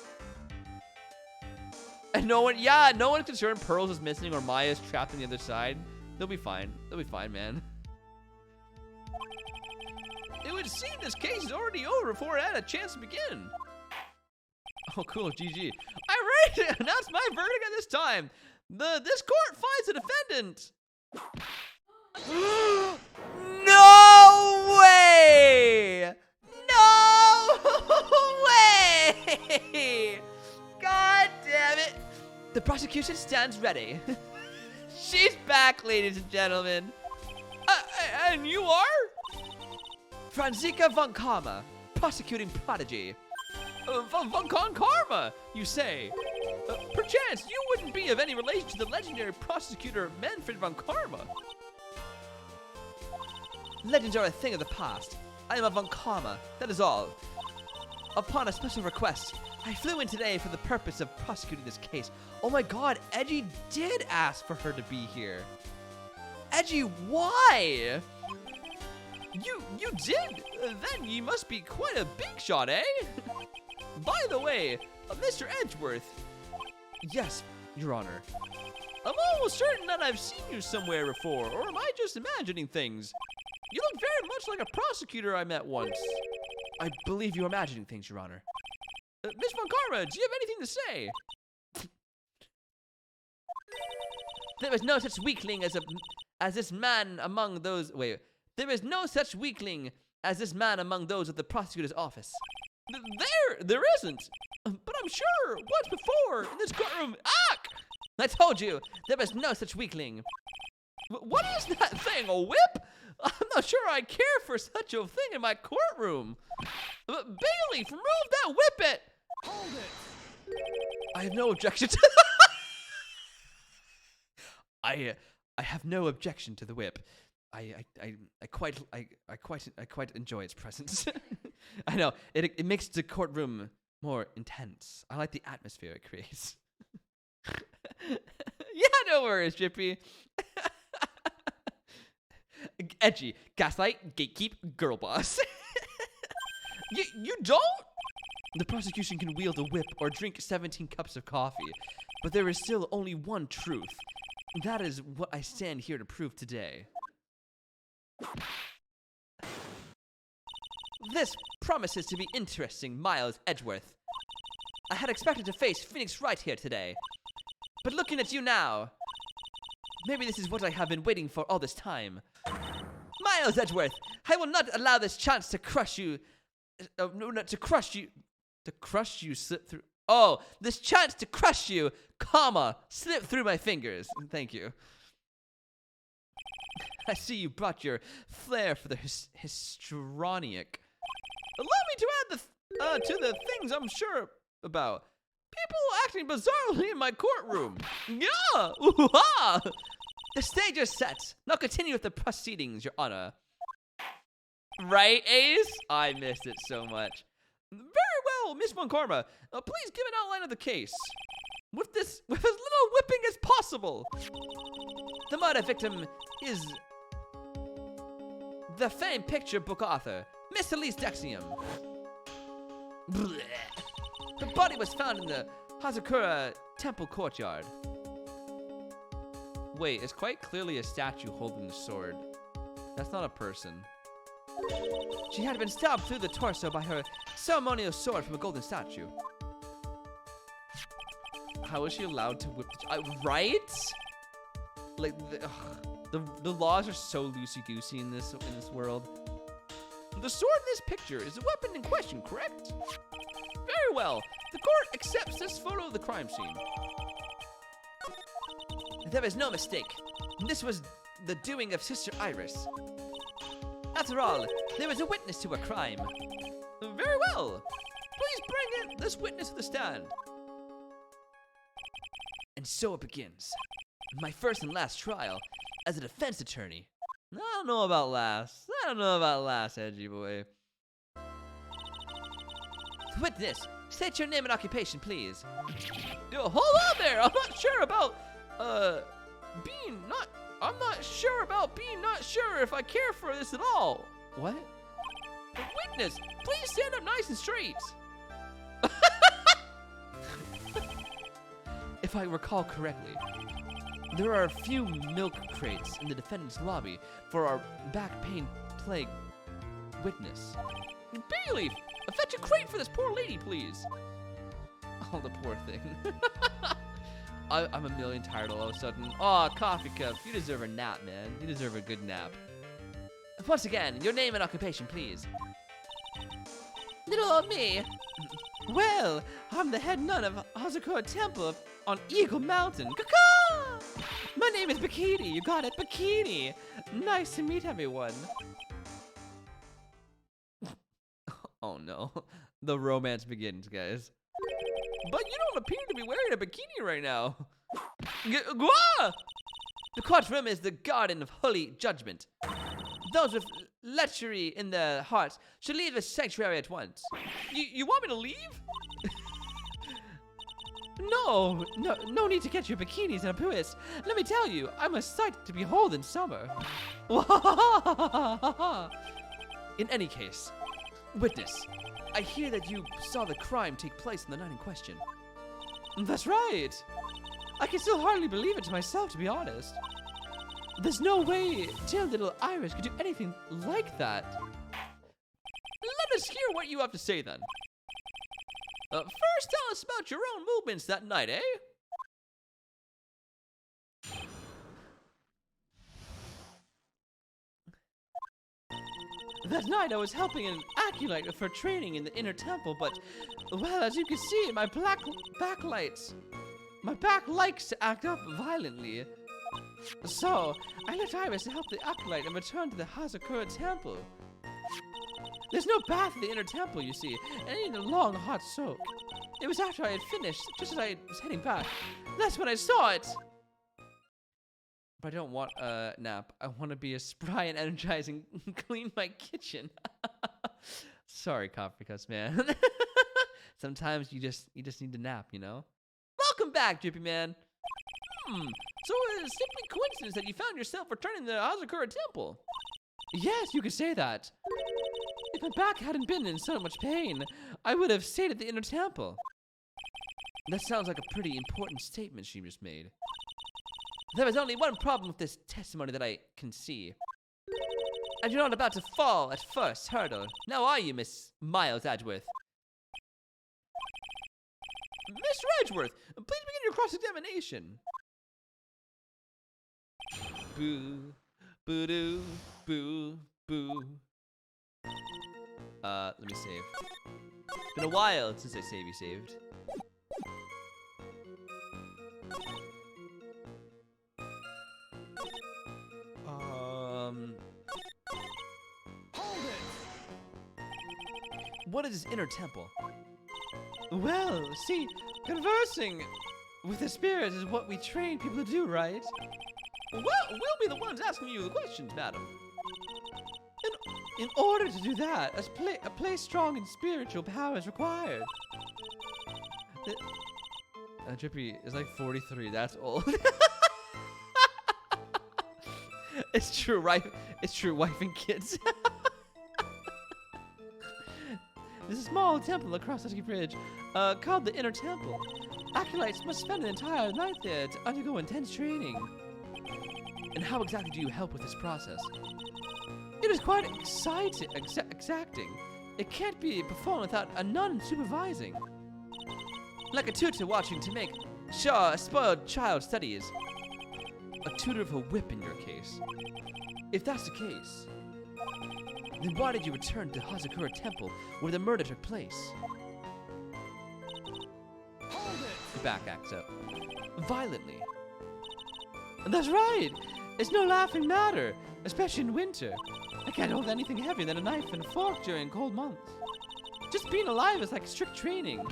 And no one's concerned Pearls is missing or Maya's trapped on the other side. They'll be fine. They'll be fine, man. It would seem this case is already over before it had a chance to begin. Oh, cool, GG. I'm ready to announce my verdict at this time. This court finds the defendant. No way! No way! God damn it! The prosecution stands ready. She's back, ladies and gentlemen. And you are? Franziska von Karma, prosecuting prodigy. Von Karma, you say? Perchance you wouldn't be of any relation to the legendary prosecutor Manfred von Karma. Legends are a thing of the past. I am a von Karma, that is all. Upon a special request, I flew in today for the purpose of prosecuting this case. Oh my god, Edgy did ask for her to be here. Edgy, why? You did? Then you must be quite a big shot, eh? By the way, Mr. Edgeworth. Yes, Your Honor. I'm almost certain that I've seen you somewhere before, or am I just imagining things? You look very much like a prosecutor I met once. I believe you're imagining things, Your Honor. Miss von Karma, do you have anything to say? There is no such weakling as this man among those. Wait, there is no such weakling as this man among those of the prosecutor's office. There isn't. But I'm sure once before in this courtroom. I told you there is no such weakling. What is that thing? A whip? I'm not sure I care for such a thing in my courtroom. Bailiff, remove that whippet. Hold it. I have no objection to I have no objection to the whip. I quite enjoy its presence. I know it makes the courtroom more intense. I like the atmosphere it creates. Yeah, no worries, Jippy. Edgy, gaslight, gatekeep, girl boss. You don't? The prosecution can wield a whip or drink 17 cups of coffee, but there is still only one truth. That is what I stand here to prove today. This promises to be interesting, Miles Edgeworth. I had expected to face Phoenix Wright here today, but looking at you now, maybe this is what I have been waiting for all this time. Miles Edgeworth, I will not allow this chance to crush you. Slip through. Oh, this chance to crush you, slip through my fingers. Thank you. I see you brought your flair for the histrionic. Allow me to add to the things I'm sure about. People acting bizarrely in my courtroom. Yeah! Ooh-ha! The stage is set. Now continue with the proceedings, Your Honor. Right, Ace? I missed it so much. Very well, Miss von Karma. Please give an outline of the case. With as little whipping as possible. The murder victim is the famed picture book author, Miss Elise Dexium. The body was found in the Hazakura temple courtyard. Wait, it's quite clearly a statue holding the sword. That's not a person. She had been stabbed through the torso by her ceremonial sword from a golden statue. How is she allowed to whip right? Like, the laws are so loosey-goosey in this world. The sword in this picture is the weapon in question, correct? Very well. The court accepts this photo of the crime scene. There is no mistake. This was the doing of Sister Iris. After all, there is a witness to a crime. Very well. Please bring in this witness to the stand. And so it begins. My first and last trial as a defense attorney. I don't know about last, Edgy boy. Witness, state your name and occupation, please. Yo, hold on there. I'm not sure about being not sure if I care for this at all. What? Witness, please stand up nice and straight. If I recall correctly, there are a few milk crates in the defendant's lobby for our back pain plague witness. Bailiff, fetch a crate for this poor lady, please. Oh, the poor thing. I'm a million tired all of a sudden. Aw, coffee cup, you deserve a nap, man. You deserve a good nap. Once again, your name and occupation, please. Little old me. Well, I'm the head nun of Hazakura Temple on Eagle Mountain. Caw-caw! My name is Bikini. You got it, Bikini. Nice to meet everyone. Oh no, the romance begins, guys. But you don't appear to be wearing a bikini right now. The courtroom is the garden of holy judgment. Those with lechery in their hearts should leave the sanctuary at once. You want me to leave? No need to get your bikinis and a puis. Let me tell you, I'm a sight to behold in summer. In any case, witness, I hear that you saw the crime take place in the night in question. That's right. I can still hardly believe it to myself, to be honest. There's no way dear little Iris could do anything like that. Let us hear what you have to say then. First, tell us about your own movements that night, eh? That night I was helping an acolyte with her training in the inner temple, but, well, as you can see, my back likes to act up violently. So, I left Iris to help the acolyte and returned to the Hazakura temple. There's no bath in the inner temple, you see, and I needed a long, hot soak. It was after I had finished, just as I was heading back. That's when I saw it! But I don't want a nap. I want to be a spry and energizing clean my kitchen. Sorry, Coffee Cups, man. Sometimes you just need to nap, you know? Welcome back, Drippy Man. So it is simply coincidence that you found yourself returning to the Hazakura temple. Yes, you could say that. If my back hadn't been in so much pain, I would have stayed at the inner temple. That sounds like a pretty important statement she just made. There is only one problem with this testimony that I can see. And you're not about to fall at first hurdle. Now are you, Miss Miles Edgeworth? Mr. Edgeworth, please begin your cross-examination. Boo, boo-doo, boo, boo. Let me save. It's been a while since I saved. Hold it! What is this inner temple? Well, see, conversing with the spirits is what we train people to do, right? Well, we'll be the ones asking you the questions, madam. In order to do that, a place strong in spiritual power is required. Drippy is like 43. That's old. It's true, right? It's true, wife and kids. There's a small temple across the bridge, called the Inner Temple. Acolytes must spend an entire night there to undergo intense training. And how exactly do you help with this process? It is quite exacting. It can't be performed without a nun supervising. Like a tutor watching to make sure a spoiled child studies. A tutor of a whip in your case. If that's the case, then why did you return to Hazakura Temple where the murder took place? Hold it! The back acts up. Violently. That's right! It's no laughing matter, especially in winter. I can't hold anything heavier than a knife and a fork during cold months. Just being alive is like strict training.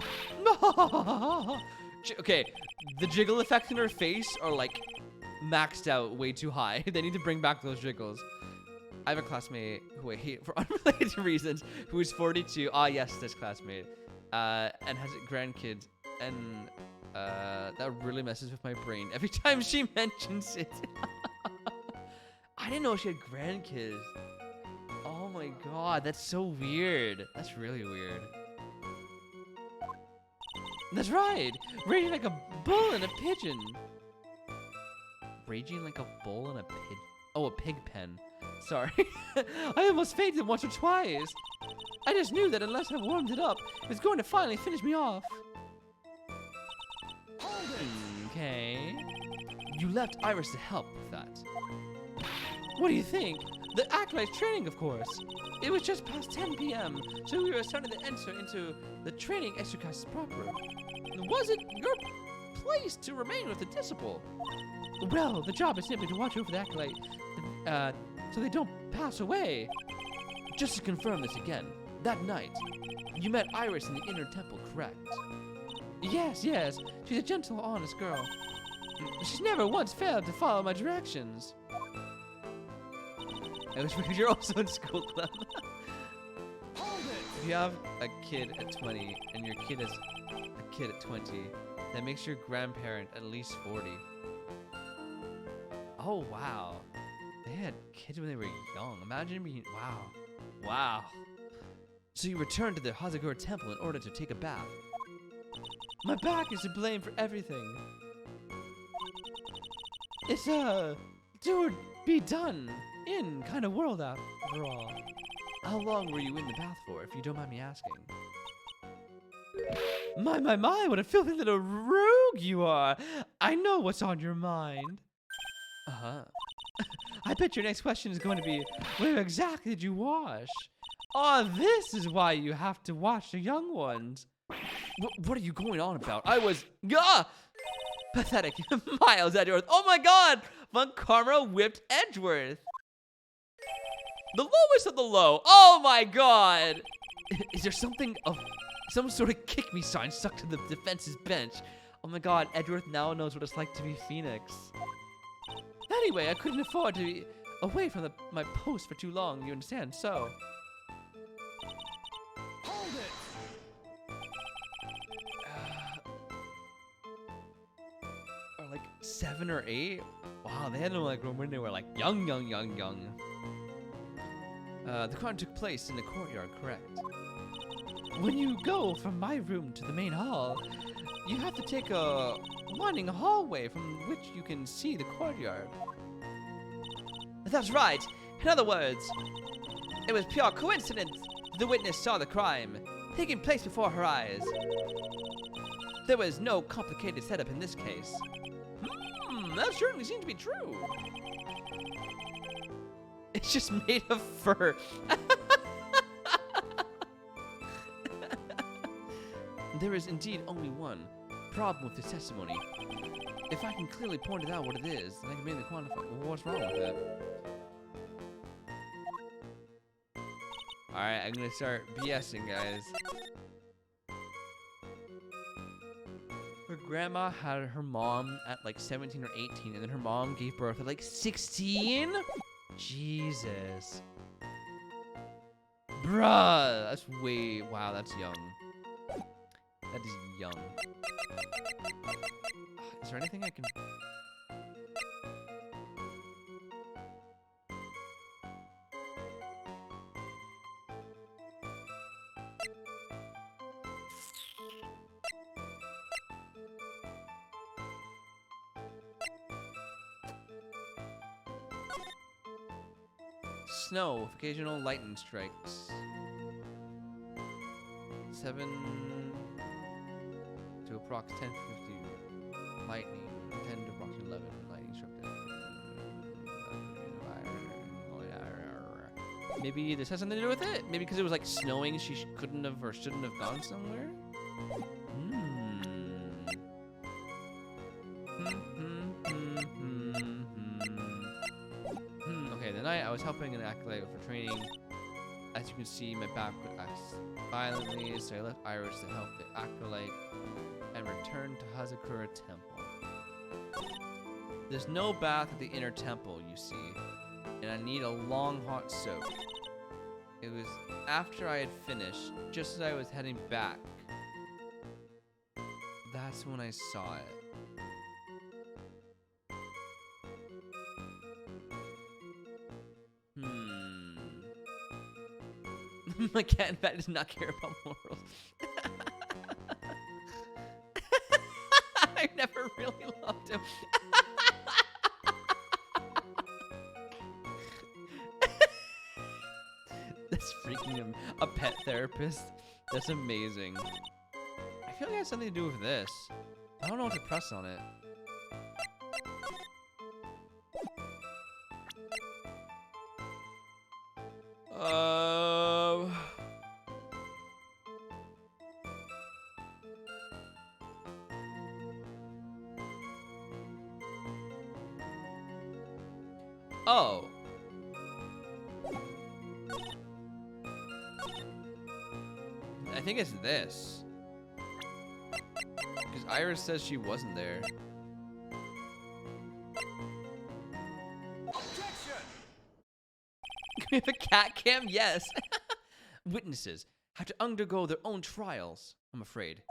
Okay, the jiggle effects in her face are like maxed out way too high. They need to bring back those jiggles. I have a classmate who I hate for unrelated reasons, who is 42. Ah, yes, this classmate. And has grandkids. And that really messes with my brain every time she mentions it. I didn't know she had grandkids. Oh my god, that's so weird. That's really weird. That's right. Raging like a bull in a pigeon. Raging like a bull in a pig. Oh, a pig pen. Sorry. I almost fainted once or twice. I just knew that unless I warmed it up, it was going to finally finish me off. Okay. You left Iris to help with that. What do you think? The acolyte's training, of course. It was just past 10 p.m., so we were starting to enter into the training exercises proper. Was it your place to remain with the disciple? Well, the job is simply to watch over the acolyte, so they don't pass away. Just to confirm this again, that night, you met Iris in the inner temple, correct? Yes, yes. She's a gentle, honest girl. She's never once failed to follow my directions. It was because you're also in school club. If you have a kid at 20 and your kid is a kid at 20, that makes your grandparent at least 40. Oh, wow. They had kids when they were young. Imagine being, wow. Wow. So you returned to the Hazakura temple in order to take a bath. My back is to blame for everything. It's a do or be done in kind of world after all. How long were you in the bath for, if you don't mind me asking? My, what a filthy little rogue you are. I know what's on your mind. Uh-huh. I bet your next question is going to be, where exactly did you wash? Oh, this is why you have to watch the young ones. What are you going on about? I was... Pathetic. Miles Edgeworth. Oh my god! Von Karma whipped Edgeworth. The lowest of the low. Oh my god! Is there something of... some sort of kick me sign stuck to the defense's bench? Oh my god, Edgeworth now knows what it's like to be Phoenix. Anyway, I couldn't afford to be away from my post for too long, you understand, so... Hold it! Or like 7 or 8? Wow, they had them like when they were like young. The crime took place in the courtyard, correct? When you go from my room to the main hall, you have to take a winding hallway from which you can see the courtyard. That's right. In other words, it was pure coincidence the witness saw the crime taking place before her eyes. There was no complicated setup in this case. That certainly seems to be true. It's just made of fur. There is indeed only one problem with this testimony. If I can clearly point it out what it is, then I can mainly quantify what's wrong with it. Alright, I'm gonna start BSing, guys. Her grandma had her mom at like 17 or 18, and then her mom gave birth at like 16? Jesus. Bruh, that's way, wow, that's young. That is young. Is there anything I can... Snow with occasional lightning strikes. 7 to approx 10:50. Lightning. 10 to approx 11. Lightning struck. Maybe this has something to do with it. Maybe because it was like snowing, she couldn't have or shouldn't have gone somewhere. I was helping an acolyte for training. As you can see, my back acts violently, so I left Iris to help the acolyte and returned to Hazakura Temple. There's no bath at the inner temple, you see, and I need a long hot soak. It was after I had finished, just as I was heading back. That's when I saw it. My cat, in fact, does not care about morals. I never really loved him. That's freaking him. A pet therapist. That's amazing. I feel like it has something to do with this. I don't know what to press on it. Oh. I think it's this. Because Iris says she wasn't there. Objection! Can we have a cat cam? Yes. Witnesses have to undergo their own trials, I'm afraid.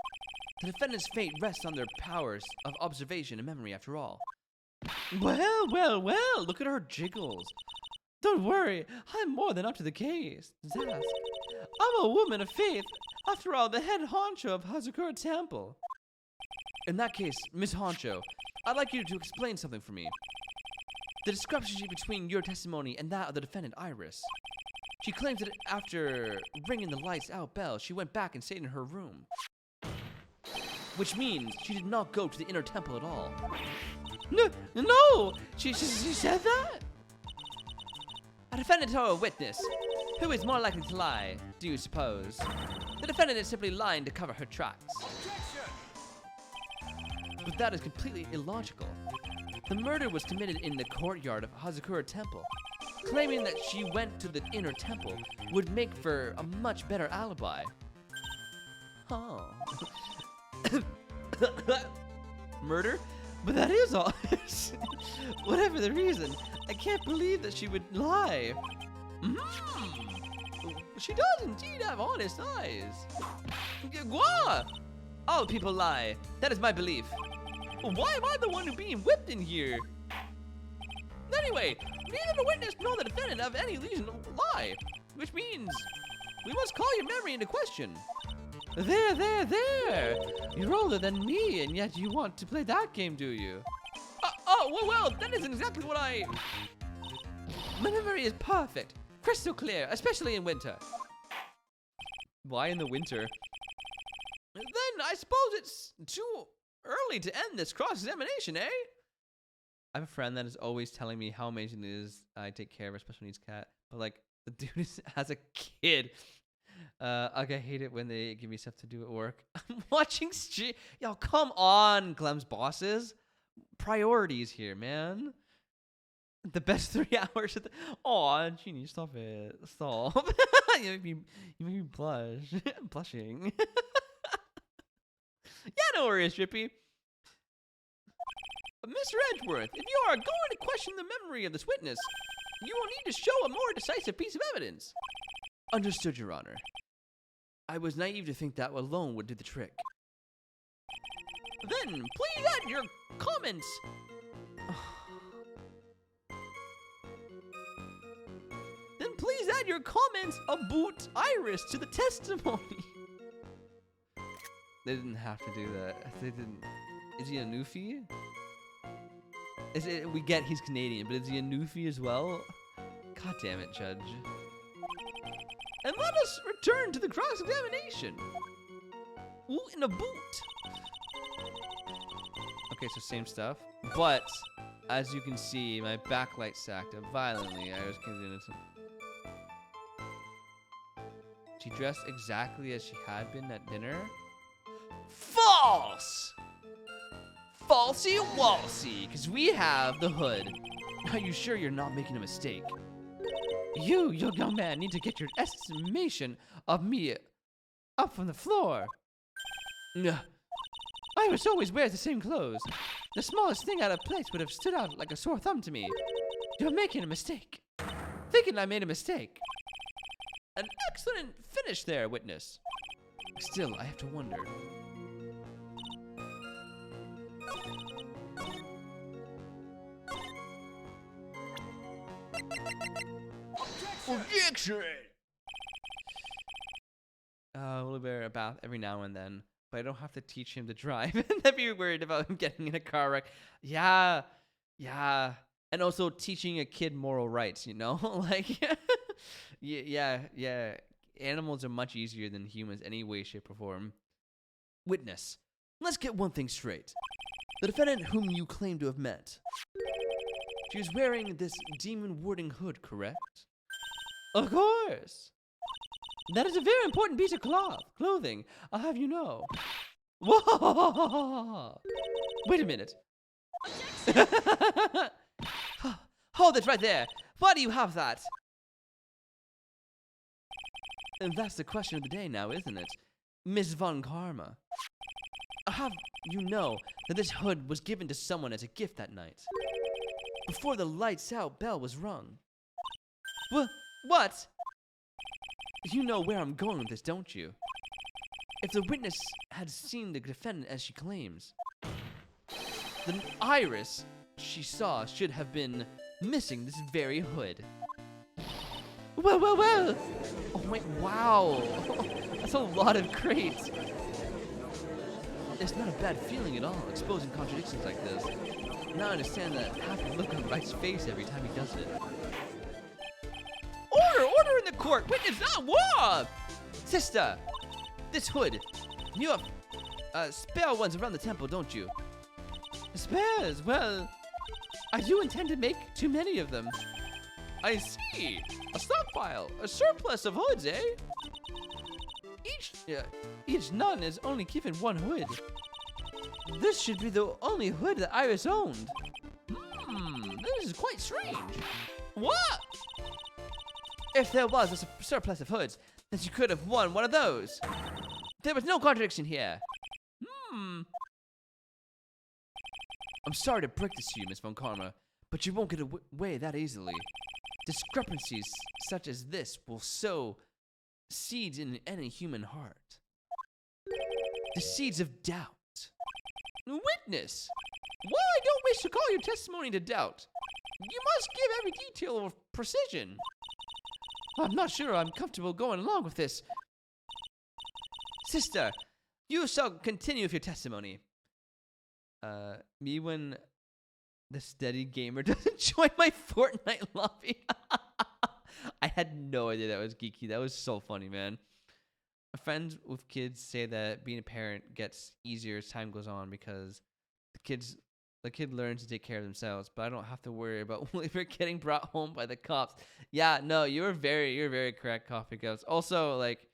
The defendant's fate rests on their powers of observation and memory, after all. Well, well, well, look at her jiggles. Don't worry, I'm more than up to the case. Zask, I'm a woman of faith. After all, the head honcho of Hazakura Temple. In that case, Miss Honcho, I'd like you to explain something for me. The discrepancy between your testimony and that of the defendant, Iris. She claims that after ringing the lights out bell, she went back and stayed in her room. Which means she did not go to the inner temple at all. No! She said that? A defendant or a witness? Who is more likely to lie, do you suppose? The defendant is simply lying to cover her tracks. Objection! But that is completely illogical. The murder was committed in the courtyard of Hazakura Temple. Claiming that she went to the inner temple would make for a much better alibi. Oh. Murder? But that is all. Whatever the reason, I can't believe that she would lie. She does indeed have honest eyes. Gwa! All people lie. That is my belief. Why am I the one who's being whipped in here? Anyway, neither the witness nor the defendant have any reason to lie, which means we must call your memory into question. There! You're older than me, and yet you want to play that game, do you? Well, that isn't exactly what I... My memory is perfect, crystal clear, especially in winter. Why in the winter? Then I suppose it's too early to end this cross-examination, eh? I have a friend that is always telling me how amazing it is I take care of a special needs cat, but like, the dude has a kid. I hate it when they give me stuff to do at work. I'm watching stream. Yo, come on, Clem's bosses. Priorities here, man. The best 3 hours of the... Aw, Genie, stop it. Stop. you make me blush. I'm blushing. Yeah, no worries, Drippy. Mr. Edgeworth, if you are going to question the memory of this witness, you will need to show a more decisive piece of evidence. Understood, Your Honor. I was naive to think that alone would do the trick. Then, please add your comments. Then please add your comments about Iris to the testimony. They didn't have to do that. They didn't. Is he a Newfie? We get he's Canadian, but is he a Newfie as well? God damn it, Judge. And let us return to the cross-examination. Ooh, in a boot. Okay, so same stuff. But, as you can see, my backlight sacked up violently. I was convinced. She dressed exactly as she had been at dinner. False! Falsy-walsy, because we have the hood. Are you sure you're not making a mistake? You young man, need to get your estimation of me up from the floor. Iris always wears the same clothes. The smallest thing out of place would have stood out like a sore thumb to me. You're making a mistake. Thinking I made a mistake. An excellent finish there, witness. Still, I have to wonder. Objection! We'll wear a bath every now and then, but I don't have to teach him to drive. I'd be worried about him getting in a car wreck. Yeah. And also teaching a kid moral rights, you know? Like, yeah. Animals are much easier than humans any way, shape, or form. Witness, let's get one thing straight. The defendant whom you claim to have met, she was wearing this Demon Wardinghood, correct? Of course. That is a very important piece of clothing, I'll have you know. Whoa! Wait a minute. Hold it right there. Why do you have that? And that's the question of the day now, isn't it? Miss Von Karma. I'll have you know that this hood was given to someone as a gift that night. Before the lights out bell was rung. What? You know where I'm going with this, don't you? If the witness had seen the defendant as she claims, the Iris she saw should have been missing this very hood. Well. Oh, wait, wow. That's a lot of crates. It's not a bad feeling at all, exposing contradictions like this. Now I understand that happy look on Wright's face every time he does it. Order in the court! Witness not war! Sister, this hood, you have spare ones around the temple, don't you? Spares? Well, I do intend to make too many of them. I see. A stockpile, a surplus of hoods, eh? Each nun is only given one hood. This should be the only hood that Iris owned. This is quite strange. What? If there was a surplus of hoods, then she could have won one of those. There was no contradiction here. I'm sorry to break this to you, Miss Von Karma, but you won't get away that easily. Discrepancies such as this will sow seeds in any human heart. The seeds of doubt. Witness! While I don't wish to call your testimony to doubt, you must give every detail of precision. I'm not sure I'm comfortable going along with this. Sister, you shall continue with your testimony. Me when the steady gamer doesn't join my Fortnite lobby. I had no idea that was geeky. That was so funny, man. Friends with kids say that being a parent gets easier as time goes on because the kid learns to take care of themselves, but I don't have to worry about Weaver getting brought home by the cops. Yeah, no, you're very correct, Coffee Ghost. Also, like,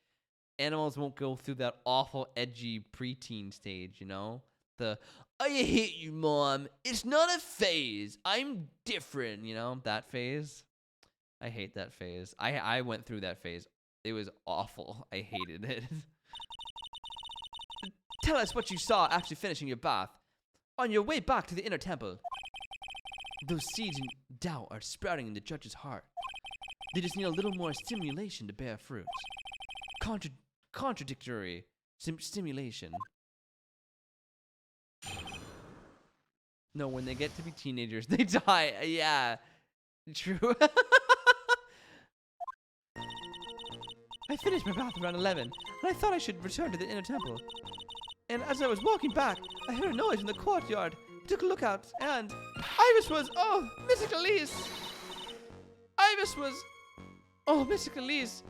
animals won't go through that awful edgy preteen stage, you know? I hate you, Mom. It's not a phase. I'm different, you know? That phase. I hate that phase. I went through that phase. It was awful. I hated it. Tell us what you saw after finishing your bath. On your way back to the inner temple. Those seeds in doubt are sprouting in the judge's heart. They just need a little more stimulation to bear fruit. Contradictory stimulation. No, when they get to be teenagers, they die. Yeah, true. I finished my bath around 11, and I thought I should return to the inner temple. And as I was walking back, I heard a noise in the courtyard. I took a look out, and Iris was, Mystic Elise. Iris was, Mystic Elise.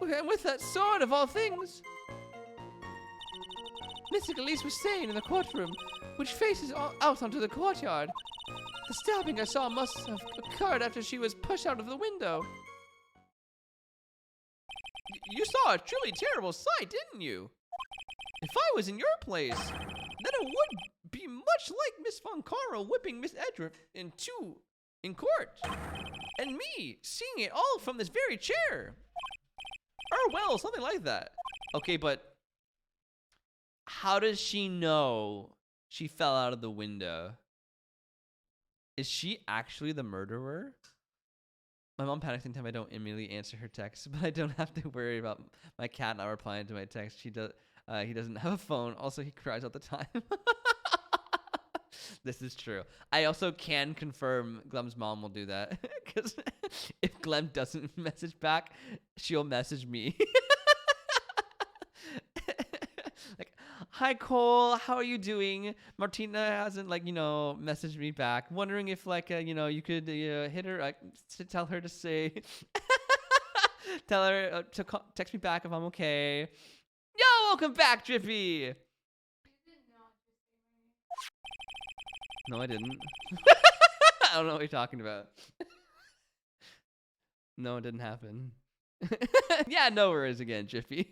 And with that sword of all things. Mystic Elise was staying in the courtroom, which faces out onto the courtyard. The stabbing I saw must have occurred after she was pushed out of the window. You saw a truly terrible sight, didn't you? If I was in your place, then it would be much like Miss Von Karma whipping Miss Edgeworth in two in court. And me seeing it all from this very chair. Or well, something like that. Okay, but how does she know she fell out of the window? Is she actually the murderer? My mom panics anytime I don't immediately answer her text, but I don't have to worry about my cat not replying to my text. He doesn't have a phone. Also, he cries all the time. This is true. I also can confirm Glem's mom will do that. Because if Glem doesn't message back, she'll message me. Like, hi Cole, how are you doing? Martina hasn't messaged me back. Wondering if you could hit her, to tell her to say, tell her to text me back if I'm okay. Yo, welcome back, Drippy. No, I didn't. I don't know what you're talking about. No, it didn't happen. Yeah, no worries again, Jiffy.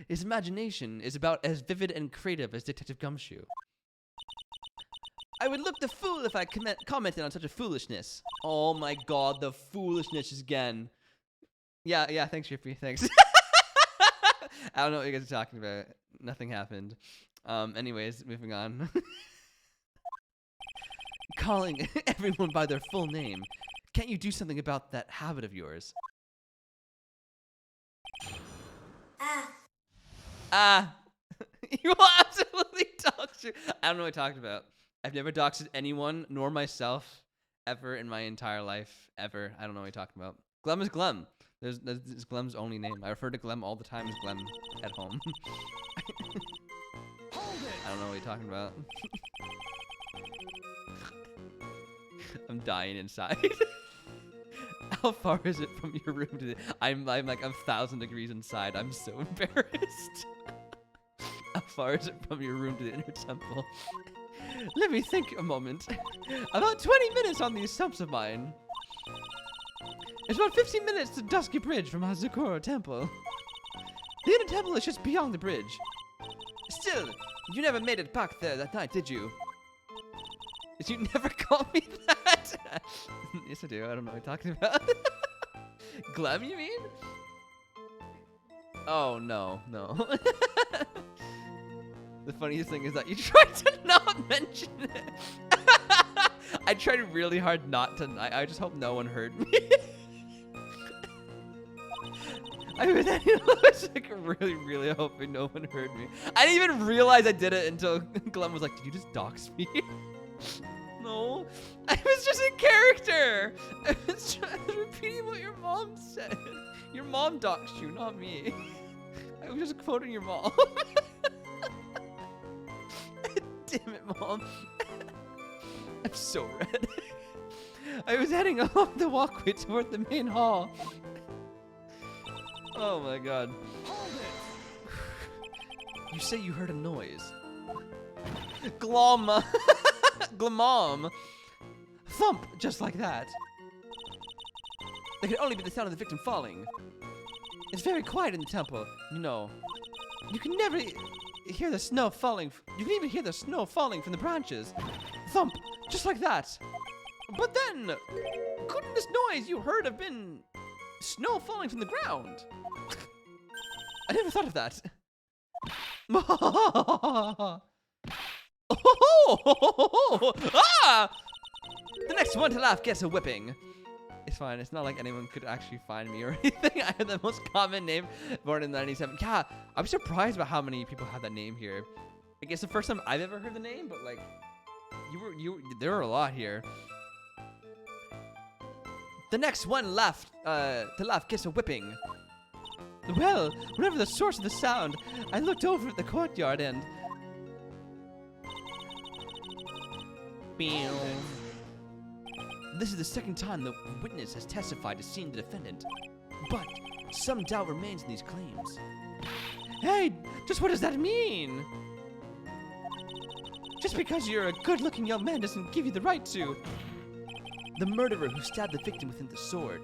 His imagination is about as vivid and creative as Detective Gumshoe. I would look the fool if I commented on such a foolishness. Oh my god, the foolishness again. Yeah, thanks, Jiffy, thanks. I don't know what you guys are talking about. Nothing happened. Anyways, moving on. Calling everyone by their full name. Can't you do something about that habit of yours? You will absolutely dox you. I don't know what I talked about. I've never doxed anyone, nor myself, ever in my entire life. Ever. I don't know what you're talking about. Glem is Glem. There's Glem's only name. I refer to Glem all the time as Glem at home. I don't know what you're talking about. I'm dying inside. How far is it from your room to the... I'm like 1,000 degrees inside. I'm so embarrassed. How far is it from your room to the inner temple? Let me think a moment. About 20 minutes on these stumps of mine. It's about 15 minutes to Dusky Bridge from Hazakura Temple. The inner temple is just beyond the bridge. Still, you never made it back there that night, did you? Did you never call me that? Yes, I do. I don't know what you're talking about. Glem, you mean? Oh, no. The funniest thing is that you tried to not mention it. I tried really hard not to. I just hope no one heard me. I was like really hoping no one heard me. I didn't even realize I did it until Glem was like, "Did you just dox me?" No, I was just in character. I was repeating what your mom said. Your mom doxed you, not me. I was just quoting your mom. Damn it, Mom. I'm so red. I was heading along the walkway toward the main hall. Oh my god. Hold it. You say you heard a noise. Glom. Glamom. Thump, just like that. It could only be the sound of the victim falling. It's very quiet in the temple, you know. You can never hear the snow falling. You can even hear the snow falling from the branches. Thump, just like that. But then, couldn't this noise you heard have been snow falling from the ground? I never thought of that. Ah! The next one to laugh gets a whipping. It's fine. It's not like anyone could actually find me or anything. I had the most common name, born in 97. Yeah, I'm surprised about how many people have that name here. I guess the first time I've ever heard the name, but like, there were a lot here. The next one to laugh gets a whipping. Well, whatever the source of the sound, I looked over at the courtyard and... This is the second time the witness has testified to seeing the defendant, but some doubt remains in these claims. Hey, just what does that mean? Just because you're a good-looking young man doesn't give you the right to. The murderer who stabbed the victim with the sword.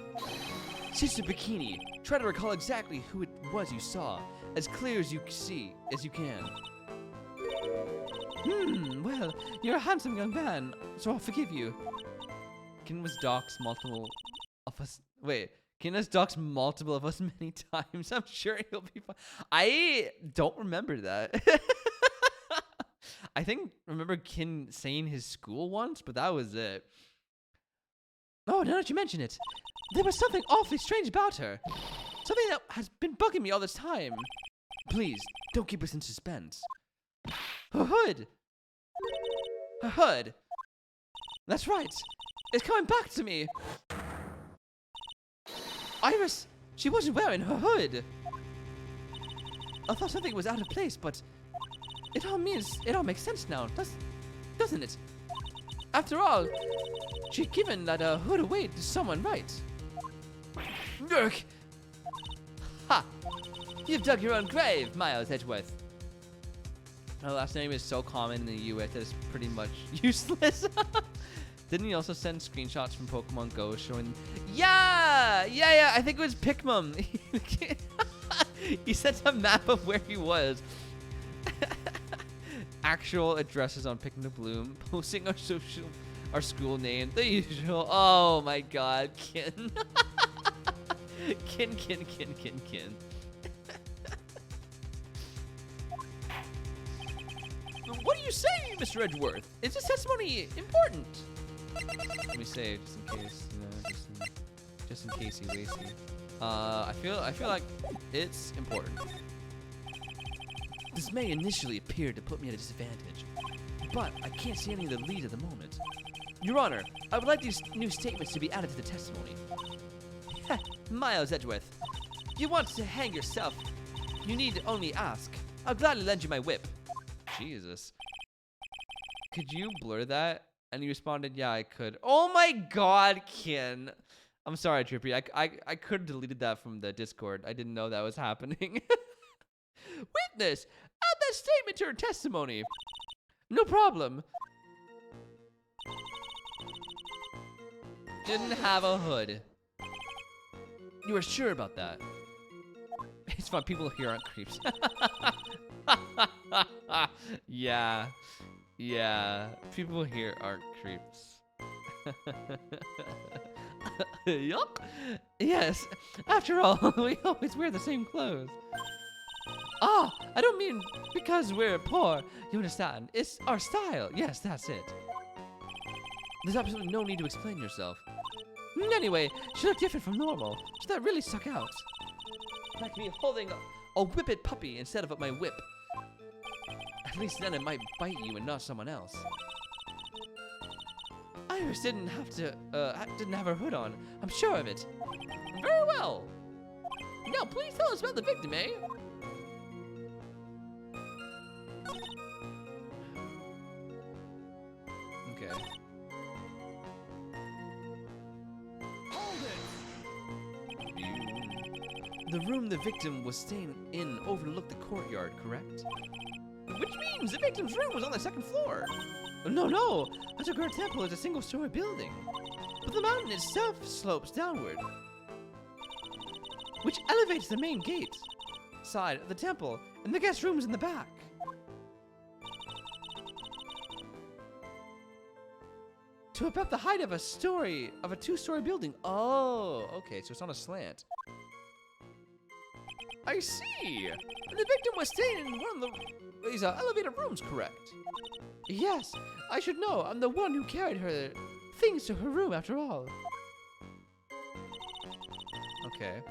Sister Bikini, try to recall exactly who it was you saw, as clear as you can. Well, you're a handsome young man, so I'll forgive you. Kin was doxed multiple of us. Wait, Kin has doxed multiple of us many times. I'm sure he'll be fine. I don't remember that. I remember Kin saying his school once, but that was it. Oh, now that you mention it, there was something awfully strange about her. Something that has been bugging me all this time. Please, don't keep us in suspense. Her hood! Her hood! That's right! It's coming back to me! Iris, she wasn't wearing her hood! I thought something was out of place, but it all makes sense now, doesn't it? After all, she'd given that hood away to someone, right? Gurk! Ha! You've dug your own grave, Miles Edgeworth. Her last name is so common in the US that it's pretty much useless. Didn't he also send screenshots from Pokemon Go showing... Yeah, I think it was Pikmin. He sent a map of where he was. Actual addresses on Picking the Bloom. Posting our school name. The usual. Oh my god, Kin. Kin. What are you saying, Mr. Edgeworth? Is this testimony important? Let me say, just in case, just in case he wastes me. I feel like it's important. This may initially appear to put me at a disadvantage, but I can't see any of the leads at the moment. Your Honor, I would like these new statements to be added to the testimony. Miles Edgeworth, you want to hang yourself? You need only ask. I'll gladly lend you my whip. Jesus. Could you blur that? And he responded, yeah, I could. Oh my god, Kin. I'm sorry, Trippy. I could have deleted that from the Discord. I didn't know that was happening. Witness, add that statement to her testimony. No problem. Didn't have a hood. You are sure about that? It's fun. People here aren't creeps. Yeah. People here aren't creeps. Yup. Yes. After all, we always wear the same clothes. Ah, I don't mean because we're poor. You understand? It's our style. Yes, that's it. There's absolutely no need to explain yourself. Anyway, she looked different from normal. So that really stuck out. Like me holding a whippet puppy instead of my whip. At least then it might bite you and not someone else. Iris didn't have her hood on. I'm sure of it. Very well. Now please tell us about the victim, eh? Okay. The room the victim was staying in overlooked the courtyard, correct? Which means the victim's room was on the second floor. No. Hazakura Temple is a single-story building. But the mountain itself slopes downward, which elevates the main gate side of the temple, and the guest room is in the back. To about the height of a two-story building. Oh, okay, so it's on a slant. I see. And the victim was staying in one of these elevated rooms, correct? Yes, I should know. I'm the one who carried her things to her room, after all. Okay.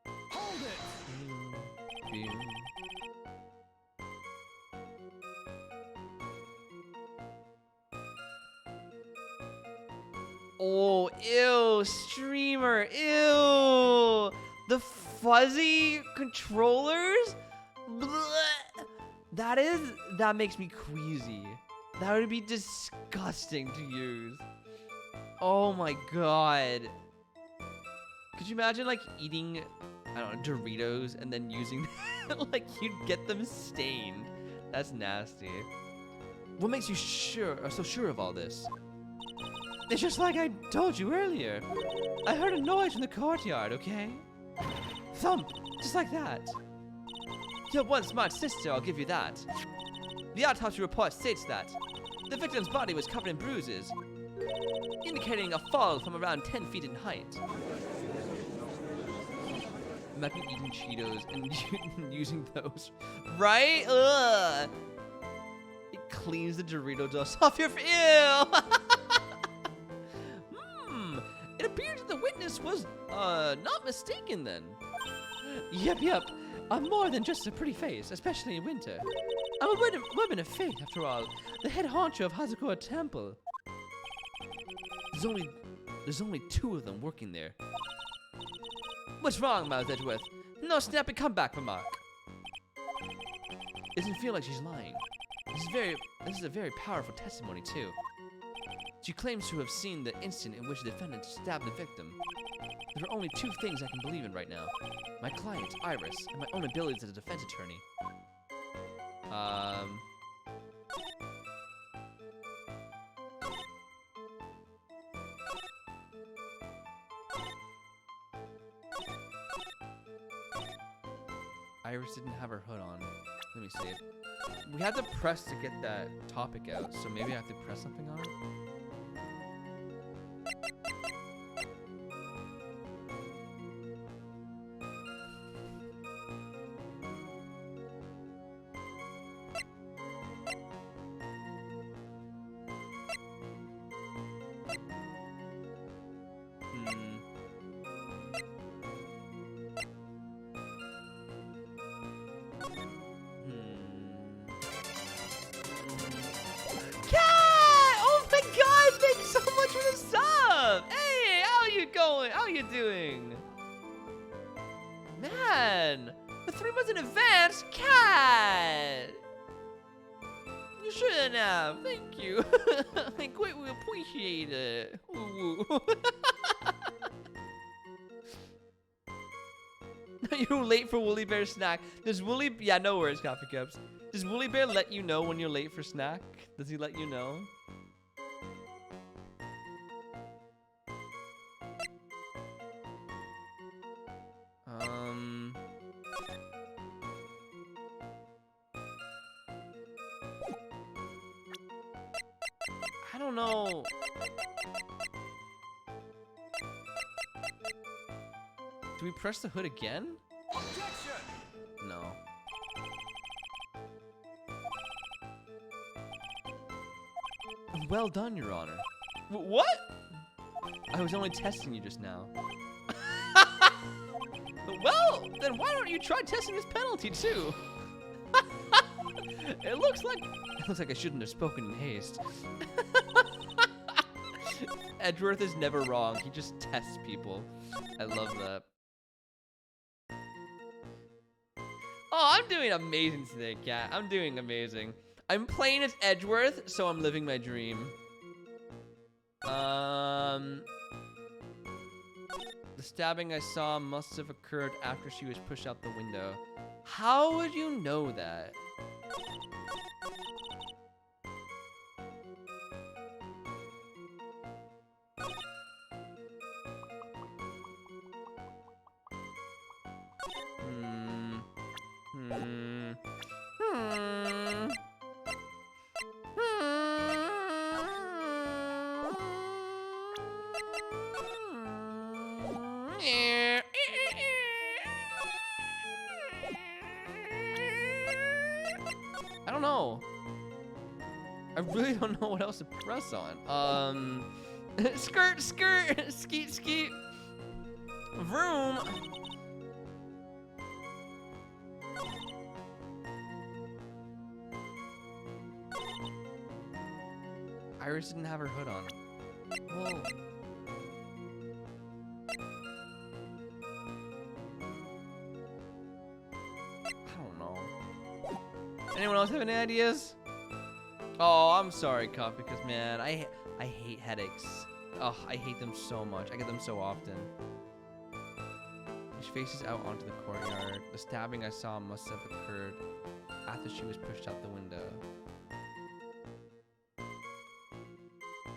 Hold it. Oh, ew, streamer, ew. The fuzzy controllers? Blech. That makes me queasy. That would be disgusting to use. Oh my god. Could you imagine like eating, I don't know, Doritos and then using like you'd get them stained. That's nasty. What makes you so sure of all this? It's just like I told you earlier. I heard a noise from the courtyard, okay? Thump, just like that. You're one smart sister, I'll give you that. The autopsy report states that the victim's body was covered in bruises, indicating a fall from around 10 feet in height. Imagine eating Cheetos and using those. Right? Ugh. It cleans the Dorito dust off your... Ew! It appears that the witness was, not mistaken then. Yep. I'm more than just a pretty face, especially in winter. I'm a woman of faith, after all. The head honcho of Hazakura Temple. There's only 2 of them working there. What's wrong, Miles Edgeworth? No snappy comeback remark. Doesn't feel like she's lying. This is a very powerful testimony, too. She claims to have seen the instant in which the defendant stabbed the victim. There are only 2 things I can believe in right now. My client, Iris, and my own abilities as a defense attorney. Iris didn't have her hood on. Let me see. We had to press to get that topic out, so maybe I have to press something on it. How you doing? Man, the 3 months in advance, Cat! You shouldn't have, thank you. I greatly appreciate it. Ooh. You're late for Woolly Bear snack. Does Woolly, yeah, no worries, Coffee Cups. Does Woolly Bear let you know when you're late for snack? Does he let you know? I don't know. Do we press the hood again? Objection! No. Well done, Your Honor. What? I was only testing you just now. Well, then why don't you try testing this penalty too? It looks like I shouldn't have spoken in haste. Edgeworth is never wrong. He just tests people. I love that. Oh, I'm doing amazing today, Cat. I'm doing amazing. I'm playing as Edgeworth, so I'm living my dream. The stabbing I saw must have occurred after she was pushed out the window. How would you know that? I don't know. I really don't know what else to press on. Skirt, skeet, skeet. Vroom. Iris didn't have her hood on. Whoa. I don't know. Anyone else have any ideas? Oh, I'm sorry, Cup, because man, I hate headaches. Oh, I hate them so much. I get them so often. She faces out onto the courtyard. The stabbing I saw must have occurred after she was pushed out the window.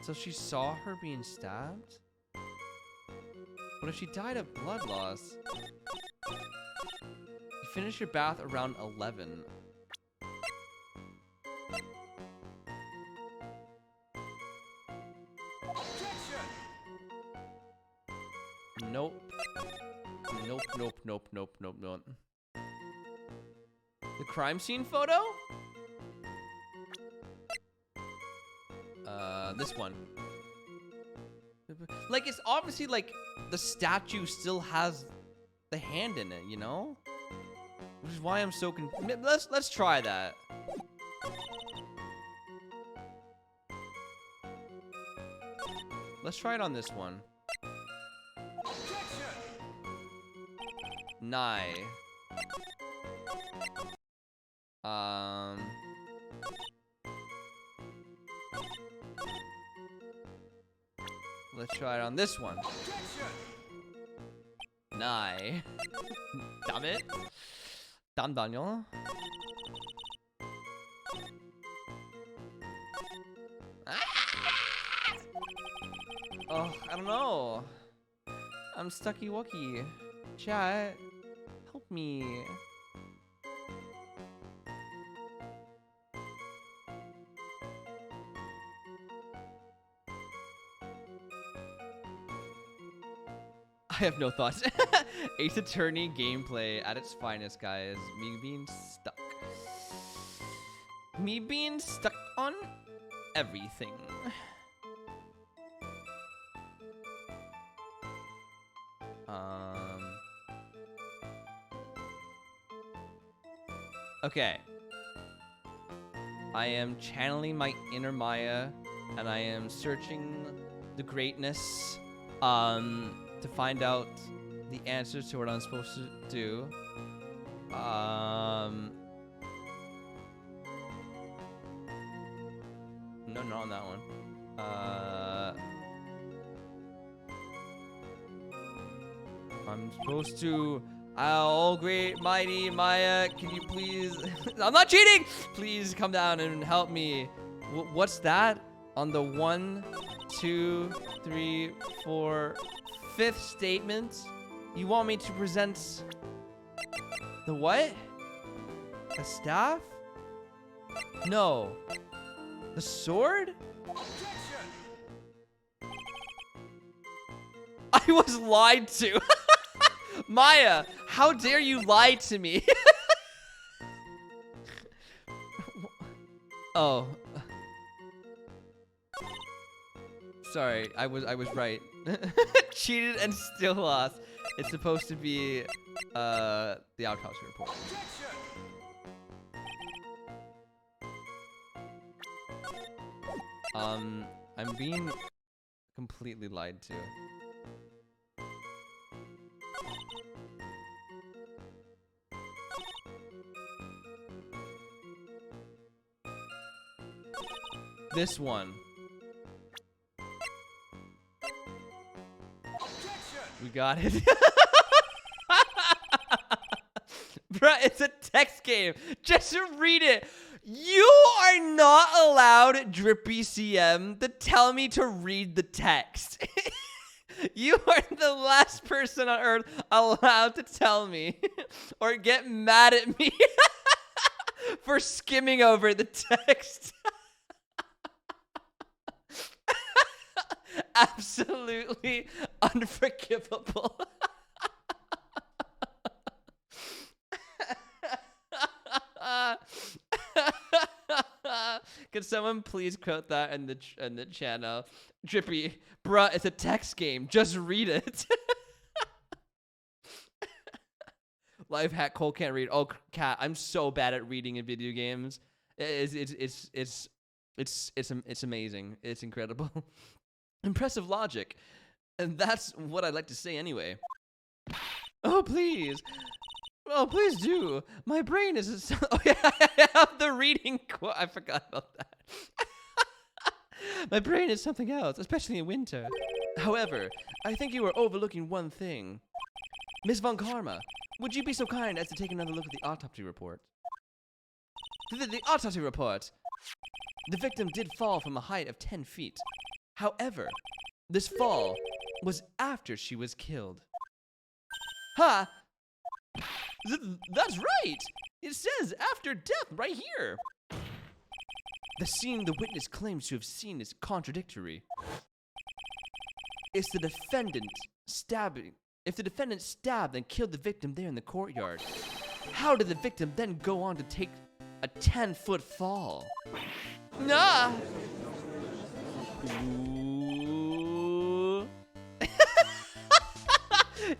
So she saw her being stabbed? What if she died of blood loss? You finish your bath around 11. Nope. Nope, nope, nope, nope, nope, nope. The crime scene photo? This one. Like, it's obviously, like, the statue still has the hand in it, you know? Which is why I'm so Let's try that. Let's try it on this one. Nye. Let's try it on this one. Nye. Damn it. Damn Daniel. Oh, I don't know. I'm stucky wucky. Chat, help me. I have no thoughts. Ace Attorney gameplay at its finest, guys. Me being stuck. Me being stuck on everything. Okay. I am channeling my inner Maya, and I am searching the greatness, to find out the answers to what I'm supposed to do. No, not on that one. I'm supposed to. Oh, great, mighty Maya, can you please? I'm not cheating! Please come down and help me. What's that? On the 1, 2, 3, 4, 5th statement? You want me to present the what? The staff? No. The sword? I was lied to. Maya, how dare you lie to me? Oh. Sorry, I was right. Cheated and still lost. It's supposed to be the autopsy report. I'm being completely lied to. This one. We got it. Bruh, it's a text game. Just read it. You are not allowed, Drippy CM, to tell me to read the text. You are the last person on earth allowed to tell me or get mad at me for skimming over the text. Absolutely unforgivable. Can someone please quote that in the channel? Drippy, bruh, it's a text game. Just read it. Life hack Cole can't read. Oh, cat, I'm so bad at reading in video games. It's amazing. It's incredible. Impressive logic. And that's what I'd like to say anyway. Oh, please. Oh, please do. My brain is... Oh, yeah, I have the reading quote. I forgot about that. My brain is something else, especially in winter. However, I think you are overlooking one thing. Miss Von Karma, would you be so kind as to take another look at the autopsy report? The autopsy report. The victim did fall from a height of 10 feet. However, this fall was after she was killed. Ha! That's right! It says after death right here. The scene the witness claims to have seen is contradictory. It's the defendant stabbing if the defendant stabbed and killed the victim there in the courtyard, how did the victim then go on to take a 10-foot fall? Nah! Ooh.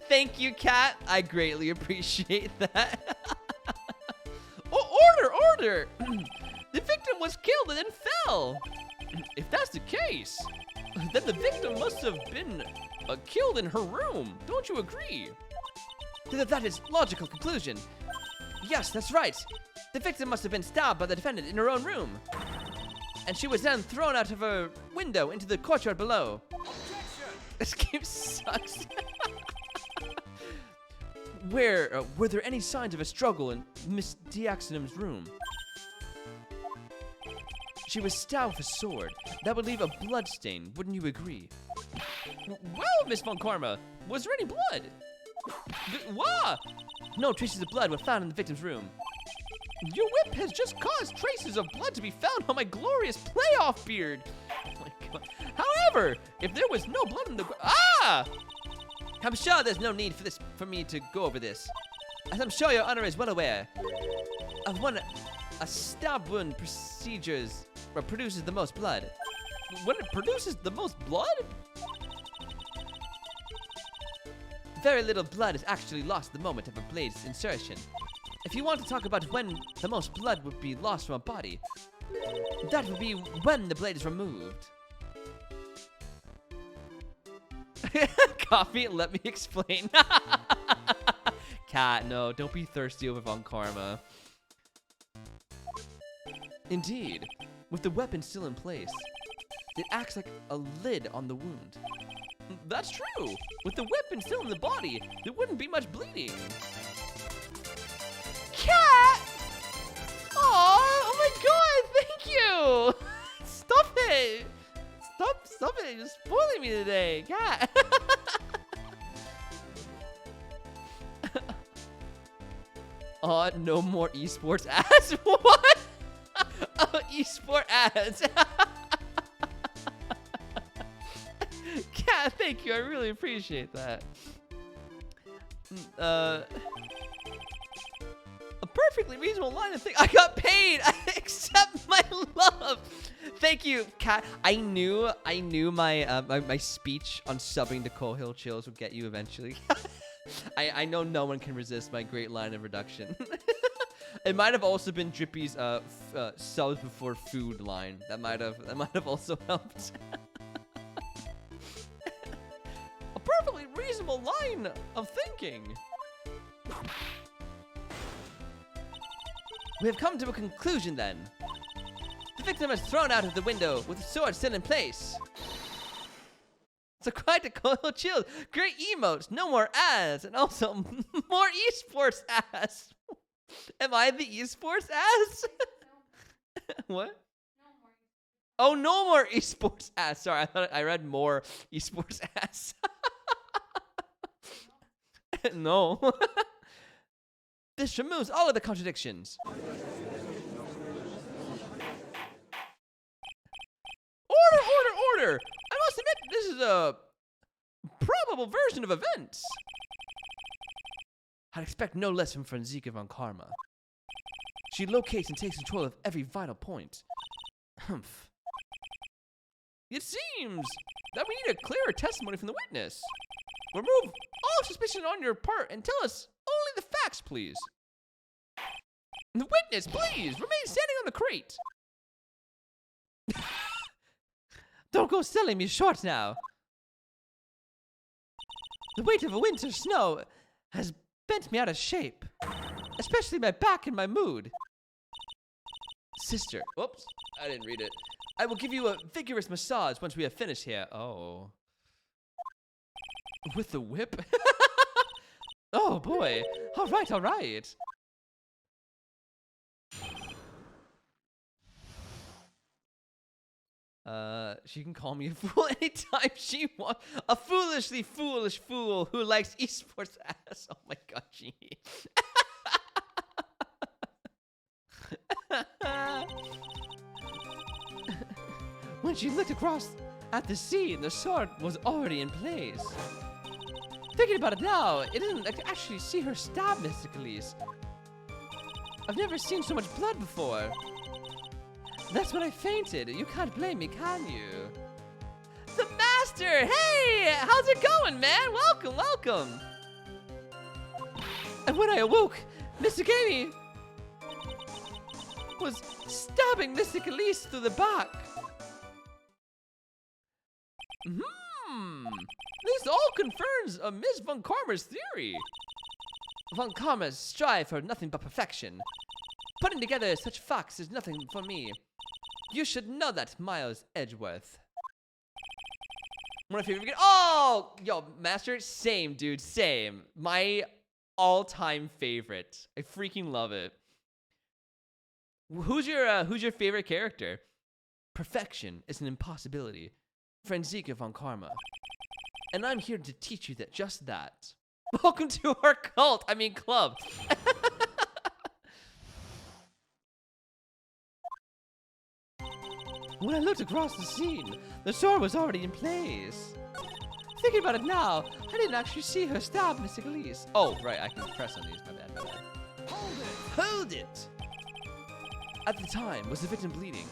Thank you, Cat. I greatly appreciate that. Oh, order! The victim was killed and then fell. If that's the case, then the victim must have been killed in her room. Don't you agree? That is logical conclusion. Yes, that's right. The victim must have been stabbed by the defendant in her own room. And she was then thrown out of her window into the courtyard below. This game sucks. Were there any signs of a struggle in Miss Diaxonum's room? She was stabbed with a sword. That would leave a blood stain, wouldn't you agree? Well, Miss Von Karma, was there any blood? What? No traces of blood were found in the victim's room. Your whip has just caused traces of blood to be found on my glorious playoff beard. Oh my God. However, if there was no blood in the I'm sure there's no need for me to go over this, as I'm sure your honor is well aware of when a stab wound produces the most blood. When it produces the most blood? Very little blood is actually lost at the moment of a blade's insertion. If you want to talk about when the most blood would be lost from a body, that would be when the blade is removed. Coffee, let me explain. Cat, no, don't be thirsty over Von Karma. Indeed, with the weapon still in place, it acts like a lid on the wound. That's true. With the weapon still in the body, there wouldn't be much bleeding. Cat! Oh my God, thank you! Stop it! Stop it, you're spoiling me today, Cat! No more esports ads? What? Oh, esport ads! Cat, thank you, I really appreciate that. A perfectly reasonable line of thing. I got paid. I accept my love. Thank you, Cat. I knew my my speech on subbing to ColeHillChills would get you eventually. I know no one can resist my great line of reduction. It might have also been Drippy's subs before food line. That might have also helped. A perfectly reasonable line of thinking. We have come to a conclusion then. The victim is thrown out of the window with the sword still in place. Subscribe to ColeHillChills. Great emotes, no more ads, and also more esports ads. Am I the esports ads? What? No more. Oh, no more esports ads. Sorry, I thought I read more esports ads. No. This removes all of the contradictions. Order! I must admit, this is a probable version of events. I'd expect no less from Franziska Von Karma. She locates and takes control of every vital point. Humph. It seems that we need a clearer testimony from the witness. Remove all suspicion on your part and tell us only the facts, please. The witness, please, remain standing on the crate. Don't go selling me short now. The weight of a winter snow has bent me out of shape, especially my back and my mood. Sister, whoops, I didn't read it. I will give you a vigorous massage once we have finished here. Oh. With the whip? Oh boy. All right. She can call me a fool anytime she wants. A foolishly foolish fool who likes esports ass. Oh my God, gee. When she looked across at the scene, the sword was already in place. Thinking about it now, it didn't actually see her stab Mystic Elise. I've never seen so much blood before. That's when I fainted. You can't blame me, can you? The Master! Hey! How's it going, man? Welcome, welcome! And when I awoke, Mr. Gamey was stabbing Mystic Elise through the back. This all confirms Ms. Von Karma's theory. Von Karma's strive for nothing but perfection. Putting together such facts is nothing for me. You should know that, Miles Edgeworth. One of my favorite. Oh, yo, Master, same, dude, same. My all-time favorite. I freaking love it. Who's your favorite character? Perfection is an impossibility. Franziska von Karma. And I'm here to teach you that just that. Welcome to our cult. I mean club. When I looked across the scene, the sword was already in place. Thinking about it now, I didn't actually see her stab Mystic Elise. Oh, right, I can press on these. My bad, my bad. Hold it! Hold it! At the time, was the victim bleeding?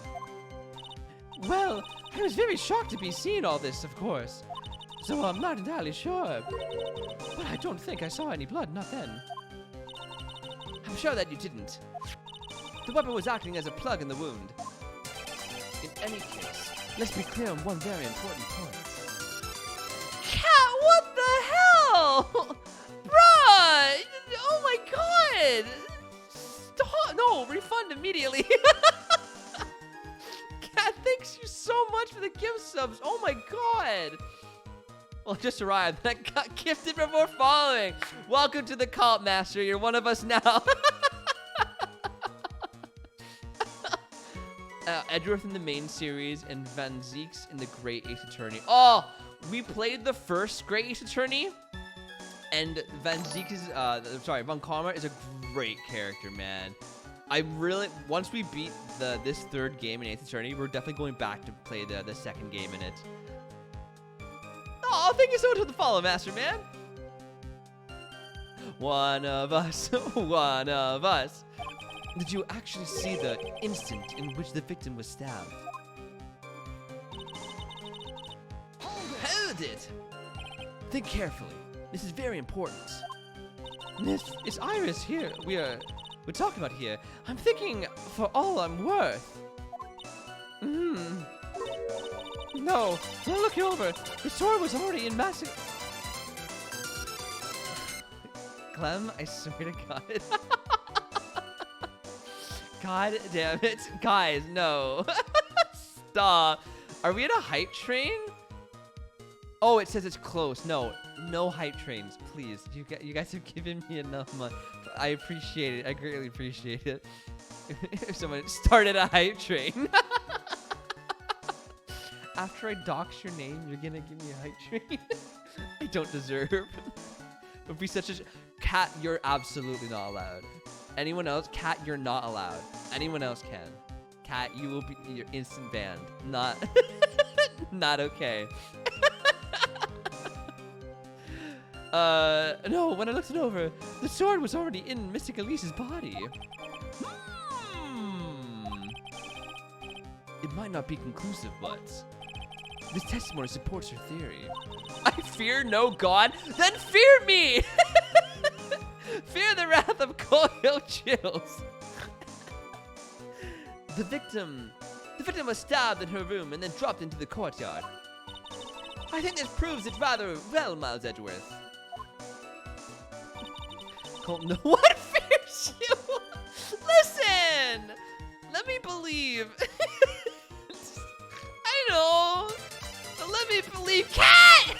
Well, I was very shocked to be seeing all this, of course. So I'm not entirely sure. But I don't think I saw any blood, not then. I'm sure that you didn't. The weapon was acting as a plug in the wound. In any case, let's be clear on one very important point. Cat, what the hell? Bruh! Oh my god! Stop! No, refund immediately. Cat, thanks you so much for the gift subs. Oh my god! Well, just arrived. That got gifted before following. Welcome to the cult, Master. You're one of us now. Edgeworth in the main series and Van Zieks in the Great Ace Attorney. Oh, we played the first Great Ace Attorney, and Van Zieks is, Von Karma is a great character, man. Once we beat this third game in Ace Attorney, we're definitely going back to play the second game in it. Oh, thank you so much for the follow, Master Man. One of us, one of us. Did you actually see the instant in which the victim was stabbed? Hold it! Think carefully. This is very important. Miss, it's Iris here. We're talking about here. I'm thinking for all I'm worth. No, when I look over, the sword was already in massive. Clem, I swear to God. God damn it. Guys, no. Stop. Are we in a hype train? Oh, it says it's close. No hype trains, please. You guys have given me enough money. I appreciate it. I greatly appreciate it. If someone started a hype train. After I dox your name, you're gonna give me a hype train? I don't deserve. It would be such a... Cat, you're absolutely not allowed. Anyone else? Cat, you're not allowed. Anyone else can. Cat, you will be... You're instant banned. Not... not okay. No, when I looked it over, the sword was already in Mystic Elise's body. It might not be conclusive, but this testimony supports her theory. I fear no god, then fear me! Fear the wrath of ColeHillChills. The victim was stabbed in her room and then dropped into the courtyard. I think this proves it rather well, Miles Edgeworth. No one fears you! Listen! Let me believe. I know. But let me believe. Cat!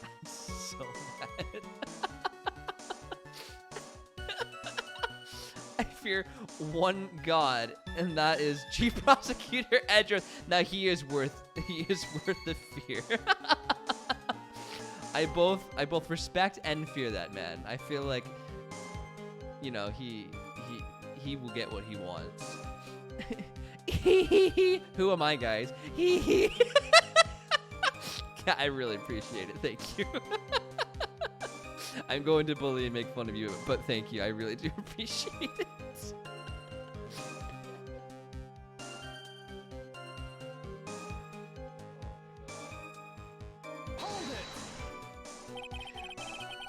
I'm so mad. I fear one god, and that is Chief Prosecutor Edgeworth. Now he is worth the fear. I both respect and fear that man. I feel like, you know, he will get what he wants. Who am I, guys? Yeah, I really appreciate it. Thank you. I'm going to bully and make fun of you, but thank you. I really do appreciate it.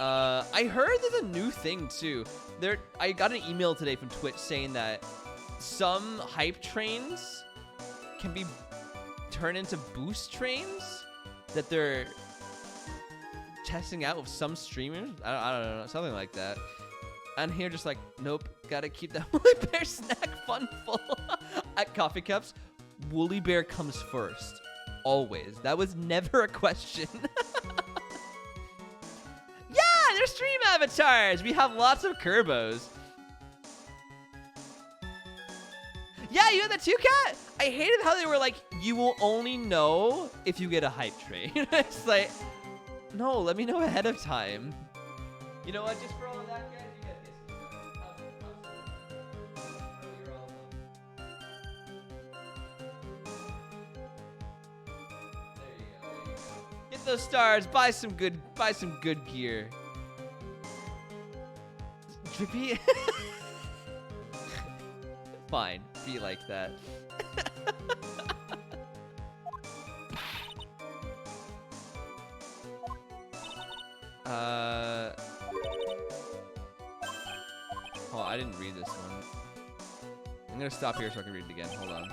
I heard there's a new thing too. I got an email today from Twitch saying that some hype trains can be turned into boost trains that they're testing out with some streamers. I don't know, something like that. And here just like, nope, gotta keep that Woolly Bear snack fun full. At Coffee Cups, Woolly Bear comes first. Always. That was never a question. Yeah, they're stream avatars. We have lots of Kerbos. Yeah, you had that too, Cat? I hated how they were like, you will only know if you get a hype train. It's like, no, let me know ahead of time. You know what? Just for all of that, guys, you get this. There you go. Get those stars. Buy some good gear. Drippy. Fine. Be like that. Oh, I didn't read this one. I'm gonna stop here so I can read it again. Hold on.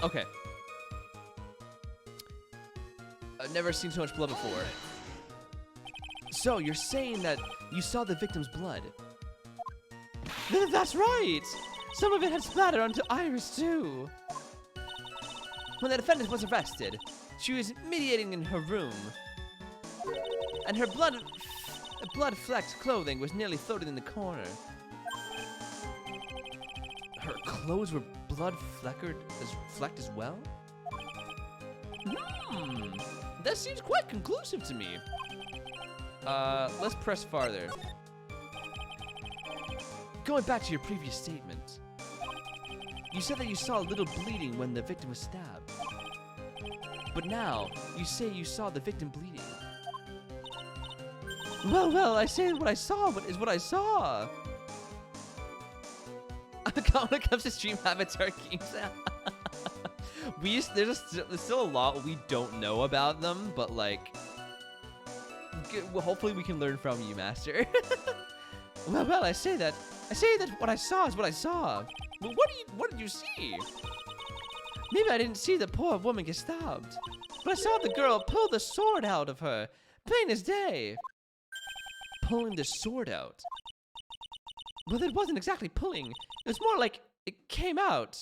Okay. I've never seen so much blood before. So, you're saying that you saw the victim's blood? That's right! Some of it had splattered onto Iris, too. When the defendant was arrested, she was mediating in her room. And her blood-flecked clothing was nearly floating in the corner. Her clothes were blood-flecked as well? That seems quite conclusive to me. Let's press farther. Going back to your previous statement. You said that you saw a little bleeding when the victim was stabbed. But now, you say you saw the victim bleeding. Well, I say what I saw is what I saw. When it comes to stream avatar games, there's still a lot we don't know about them, but like, well, hopefully we can learn from you, Master. well, I say that what I saw is what I saw. Well, what did you see? Maybe I didn't see the poor woman get stabbed, but I saw the girl pull the sword out of her, plain as day. Pulling the sword out. Well, it wasn't exactly pulling. It was more like it came out.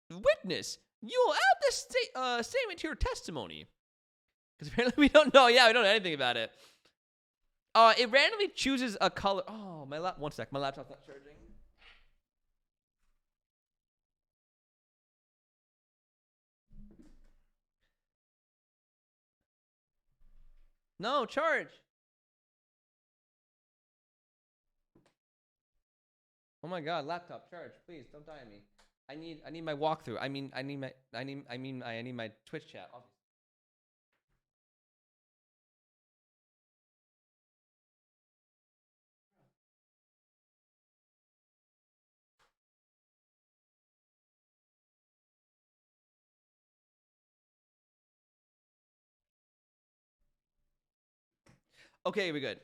Witness, you will add this statement to your testimony. Because apparently we don't know. Yeah, we don't know anything about it. It randomly chooses a color. Oh, one sec. My laptop's not charging. No, charge. Oh my God, laptop, charge, please, don't die on me. I need my walkthrough. I need my Twitch chat. Okay, we're good.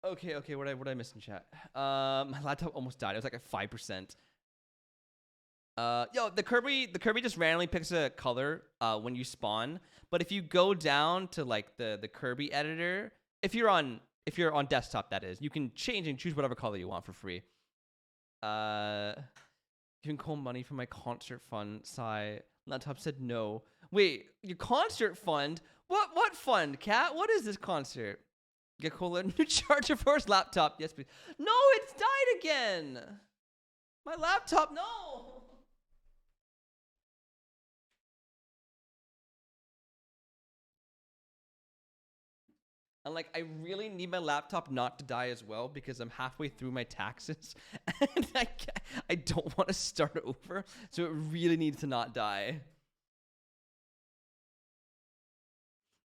Okay, what I miss in chat? My laptop almost died. It was like at 5%. Yo, the Kirby just randomly picks a color when you spawn. But if you go down to like the Kirby editor, if you're on desktop, that is, you can change and choose whatever color you want for free. You can call money for my concert fund. Sigh. Laptop said no. Wait, your concert fund? What fund, Cat? What is this concert? Get Cole a new charger for his laptop. Yes, please. No, it's died again. My laptop, no! And like, I really need my laptop not to die as well because I'm halfway through my taxes and I don't want to start over. So it really needs to not die.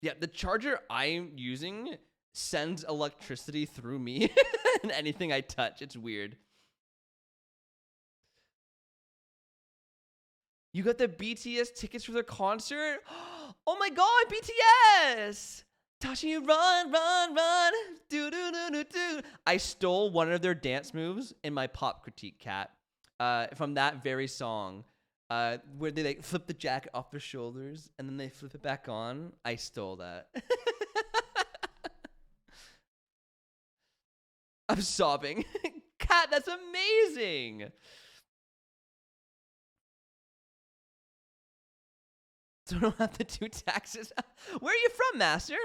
Yeah, the charger I'm using sends electricity through me and anything I touch. It's weird. You got the BTS tickets for their concert? Oh my god, BTS! Tashi, run, run, run. Do, do, do, do, do. I stole one of their dance moves in my pop critique cat from that very song where they like flip the jacket off their shoulders and then they flip it back on. I stole that. I'm sobbing. Cat, that's amazing. So I don't have to do taxes. Where are you from, Master?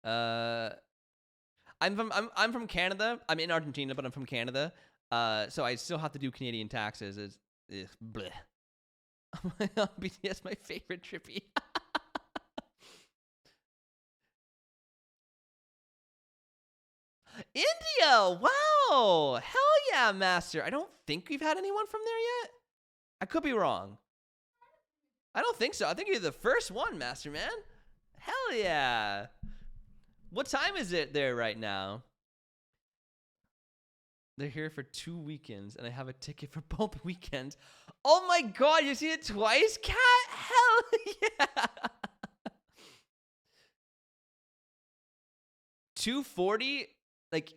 I'm from Canada. I'm in Argentina, but I'm from Canada. So I still have to do Canadian taxes. It's bleh. Oh my god, BTS my favorite trippy. India! Wow! Hell yeah, Master. I don't think we've had anyone from there yet. I could be wrong. I don't think so. I think you're the first one, Master Man. Hell yeah. What time is it there right now? They're here for 2 weekends, and I have a ticket for both weekends. Oh my god, you've seen it twice, Cat? Hell yeah. 2:40, like,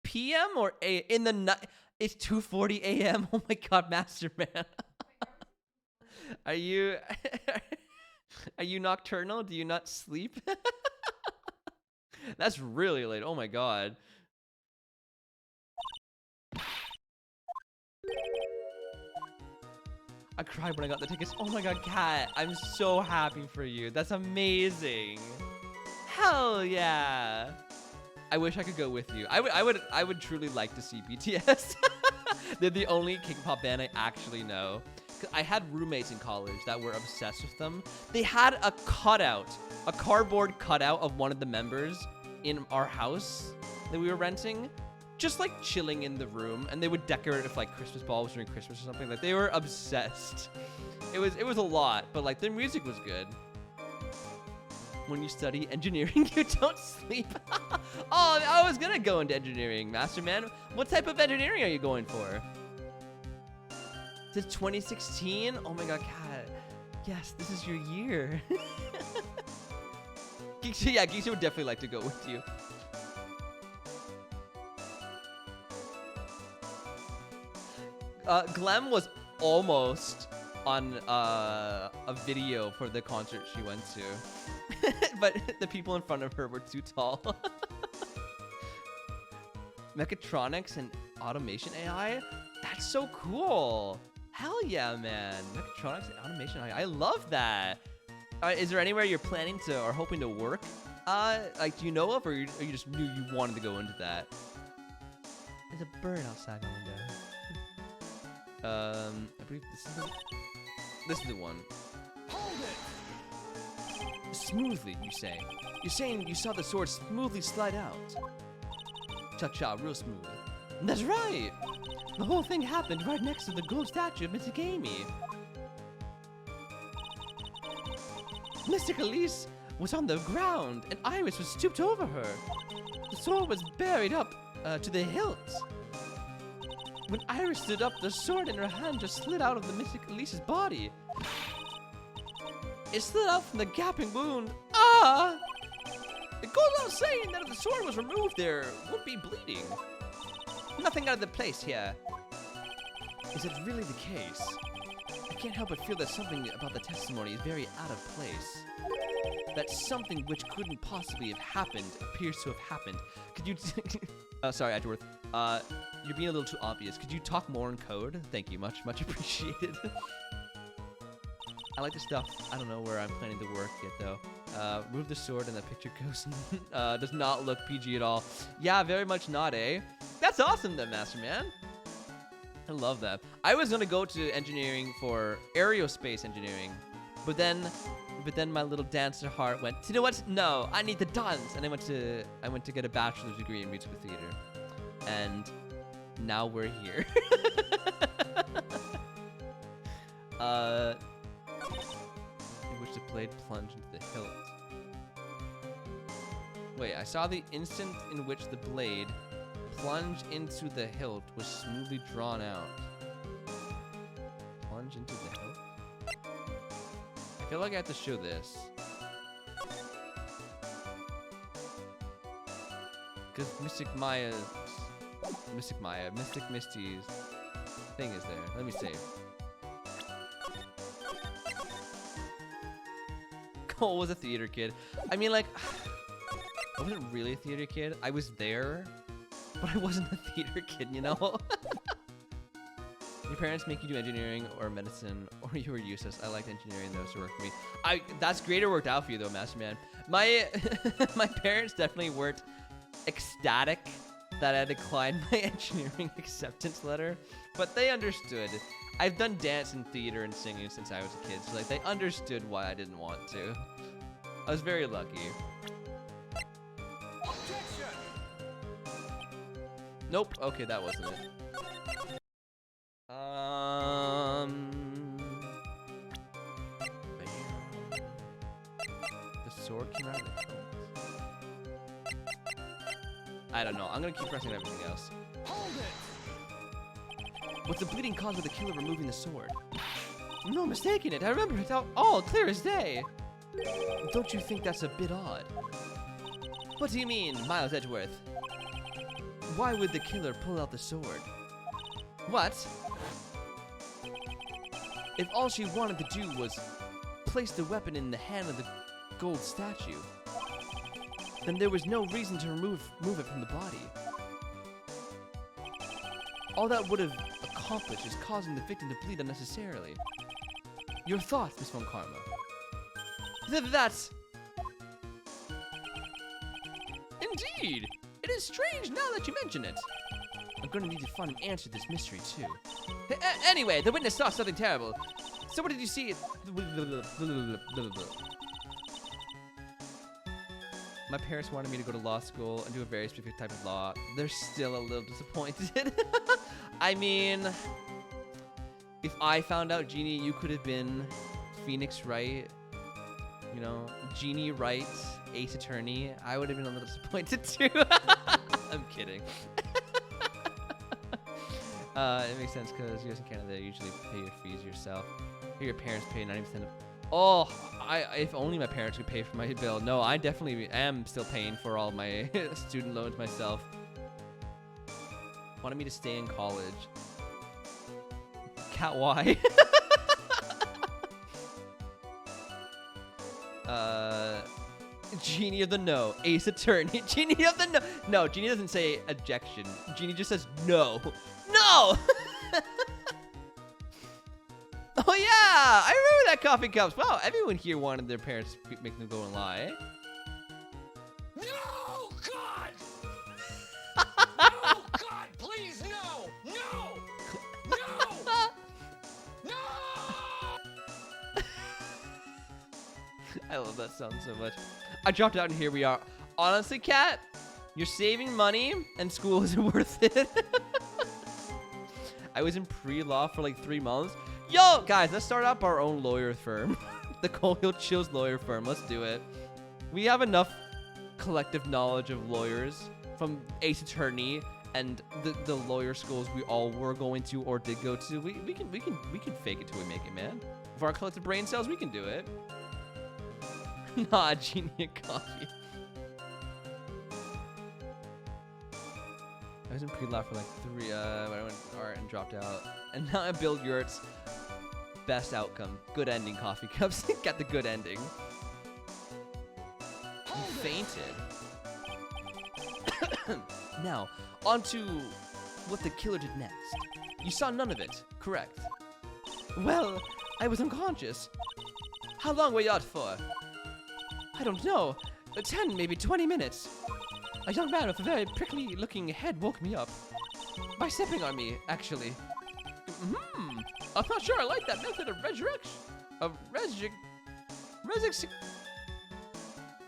PM or in the night? It's 2:40 a.m. Oh my god, Master Man. Are you nocturnal? Do you not sleep? That's really late. Oh my god. I cried when I got the tickets. Oh my god, Kat. I'm so happy for you. That's amazing. Hell yeah. I wish I could go with you. I would truly like to see BTS. They're the only K-pop band I actually know. I had roommates in college that were obsessed with them. They had a cutout, a cardboard cutout of one of the members in our house that we were renting, just like chilling in the room, and they would decorate it with like Christmas balls during Christmas or something. Like they were obsessed. It was a lot, but like their music was good. When you study engineering, you don't sleep. Oh, I was gonna go into engineering, Master Man. What type of engineering are you going for? Is it 2016? Oh my god, Kat. Yes, this is your year. Geeksy, yeah, Geeksy would definitely like to go with you. Glenn was almost on a video for the concert she went to. But the people in front of her were too tall. Mechatronics and automation AI? That's so cool. Hell yeah, man. Mechatronics and automation AI. I love that. Is there anywhere you're planning to or hoping to work? Like, do you know of, or you just knew you wanted to go into that? There's a bird outside my window. I believe this is the one. Hold it! Smoothly, you say. You're saying you saw the sword smoothly slide out. Cha-cha, real smooth. That's right! The whole thing happened right next to the gold statue of Mystic Amy. Mystic Elise was on the ground, and Iris was stooped over her. The sword was buried up to the hilt. When Iris stood up, the sword in her hand just slid out of the Mystic Elise's body. It slid out from the gaping wound. Ah! It goes without saying that if the sword was removed, there would be bleeding. Nothing out of the place here. Is it really the case? I can't help but feel that something about the testimony is very out of place. That something which couldn't possibly have happened appears to have happened. Could you... sorry, Edgeworth. You're being a little too obvious. Could you talk more in code? Thank you. Much appreciated. I like the stuff. I don't know where I'm planning to work yet, though. Remove the sword and the picture goes. Does not look PG at all. Yeah, very much not, eh? That's awesome, then, Master Man. I love that. I was gonna go to engineering for aerospace engineering, but then my little dancer heart went, you know what? No, I need to dance, and I went to get a bachelor's degree in musical theater, and now we're here. In which the blade plunged into the hilt. Wait, I saw the instant in which the blade plunged into the hilt was smoothly drawn out. Plunge into the hilt? I feel like I have to show this. Because Mystic Misty's thing is there. Let me save. Cole was a theater kid. I mean, like, I wasn't really a theater kid. I was there, but I wasn't a theater kid, you know? Your parents make you do engineering or medicine, or you were useless. I liked engineering, though, so it worked for me. That's great. It worked out for you, though, Master Man. My parents definitely weren't ecstatic that I declined my engineering acceptance letter, but they understood. I've done dance and theater and singing since I was a kid, so like they understood why I didn't want to. I was very lucky. Nope. Okay, that wasn't it. The sword came out of the hilt. I don't know. I'm gonna keep pressing everything else. Hold it! What's the bleeding caused by the killer removing the sword? No mistaking it. I remember it all clear as day. Don't you think that's a bit odd? What do you mean, Miles Edgeworth? Why would the killer pull out the sword? What? If all she wanted to do was place the weapon in the hand of the gold statue, then there was no reason to move it from the body. All that would have accomplished is causing the victim to bleed unnecessarily. Your thoughts, Miss Von Karma? That's... Indeed! It is strange now that you mention it. I'm gonna need to find an answer to this mystery, too. Anyway, the witness saw something terrible. So what did you see? My parents wanted me to go to law school and do a very specific type of law. They're still a little disappointed. I mean, if I found out, Jeannie, you could have been Phoenix Wright, you know, Jeannie Wright, Ace Attorney, I would have been a little disappointed too. I'm kidding. It makes sense because you guys in Canada usually pay your fees yourself. Your parents pay 90% of... Oh, if only my parents would pay for my bill. No, I definitely am still paying for all my student loans myself. Wanted me to stay in college. Cat Y. Genie of the no. Ace Attorney. Genie of the no. No, Genie doesn't say objection. Genie just says no. No! Oh yeah! I remember that coffee cups. Wow, everyone here wanted their parents to make them go and lie. No, God! No, God, please, no! No! No! No! I love that song so much. I dropped out and here we are. Honestly, Kat, you're saving money and school isn't worth it. I was in pre-law for like 3 months. Yo, guys, let's start up our own lawyer firm. The ColeHillChills lawyer firm. Let's do it. We have enough collective knowledge of lawyers from Ace Attorney and the lawyer schools we all were going to or did go to. We can fake it till we make it, man. With our collective brain cells, we can do it. Nah, Genie and coffee. I was in pre-law for like 3, when I went art and dropped out. And now I build yurts. Best outcome. Good ending, coffee cups. Got the good ending. You fainted. Now, on to what the killer did next. You saw none of it, correct? Well, I was unconscious. How long were you out for? I don't know. 10, maybe 20 minutes. A young man with a very prickly-looking head woke me up. By stepping on me, actually. I'm not sure I like that method of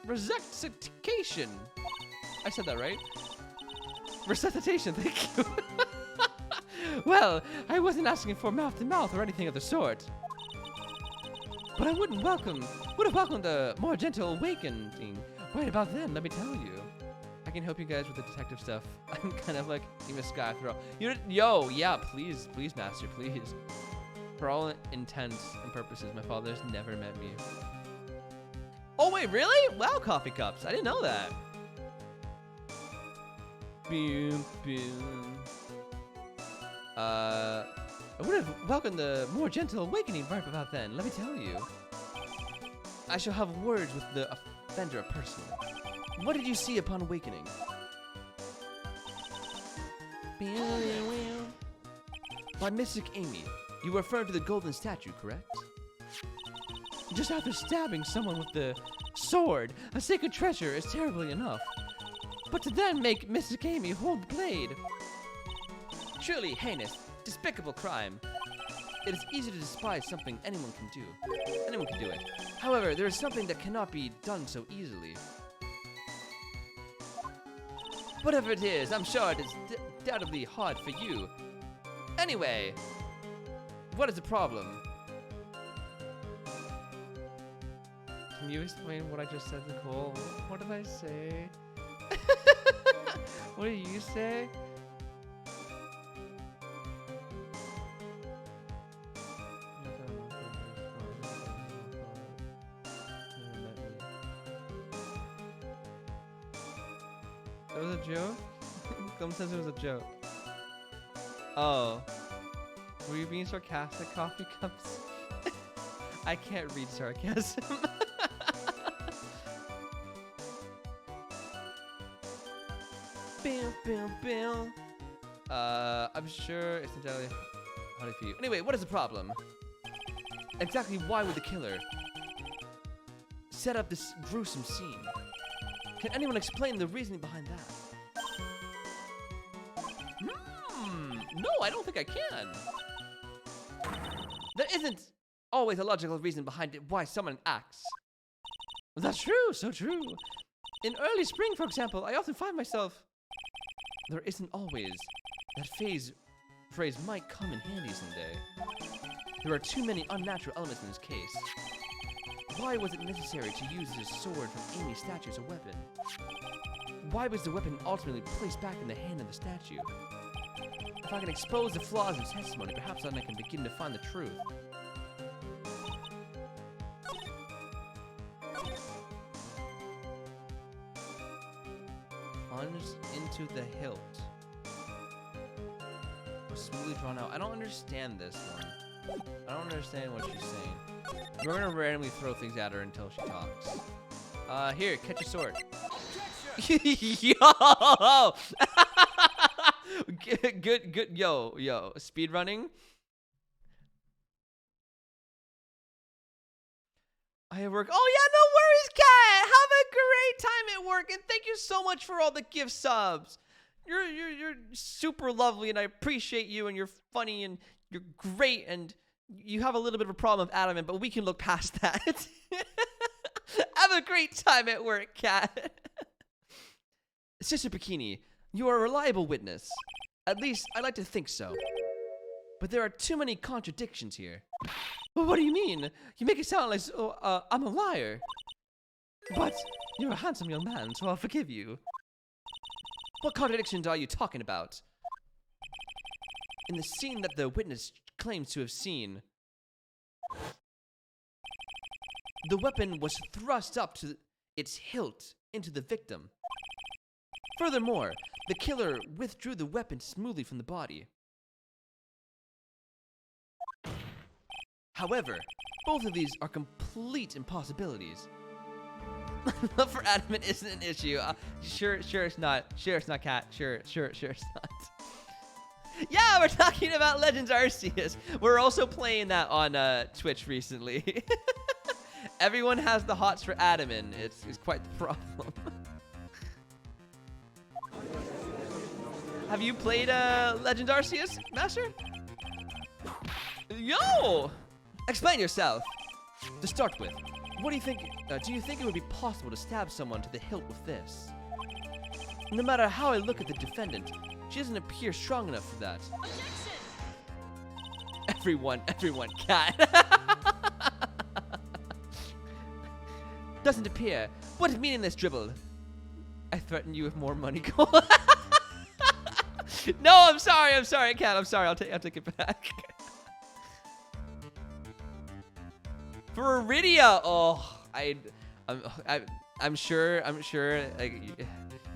resuscitation. I said that right? Resuscitation, thank you. Well, I wasn't asking for mouth-to-mouth or anything of the sort. But I would have welcomed a more gentle awakening right about then, let me tell you. I can help you guys with the detective stuff. I'm kind of like Ema Sky after all. Yeah, please, master, please. For all intents and purposes, my father's never met me. Oh wait, really? Wow, coffee cups. I didn't know that. Boom, boom. I would have welcomed the more gentle awakening right about then, let me tell you. I shall have words with the offender personally. What did you see upon awakening? By Mystic Amy, you were referring to the golden statue, correct? Just after stabbing someone with the sword, a sacred treasure is terribly enough. But to then make Mystic Amy hold the blade. Truly heinous, despicable crime. It is easy to despise something anyone can do. Anyone can do it. However, there is something that cannot be done so easily. Whatever it is, I'm sure it is undoubtedly hard for you. Anyway, what is the problem? Can you explain what I just said, Nicole? What did I say? What did you say? That was a joke? Someone says it was a joke. Oh. Were you being sarcastic, coffee cups? I can't read sarcasm. Bam, bam, bam. I'm sure it's entirely hard for you. Anyway, what is the problem? Exactly why would the killer set up this gruesome scene? Can anyone explain the reasoning behind that? No, I don't think I can. There isn't always a logical reason behind it why someone acts. That's true, so true. In early spring, for example, I often find myself... There isn't always. That phrase might come in handy someday. There are too many unnatural elements in this case. Why was it necessary to use this sword from Amy's statue as a weapon? Why was the weapon ultimately placed back in the hand of the statue? If I can expose the flaws in testimony, perhaps then I can begin to find the truth. Plunged into the hilt. Was smoothly drawn out. I don't understand this one. I don't understand what she's saying. We're gonna randomly throw things at her until she talks. Here, catch a sword. Yo! good, yo. Speed running. I work. Oh yeah, no worries, Cat. Have a great time at work, and thank you so much for all the gift subs. You're super lovely, and I appreciate you, and you're funny, and you're great, and you have a little bit of a problem with adamant, but we can look past that. Have a great time at work, Cat. Sister Bikini, you are a reliable witness. At least, I like to think so. But there are too many contradictions here. Well, what do you mean? You make it sound like I'm a liar. But you're a handsome young man, so I'll forgive you. What contradictions are you talking about? In the scene that the witness claims to have seen, the weapon was thrust up to its hilt into the victim. Furthermore, the killer withdrew the weapon smoothly from the body. However, both of these are complete impossibilities. Love for adamant isn't an issue. Sure it's not. Sure it's not, Cat. Sure it's not. Yeah, we're talking about Legends Arceus. We're also playing that on Twitch recently. Everyone has the hots for admin. It's quite the problem. Have you played Legend Arceus, Master? Yo! Explain yourself. To start with, what do you think? Do you think it would be possible to stab someone to the hilt with this? No matter how I look at the defendant, she doesn't appear strong enough for that. Everyone, cat. Doesn't appear. What meaningless dribble? I threaten you with more money. No, I'm sorry, cat. I'm sorry. I'll take it back. For Iridia, oh, I'm sure like,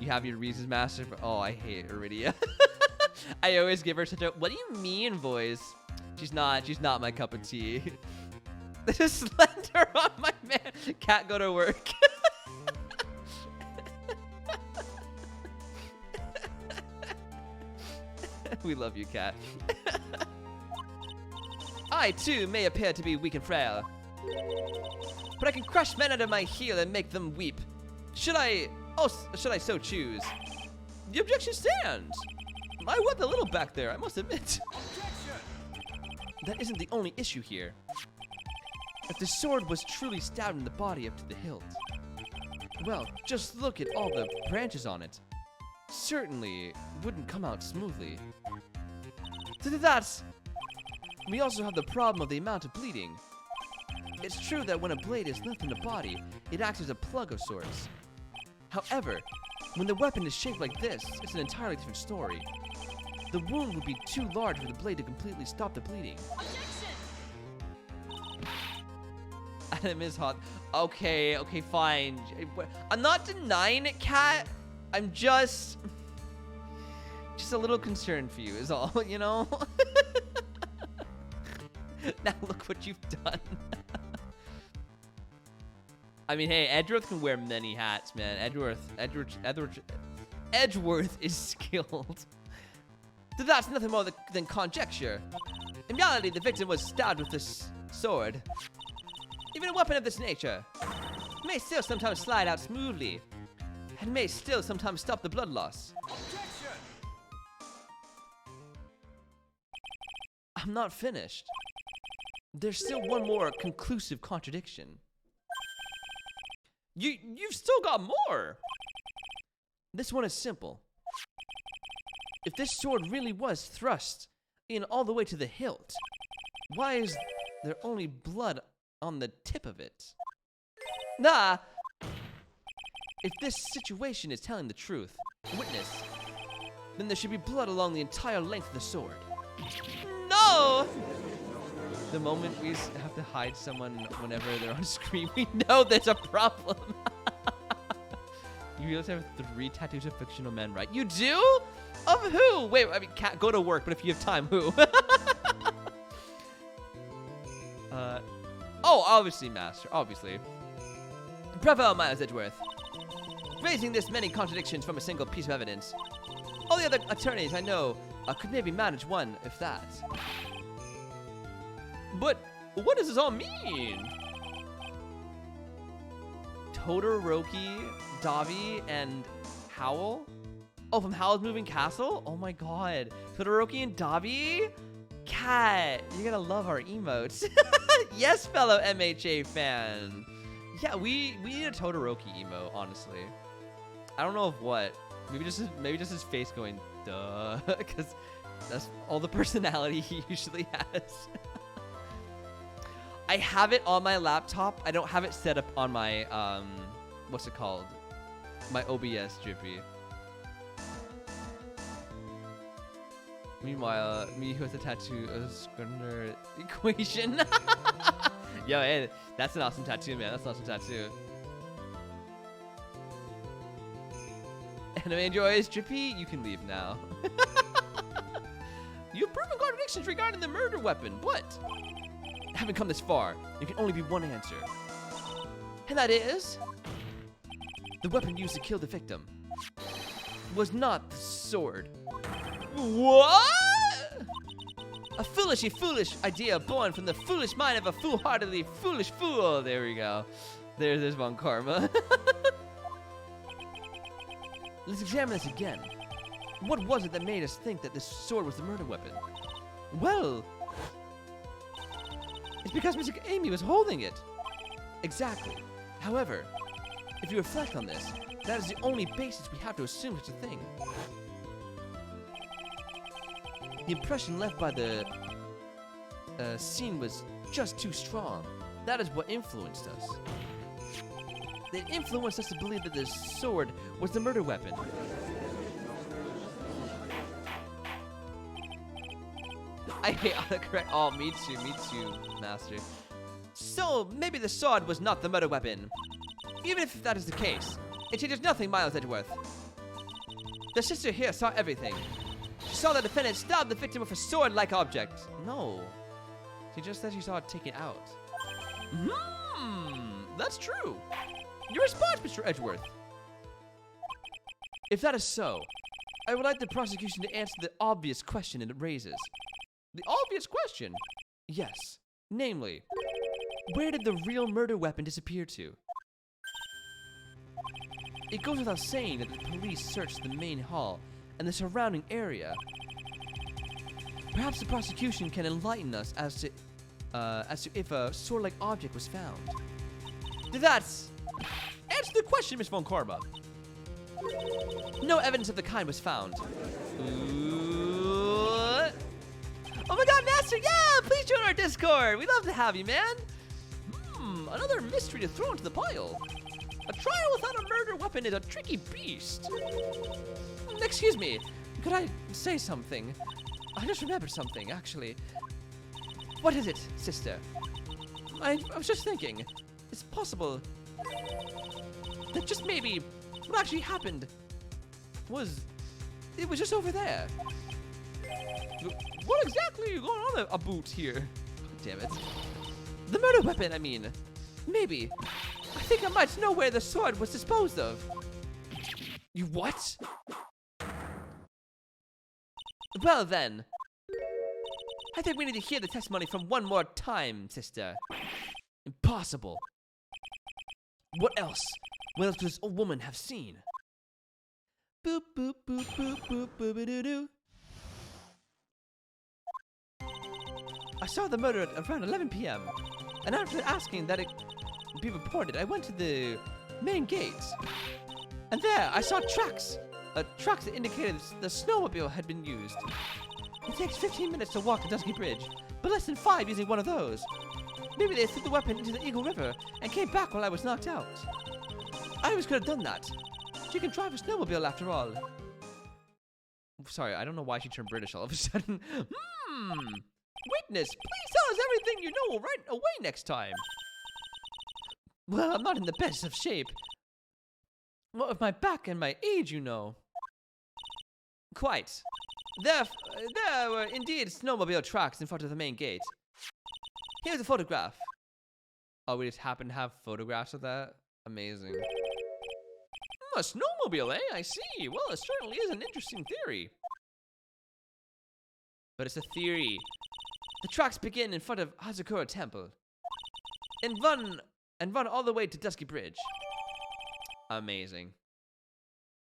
you have your reasons, Master, but oh, I hate Iridia. I always give her such a "what do you mean" voice. She's not my cup of tea. Just slender on my man. Cat, go to work. We love you, Cat. I too may appear to be weak and frail, but I can crush men under my heel and make them weep. Should I so choose? The objection stands. I wept a little back there, I must admit. That isn't the only issue here. If the sword was truly stabbed in the body up to the hilt, well, just look at all the branches on it. Certainly wouldn't come out smoothly. To that, we also have the problem of the amount of bleeding. It's true that when a blade is left in the body, it acts as a plug of sorts. However, when the weapon is shaped like this, it's an entirely different story. The wound would be too large for the blade to completely stop the bleeding. Adam is hot. Okay, fine. I'm not denying it, Cat. I'm just a little concerned for you is all, you know? Now look what you've done. I mean, hey, Edgeworth can wear many hats, man. Edgeworth is skilled. So that's nothing more than conjecture. In reality, the victim was stabbed with this sword. Even a weapon of this nature may still sometimes slide out smoothly, and may still sometimes stop the blood loss. I'm not finished. There's still one more conclusive contradiction. You've still got more. This one is simple. If this sword really was thrust in all the way to the hilt, why is there only blood on the tip of it? Nah. If this situation is telling the truth, witness, then there should be blood along the entire length of the sword. No! The moment we have to hide someone whenever they're on screen, we know there's a problem. You realize I have 3 tattoos of fictional men, right? You do? Of who? Wait, I mean, Cat, go to work, but if you have time, who? Oh, obviously, Master, obviously. Bravo, Miles Edgeworth. Raising this many contradictions from a single piece of evidence. All the other attorneys I know could maybe manage one, if that. But what does this all mean? Todoroki, Davi, and Howl? Oh, from Howl's Moving Castle? Oh my god. Todoroki and Davi? Cat, you're gonna love our emotes. Yes, fellow MHA fan. Yeah, we need a Todoroki emote, honestly. I don't know of what. Maybe just his face going, duh. Because that's all the personality he usually has. I have it on my laptop. I don't have it set up on my, what's it called? My OBS Drippy. Meanwhile, me who has a tattoo of Scrivener equation. Yo, hey, that's an awesome tattoo, man. That's an awesome tattoo. Anime enjoys Drippy, you can leave now. You've proven contradictions regarding the murder weapon, but haven't come this far. There can only be one answer. And that is, the weapon used to kill the victim was not the sword. What? A foolishly foolish idea born from the foolish mind of a foolhardily foolish fool. There we go. There's one karma. Let's examine this again. What was it that made us think that this sword was the murder weapon? Well, it's because Miss Amy was holding it. Exactly. However, if you reflect on this, that is the only basis we have to assume such a thing. The impression left by the scene was just too strong. That is what influenced us. It influenced us to believe that this sword was the murder weapon. I hate autocorrect. Oh, me too, Master. So, maybe the sword was not the murder weapon. Even if that is the case, it changes nothing, Miles Edgeworth. The sister here saw everything. She saw the defendant stab the victim with a sword-like object. No. She just said she saw it taken out. That's true. Your response, Mr. Edgeworth. If that is so, I would like the prosecution to answer the obvious question it raises. The obvious question? Yes. Namely, where did the real murder weapon disappear to? It goes without saying that the police searched the main hall and the surrounding area. Perhaps the prosecution can enlighten us as to if a sword-like object was found. That's... Answer the question, Miss Von Karma. No evidence of the kind was found. Oh my god, Master, yeah! Please join our Discord! We'd love to have you, man! Another mystery to throw into the pile. A trial without a murder weapon is a tricky beast. Excuse me, could I say something? I just remembered something, actually. What is it, sister? I was just thinking, it's possible that just maybe what actually happened was, it was just over there. What exactly are you going on about here? God damn it. The murder weapon, I mean. Maybe. I think I might know where the sword was disposed of. You what? Well then. I think we need to hear the testimony from one more time, sister. Impossible. What else? What else could this old woman have seen? Boop, boop, boop, boop, boop, boop-a-doo-doo. I saw the murder at around 11 p.m. And after asking that it be reported, I went to the main gates. And there, I saw tracks. Tracks that indicated the snowmobile had been used. It takes 15 minutes to walk to Dusky Bridge, but less than 5 using one of those. Maybe they threw the weapon into the Eagle River and came back while I was knocked out. I always could have done that. She can drive a snowmobile after all. Sorry, I don't know why she turned British all of a sudden. Witness, please tell us everything you know right away next time. Well, I'm not in the best of shape. What with my back and my age, you know. Quite. There were indeed snowmobile tracks in front of the main gate. Here's a photograph. Oh, we just happen to have photographs of that? Amazing. A snowmobile, eh? I see. Well, it certainly is an interesting theory. But it's a theory. The tracks begin in front of Hazakura Temple and run all the way to Dusky Bridge. Amazing.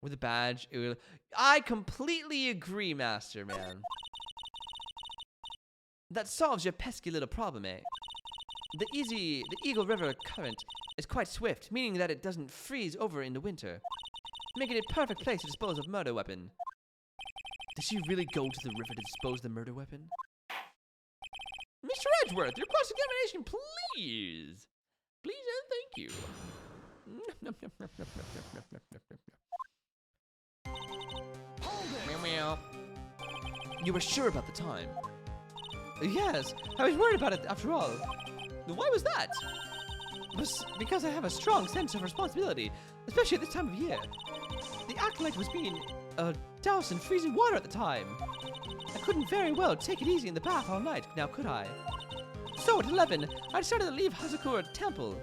With a badge, it will... I completely agree, Master Man. That solves your pesky little problem, eh? The Eagle River current is quite swift, meaning that it doesn't freeze over in the winter, making it a perfect place to dispose of murder weapon. Did she really go to the river to dispose the murder weapon? Mr. Edgeworth, your cross-examination, please. Please and thank you. You were sure about the time? Yes, I was worried about it after all. Why was that? Because I have a strong sense of responsibility, especially at this time of year. The acolyte was being doused in freezing water at the time. I couldn't very well take it easy in the bath all night, now could I? So at 11, I decided to leave Hazakura Temple.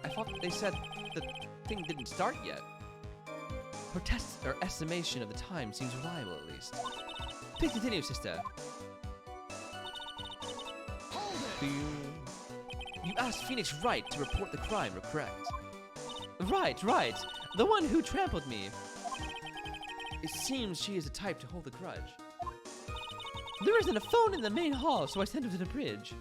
I thought they said the thing didn't start yet. Her test or estimation of the time seems reliable, at least. Please continue, sister. You asked Phoenix Wright to report the crime, correct? Right. The one who trampled me. It seems she is the type to hold a grudge. There isn't a phone in the main hall, so I sent him to the bridge.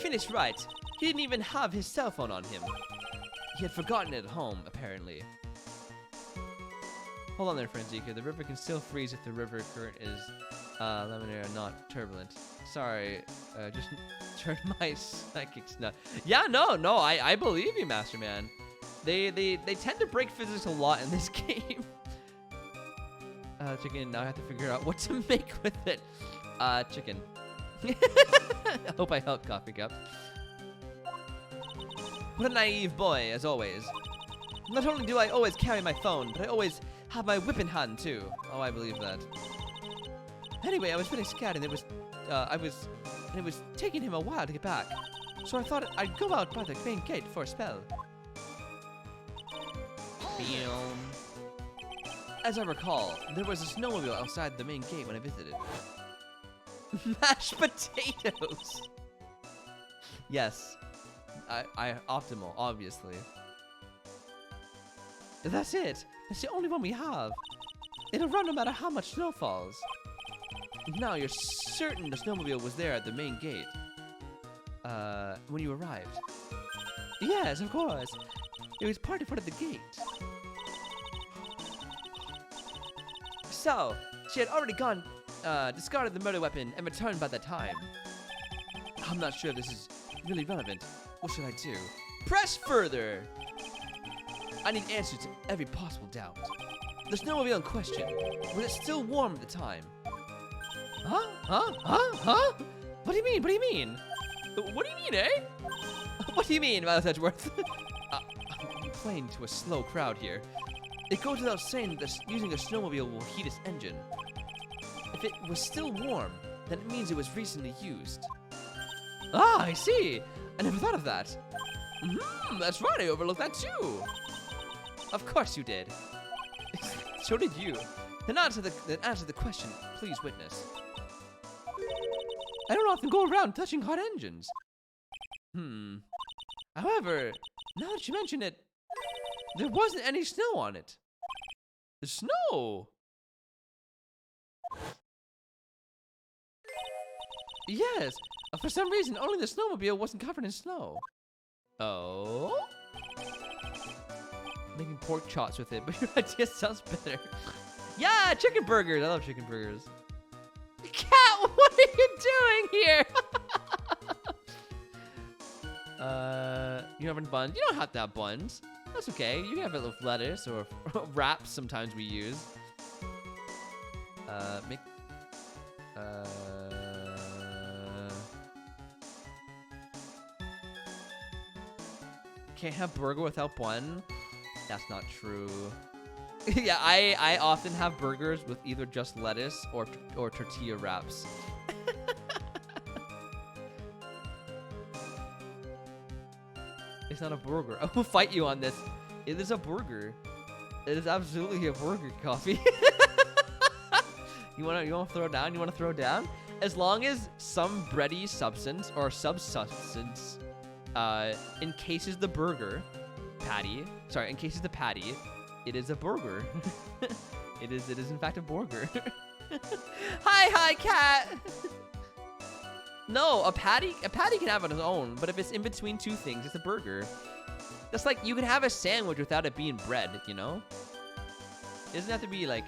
Phoenix Wright. He didn't even have his cell phone on him. He had forgotten it at home, apparently. Hold on there, Franzica. The river can still freeze if the river current is laminar, not turbulent. Sorry, just turn my psychics nut. Yeah, no, I believe you, Master Man. They tend to break physics a lot in this game. Chicken, now I have to figure out what to make with it. Chicken. I hope I helped, Coffee Cup. What a naive boy, as always. Not only do I always carry my phone, but I always have my whip in hand, too. Oh, I believe that. Anyway, I was really scared, and it was taking him a while to get back. So I thought I'd go out by the main gate for a spell. As I recall, there was a snowmobile outside the main gate when I visited. Mashed potatoes! Yes. I optimal, obviously. That's it. That's the only one we have. It'll run no matter how much snow falls. Now you're certain the snowmobile was there at the main gate. When you arrived. Yes, of course. It was parked in front of the gate. So, she had already gone, discarded the murder weapon and returned by that time. I'm not sure if this is really relevant. What should I do? Press further! I need answers to every possible doubt. The snowmobile in question, was it still warm at the time? Huh? What do you mean? What do you mean? What do you mean, eh? What do you mean, Miles Edgeworth? I'm playing to a slow crowd here. It goes without saying that using a snowmobile will heat its engine. If it was still warm, then it means it was recently used. Ah, I see. I never thought of that. That's right, I overlooked that too. Of course you did. So did you. Then answer the question, please witness. I don't often go around touching hot engines. However, now that you mention it, there wasn't any snow on it. The snow? Yes, for some reason, only the snowmobile wasn't covered in snow. Oh? Making pork chops with it, but your idea sounds better. Yeah, chicken burgers. I love chicken burgers. Cat, what are you doing here? You having buns? You don't have to have buns. That's okay. You can have it with lettuce or wraps. Sometimes we use. Can't have burger without bun. That's not true. Yeah, I often have burgers with either just lettuce or tortilla wraps. It's not a burger. I will fight you on this. It is a burger. It is absolutely a burger, Coffee. You wanna throw down? You wanna throw down? As long as some bready substance or substance encases the burger patty. Sorry, encases the patty. It is a burger. It is in fact a burger. Hi, cat. No, a patty can have it on its own, but if it's in between two things, it's a burger. That's like you can have a sandwich without it being bread, you know? It doesn't have to be like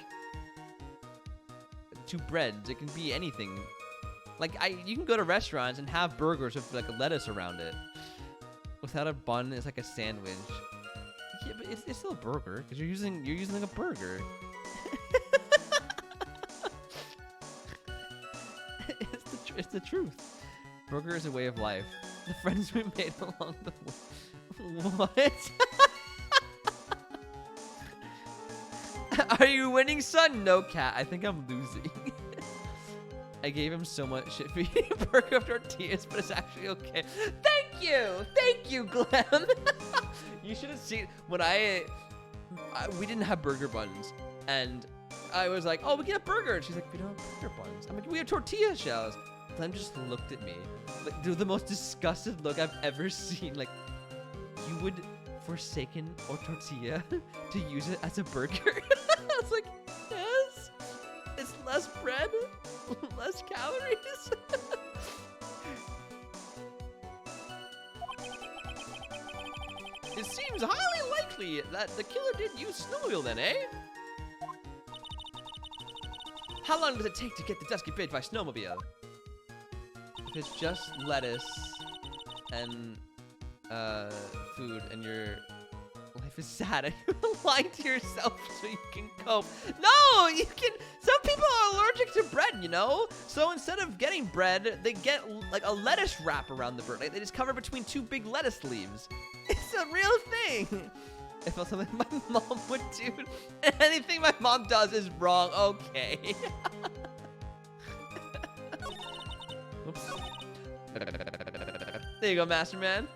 two breads. It can be anything. Like you can go to restaurants and have burgers with like a lettuce around it. Without a bun, it's like a sandwich. Yeah, but it's still a burger because you're using like a burger. It's the truth. Burger is a way of life. The friends we made along the way. What? Are you winning, son? No, cat. I think I'm losing. I gave him so much shit for eating a burger of tortillas, but it's actually okay. Thank you, Glenn. You should have seen when we didn't have burger buns, and I was like, oh, we get a burger. And she's like, we don't have burger buns. I'm like, we have tortilla shells. Clem just looked at me. Like, dude, the most disgusted look I've ever seen. Like, you would forsaken or tortilla to use it as a burger? I was like, yes. It's less bread, less calories. It seems highly likely that the killer did use snowmobile then, eh? How long does it take to get the Dusky Bridge by snowmobile? If it's just lettuce and food and your life is sad and you're lying to yourself so you can cope. No, you can. Some people are allergic to bread, you know? So instead of getting bread, they get like a lettuce wrap around the bird. Like, they just cover between 2 big lettuce leaves. It's a real thing. I felt something my mom would do. Anything my mom does is wrong. Okay. Oops. There you go, Master Man.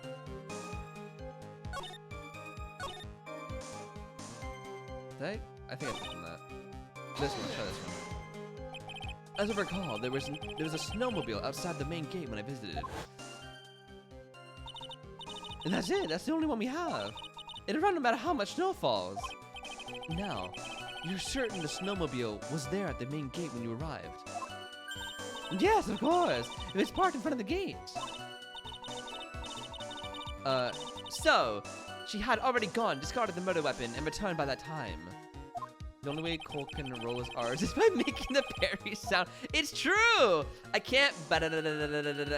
I think I picked on that. This one, try this one. As I recall, there was a snowmobile outside the main gate when I visited it. And that's it. That's the only one we have. It'll run no matter how much snow falls. Now, you're certain the snowmobile was there at the main gate when you arrived? Yes, of course. If it's parked in front of the gate. So, she had already gone, discarded the murder weapon, and returned by that time. The only way Cole can roll his R's is by making the parry sound. It's true! I can't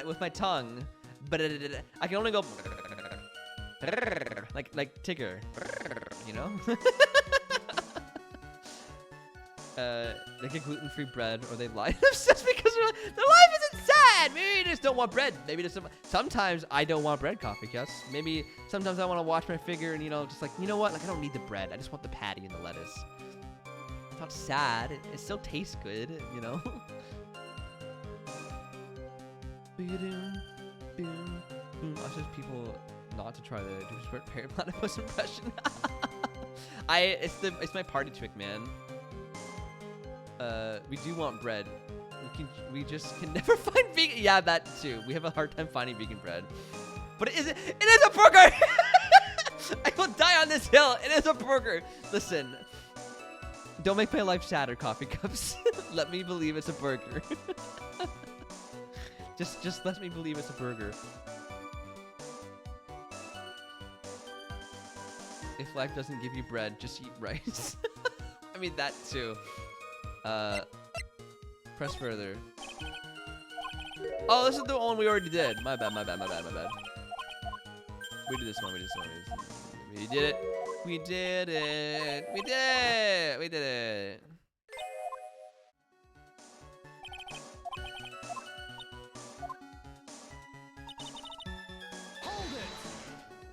with my tongue. I can only go like Tigger, you know? They get gluten-free bread, or they lie to themselves because their life isn't sad. Maybe they just don't want bread. Maybe just sometimes I don't want bread, Coffee Cups. Maybe sometimes I want to watch my figure and, you know, just like, you know what? Like, I don't need the bread. I just want the patty and the lettuce. It's not sad. It still tastes good, you know? I'll just people not to try the Perry Platypus impression. It's my party trick, man. We do want bread. We just can never find vegan. Yeah, that too. We have a hard time finding vegan bread. But it is a burger. I will die on this hill. It is a burger. Listen, don't make my life sadder, Coffee Cups. Let me believe it's a burger. just let me believe it's a burger. If life doesn't give you bread, just eat rice. I mean, that too. Press further. Oh, this is the one we already did. My bad. We did this one. We did it. We did it.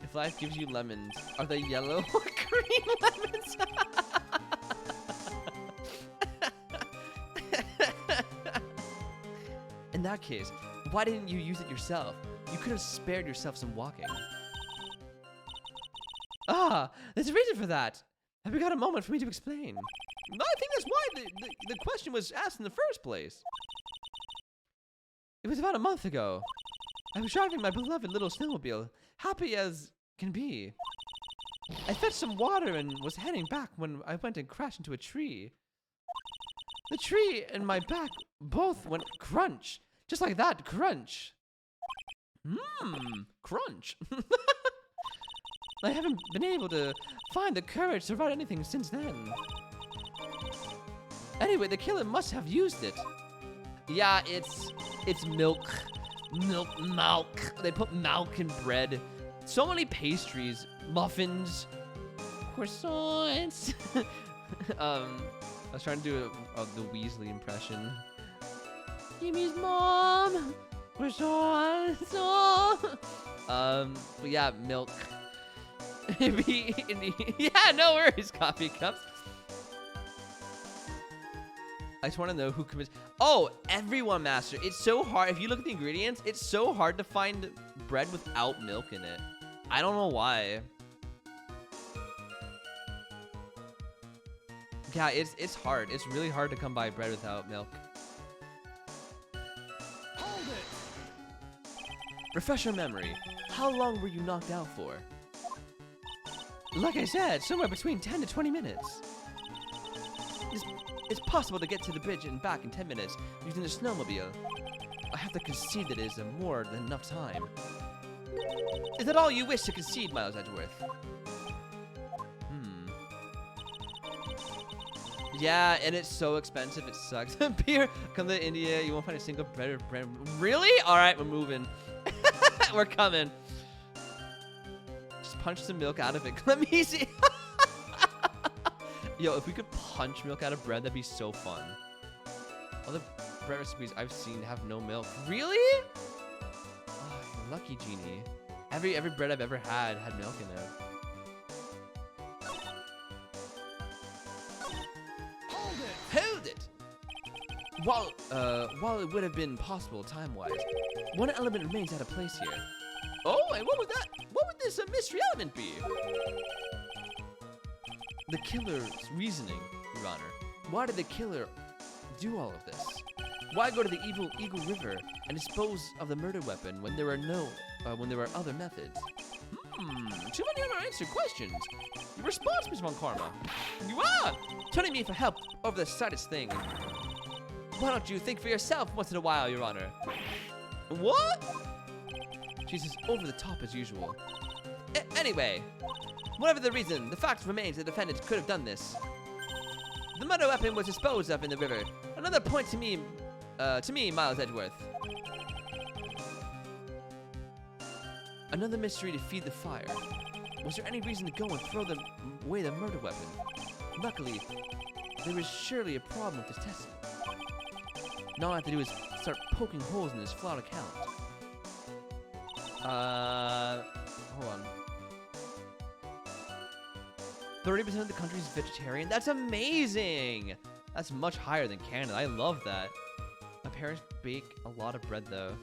If life gives you lemons, are they yellow or green lemons? In that case, why didn't you use it yourself? You could have spared yourself some walking. Ah, there's a reason for that. Have you got a moment for me to explain? No, I think that's why the question was asked in the first place. It was about a month ago. I was driving my beloved little snowmobile, happy as can be. I fetched some water and was heading back when I went and crashed into a tree. The tree and my back both went crunch. Just like that, crunch. Crunch. I haven't been able to find the courage to write anything since then. Anyway, the killer must have used it. Yeah, it's milk. Milk. They put milk in bread. So many pastries, muffins, croissants. I was trying to do the Weasley impression. Jimmy's mom. Croissants. But yeah, milk. Yeah, no worries, Coffee Cups. I just want to know who commits. Oh, everyone, Master. It's so hard. If you look at the ingredients, it's so hard to find bread without milk in it. I don't know why. Yeah, it's hard. It's really hard to come by bread without milk. Refresh your memory. How long were you knocked out for? Like I said, somewhere between 10 to 20 minutes. It's possible to get to the bridge and back in 10 minutes using the snowmobile. I have to concede that it is more than enough time. Is that all you wish to concede, Miles Edgeworth? Yeah, and it's so expensive, it sucks. Beer, come to India, you won't find a single bread or brand. Really? All right, we're moving. We're coming. Just punch some milk out of it. Let me see. Yo, if we could punch milk out of bread, that'd be so fun. All the bread recipes I've seen have no milk. Really? Oh, you're lucky, Genie. Every bread I've ever had milk in it. Hold it! While it would have been possible time-wise, one element remains out of place here. Oh, and what would this mystery element be? The killer's reasoning, Your Honor. Why did the killer do all of this? Why go to the evil Eagle River and dispose of the murder weapon when there were other methods? Too many unanswered questions. Your response, Miss Von Karma. You are turning me for help over the slightest thing. Why don't you think for yourself once in a while, Your Honor? What? She's as over the top as usual. Anyway, whatever the reason, the fact remains the defendant could have done this. The murder weapon was disposed of in the river. Another point to me, Miles Edgeworth. Another mystery to feed the fire. Was there any reason to go and throw away the murder weapon? Luckily, there was surely a problem with this testing. Now all I have to do is start poking holes in this flawed account. Hold on. 30% of the country is vegetarian? That's amazing! That's much higher than Canada. I love that. My parents bake a lot of bread, though.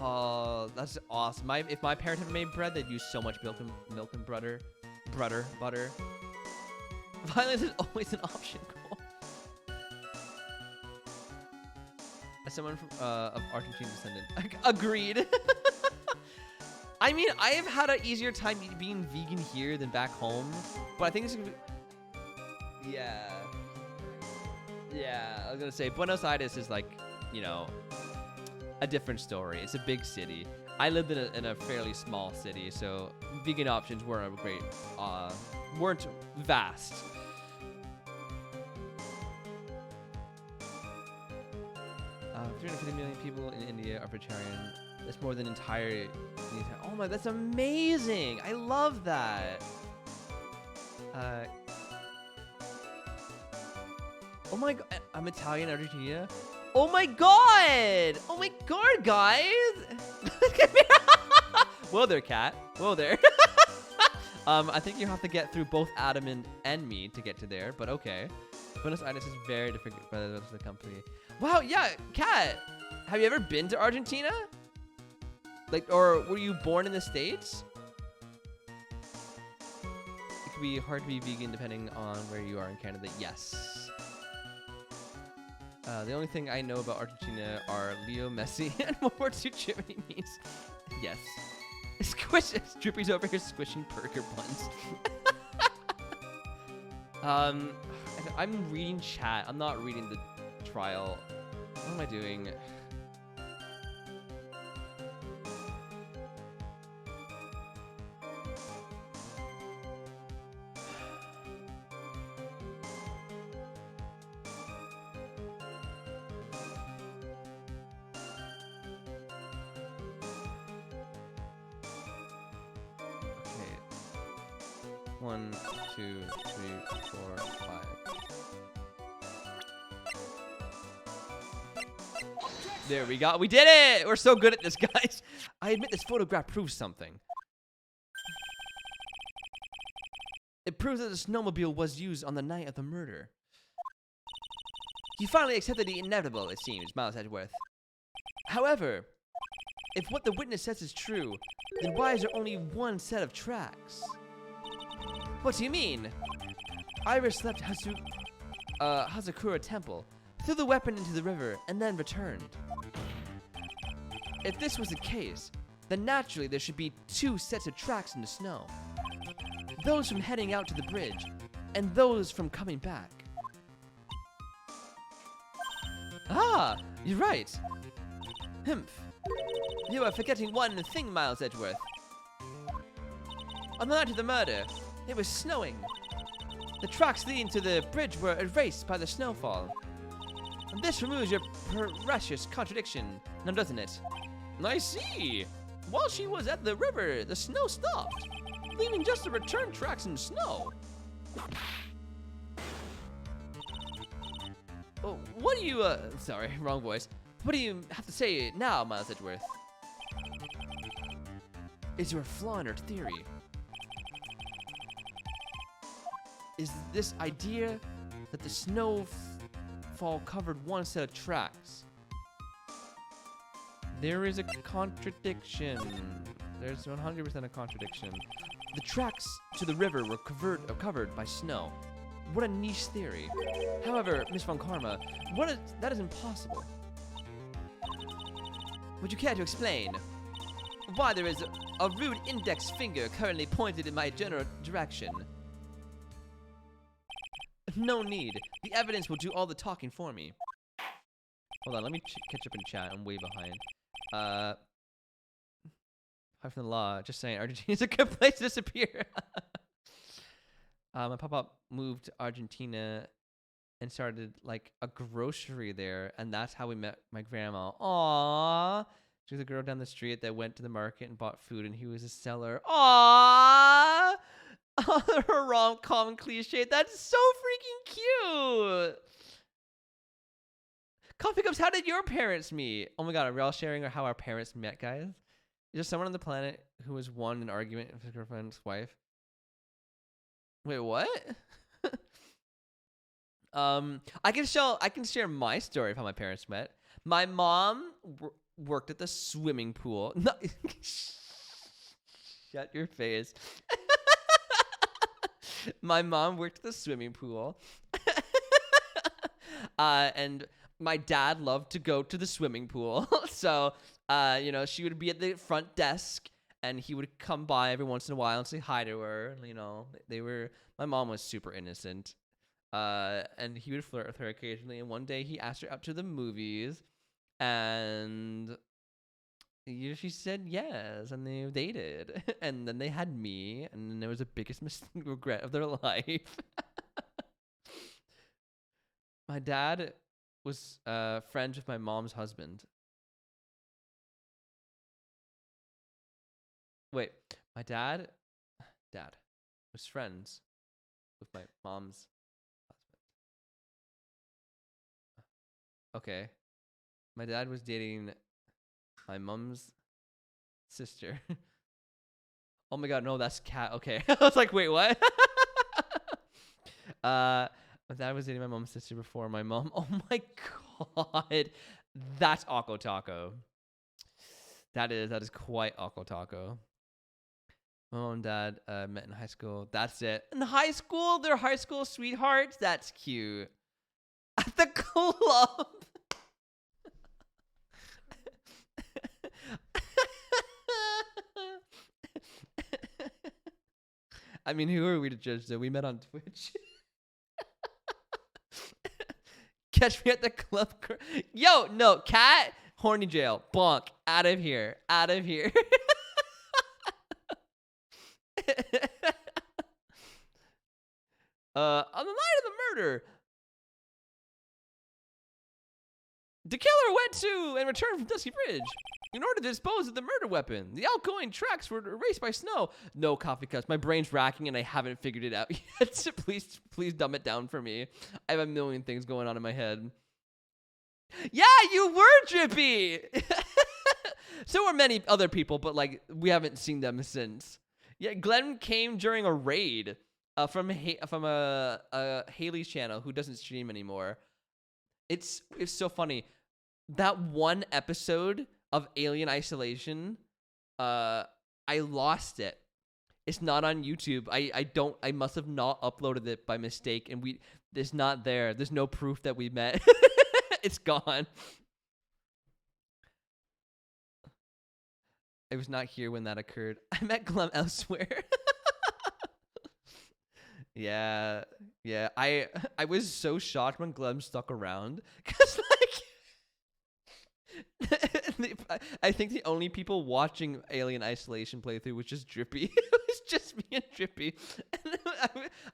Oh, that's awesome. If my parents ever made bread, they'd use so much milk and butter. Violence is always an option. Cool. As someone from of Argentine descendant, agreed. I mean, I have had an easier time being vegan here than back home, but I think it's gonna be. Yeah. I was gonna say Buenos Aires is like, you know, a different story. It's a big city. I lived in a fairly small city, so vegan options weren't weren't vast. 350 million people in India are vegetarian. That's more than entire. Oh my, that's amazing! I love that. Oh my god, I'm Italian, Argentina. Oh my god! Oh my god, guys! Look at me! Whoa there, cat. Whoa there. I think you have to get through both Adam and me to get to there, but okay. Buenos Aires is very different by the rest of the company. Wow, yeah, cat. Have you ever been to Argentina? Like, or were you born in the States? It could be hard to be vegan depending on where you are in Canada. Yes. The only thing I know about Argentina are Leo Messi and World War II Germany memes. Yes. Squish. Drippy's over here squishing burger buns. I'm reading chat. I'm not reading the trial. What am I doing? Okay. 1, 2, 3, 4, 5. There we go. We did it! We're so good at this, guys. I admit this photograph proves something. It proves that the snowmobile was used on the night of the murder. You finally accepted the inevitable, it seems, Miles Edgeworth. However, if what the witness says is true, then why is there only one set of tracks? What do you mean? Iris left Hazakura temple, threw the weapon into the river, and then returned. If this was the case, then naturally there should be 2 sets of tracks in the snow. Those from heading out to the bridge, and those from coming back. Ah, you're right. Humph. You are forgetting one thing, Miles Edgeworth. On the night of the murder, it was snowing. The tracks leading to the bridge were erased by the snowfall. And this removes your precious contradiction, now doesn't it? I see. While she was at the river, the snow stopped, leaving just the return tracks in snow. Oh, what do you, sorry, wrong voice. What do you have to say now, Miles Edgeworth? Is there a flaw in her theory? Is this idea that the snowfall covered one set of tracks? There is a contradiction. There's 100% a contradiction. The tracks to the river were covered by snow. What a niche theory. However, Miss Von Karma, that is impossible. Would you care to explain why there is a rude index finger currently pointed in my general direction? No need. The evidence will do all the talking for me. Hold on, let me catch up in chat. I'm way behind. Hi from the law. Just saying, Argentina's a good place to disappear. My pop-up moved to Argentina and started like a grocery there, and that's how we met my grandma. Aww. She was a girl down the street that went to the market and bought food, and he was a seller. Aww. Her rom-com cliche. That's so freaking cute. Coffee cups. How did your parents meet? Oh my god, are we all sharing how our parents met, guys? Is there someone on the planet who has won an argument with his girlfriend's wife? Wait, what? I can share my story of how my parents met. My mom worked at the swimming pool. No, shut your face. My mom worked at the swimming pool. And my dad loved to go to the swimming pool. So, she would be at the front desk and he would come by every once in a while and say hi to her. My mom was super innocent. And he would flirt with her occasionally. And one day he asked her out to the movies and she said yes, and they dated. And then they had me, and then there was the biggest regret of their life. My dad was friends with my mom's husband. Wait, my dad was friends with my mom's husband. Okay. My dad was dating my mom's sister. Oh my god, no, that's Cat. Okay. I was like, wait, what? My dad was dating my mom's sister before my mom. Oh my god. That's Akko Taco. That is quite Akko Taco. My mom and dad met in high school. That's it. In high school? They're high school sweethearts? That's cute. At the club. I mean, who are we to judge though? We met on Twitch. Catch me at the club. Yo, no, Cat, horny jail, bonk, out of here, out of here. On the night of the murder, the killer went to and returned from Dusky Bridge in order to dispose of the murder weapon. The outgoing tracks were erased by snow. No coffee cups. My brain's racking and I haven't figured it out yet. So please dumb it down for me. I have a million things going on in my head. Yeah, you were Drippy. So were many other people, but like we haven't seen them since. Yeah, Glenn came during a raid from Haley's channel, who doesn't stream anymore. It's so funny. That one episode of Alien Isolation, I lost it. It's not on YouTube. I must have not uploaded it by mistake, and it's not there. There's no proof that we met. It's gone. I was not here when that occurred. I met Glum elsewhere. Yeah. I was so shocked when Glum stuck around because I think the only people watching Alien Isolation playthrough was just Drippy. It was just me and Drippy. And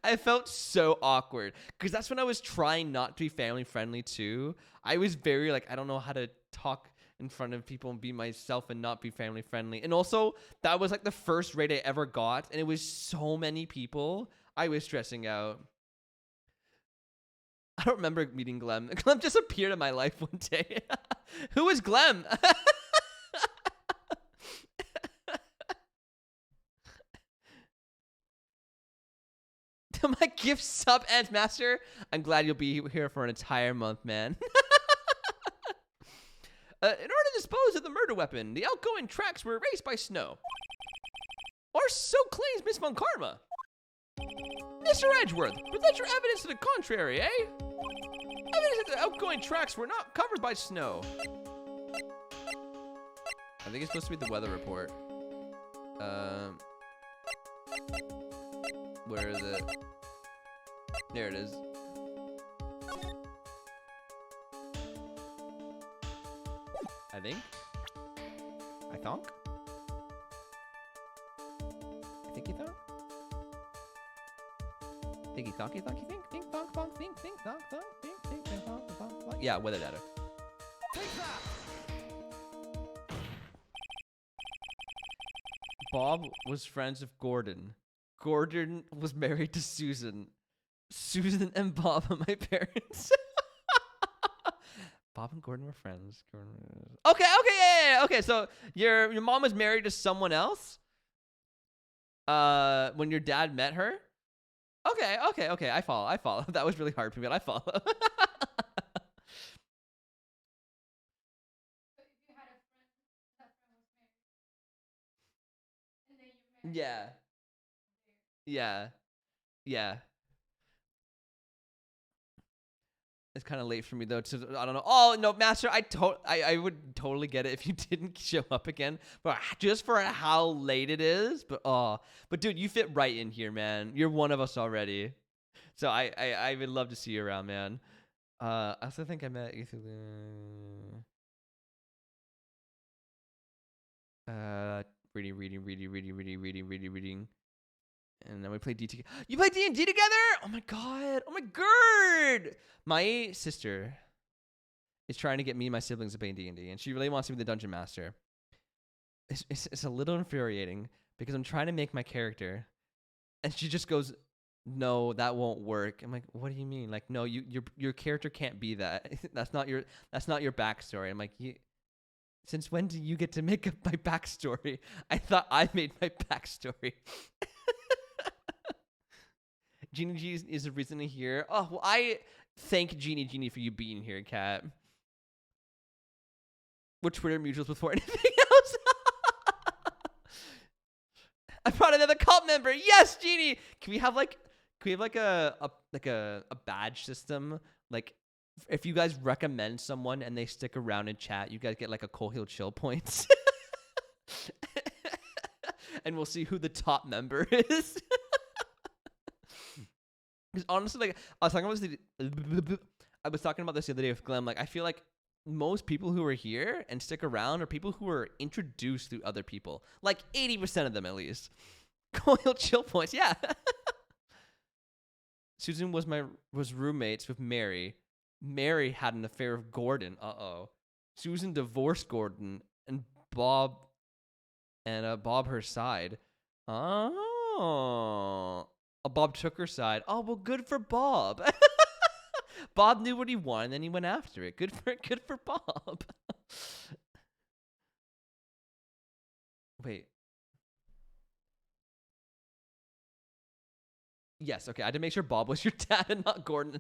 I felt so awkward because that's when I was trying not to be family friendly too. I was very I don't know how to talk in front of people and be myself and not be family friendly. And also that was the first raid I ever got, and it was so many people. I was stressing out. I don't remember meeting Glem. Glem just appeared in my life one day. Who is Glem? My gift sub and master. I'm glad you'll be here for an entire month, man. In order to dispose of the murder weapon, the outgoing tracks were erased by snow. Or so claims Miss Von Karma. Mr. Edgeworth, present your evidence to the contrary, eh? Evidence that the outgoing tracks were not covered by snow. I think it's supposed to be the weather report. Where is it? There it is. I think. I thonk. I think he thonk. Thinky thonky thonky think thonk thonk think thonk thonk think thonk thonk. Yeah, weather data. Take that! Bob was friends with Gordon. Gordon was married to Susan. Susan and Bob are my parents. Bob and Gordon were friends. Okay, yeah. Okay, so your mom was married to someone else? When your dad met her? Okay. I follow. That was really hard for me, but I follow. Yeah. It's kind of late for me though. I don't know. Oh no, Master, I would totally get it if you didn't show up again, but just for how late it is. But dude, you fit right in here, man. You're one of us already. So I would love to see you around, man. I also think I met Ether. Reading. And then we play D2. You play D&D together? Oh my god. My sister is trying to get me and my siblings to play D&D, and she really wants to be the dungeon master. It's a little infuriating because I'm trying to make my character, and she just goes, "No, that won't work." I'm like, "What do you mean? No, your character can't be that. That's not your backstory." I'm like, since when do you get to make up my backstory? I thought I made my backstory. Genie G is the reason here. Oh, well, I thank Genie for you being here, Kat. We're Twitter mutuals before anything else. I brought another cult member. Yes, Genie. Can we have a badge system? If you guys recommend someone and they stick around in chat, you guys get a ColeHillChills points. And we'll see who the top member is. Because honestly, I was talking about this the other day with Glenn. I feel like most people who are here and stick around are people who are introduced through other people. 80% of them, at least. ColeHillChills points, yeah. Susan was roommates with Mary. Mary had an affair with Gordon. Susan divorced Gordon, and Bob her side. Oh. Bob took her side. Oh, well, good for Bob. Bob knew what he wanted, and then he went after it. Good for Bob. Wait. Yes, okay. I had to make sure Bob was your dad and not Gordon.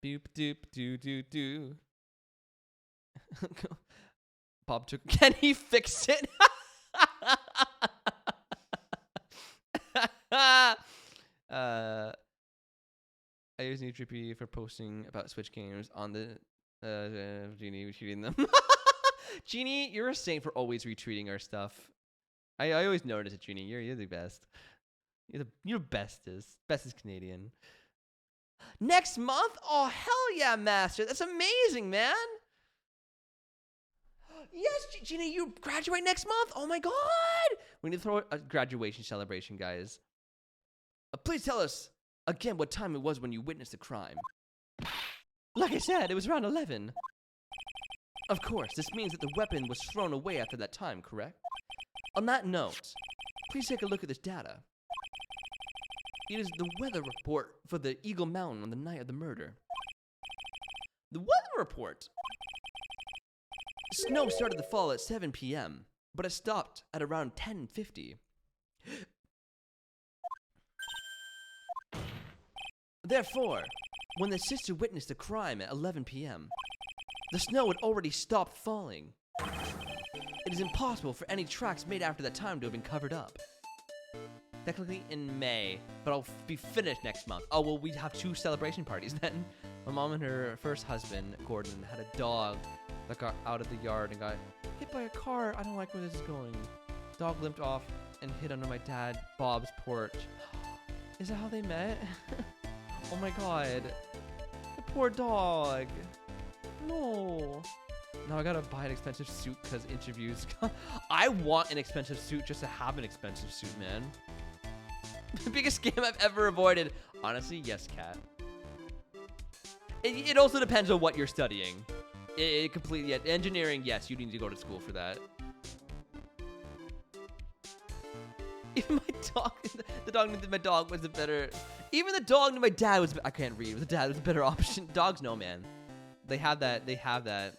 Boop doop doo doo doo. Bob took. Can he fix it? I use new Drippy for posting about Switch games on the Genie retweeting them. Genie, you're a saint for always retweeting our stuff. I always notice it, Genie. You're the best. You're bestest Canadian. Next month? Oh hell yeah, Master! That's amazing, man. Yes, Genie, you graduate next month. Oh my God! We need to throw a graduation celebration, guys. Please tell us again what time it was when you witnessed the crime. Like I said, it was around 11. Of course, this means that the weapon was thrown away after that time, correct? On that note, please take a look at this data. It is the weather report for the Eagle Mountain on the night of the murder. The weather report? Snow started to fall at 7 p.m., but it stopped at around 10:50. Therefore, when the sister witnessed the crime at 11 p.m., the snow had already stopped falling. It is impossible for any tracks made after that time to have been covered up. Technically in May, but I'll be finished next month. Oh, well, we'd have 2 celebration parties then. My mom and her first husband, Gordon, had a dog that got out of the yard and got hit by a car. I don't like where this is going. Dog limped off and hid under my dad, Bob's porch. Is that how they met? Oh my God. The poor dog. No. Now I gotta buy an expensive suit because interviews. I want an expensive suit just to have an expensive suit, man. The biggest scam I've ever avoided. Honestly, yes, Kat. It also depends on what you're studying. It completely, engineering, yes, you need to go to school for that. Even my dog, the dog knew that my dog was the better. Even the dog knew my dad was. I can't read. The dad was a better option. Dogs know, man. They have that. They have that.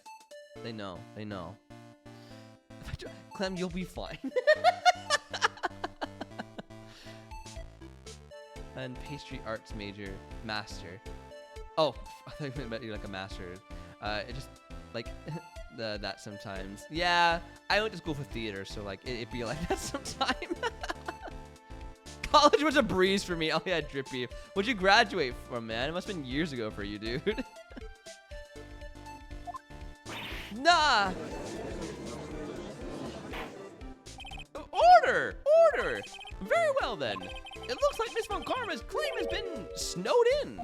They know. They know. Clem, you'll be fine. And pastry arts major, master. Oh, I thought you meant you like a master. It just like that sometimes. Yeah, I went to school for theater, so like it'd be like that sometimes. College was a breeze for me. Oh yeah, Drippy. What'd you graduate from, man? It must have been years ago for you, dude. Nah. Order! Order! Very well then. It looks like Miss Montgomery's claim has been snowed in.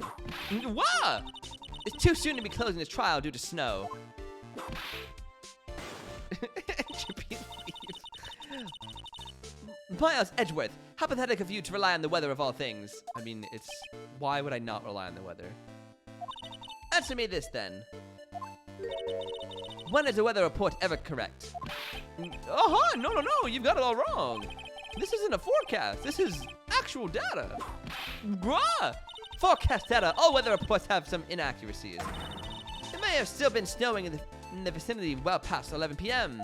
Wah! It's too soon to be closing this trial due to snow. Miles Edgeworth, how pathetic of you to rely on the weather of all things. I mean, it's... Why would I not rely on the weather? Answer me this then. When is a weather report ever correct? Uh-huh, no, you've got it all wrong. This isn't a forecast, this is actual data. Bruh! Forecast data, all weather reports have some inaccuracies. It may have still been snowing in the vicinity well past 11 p.m.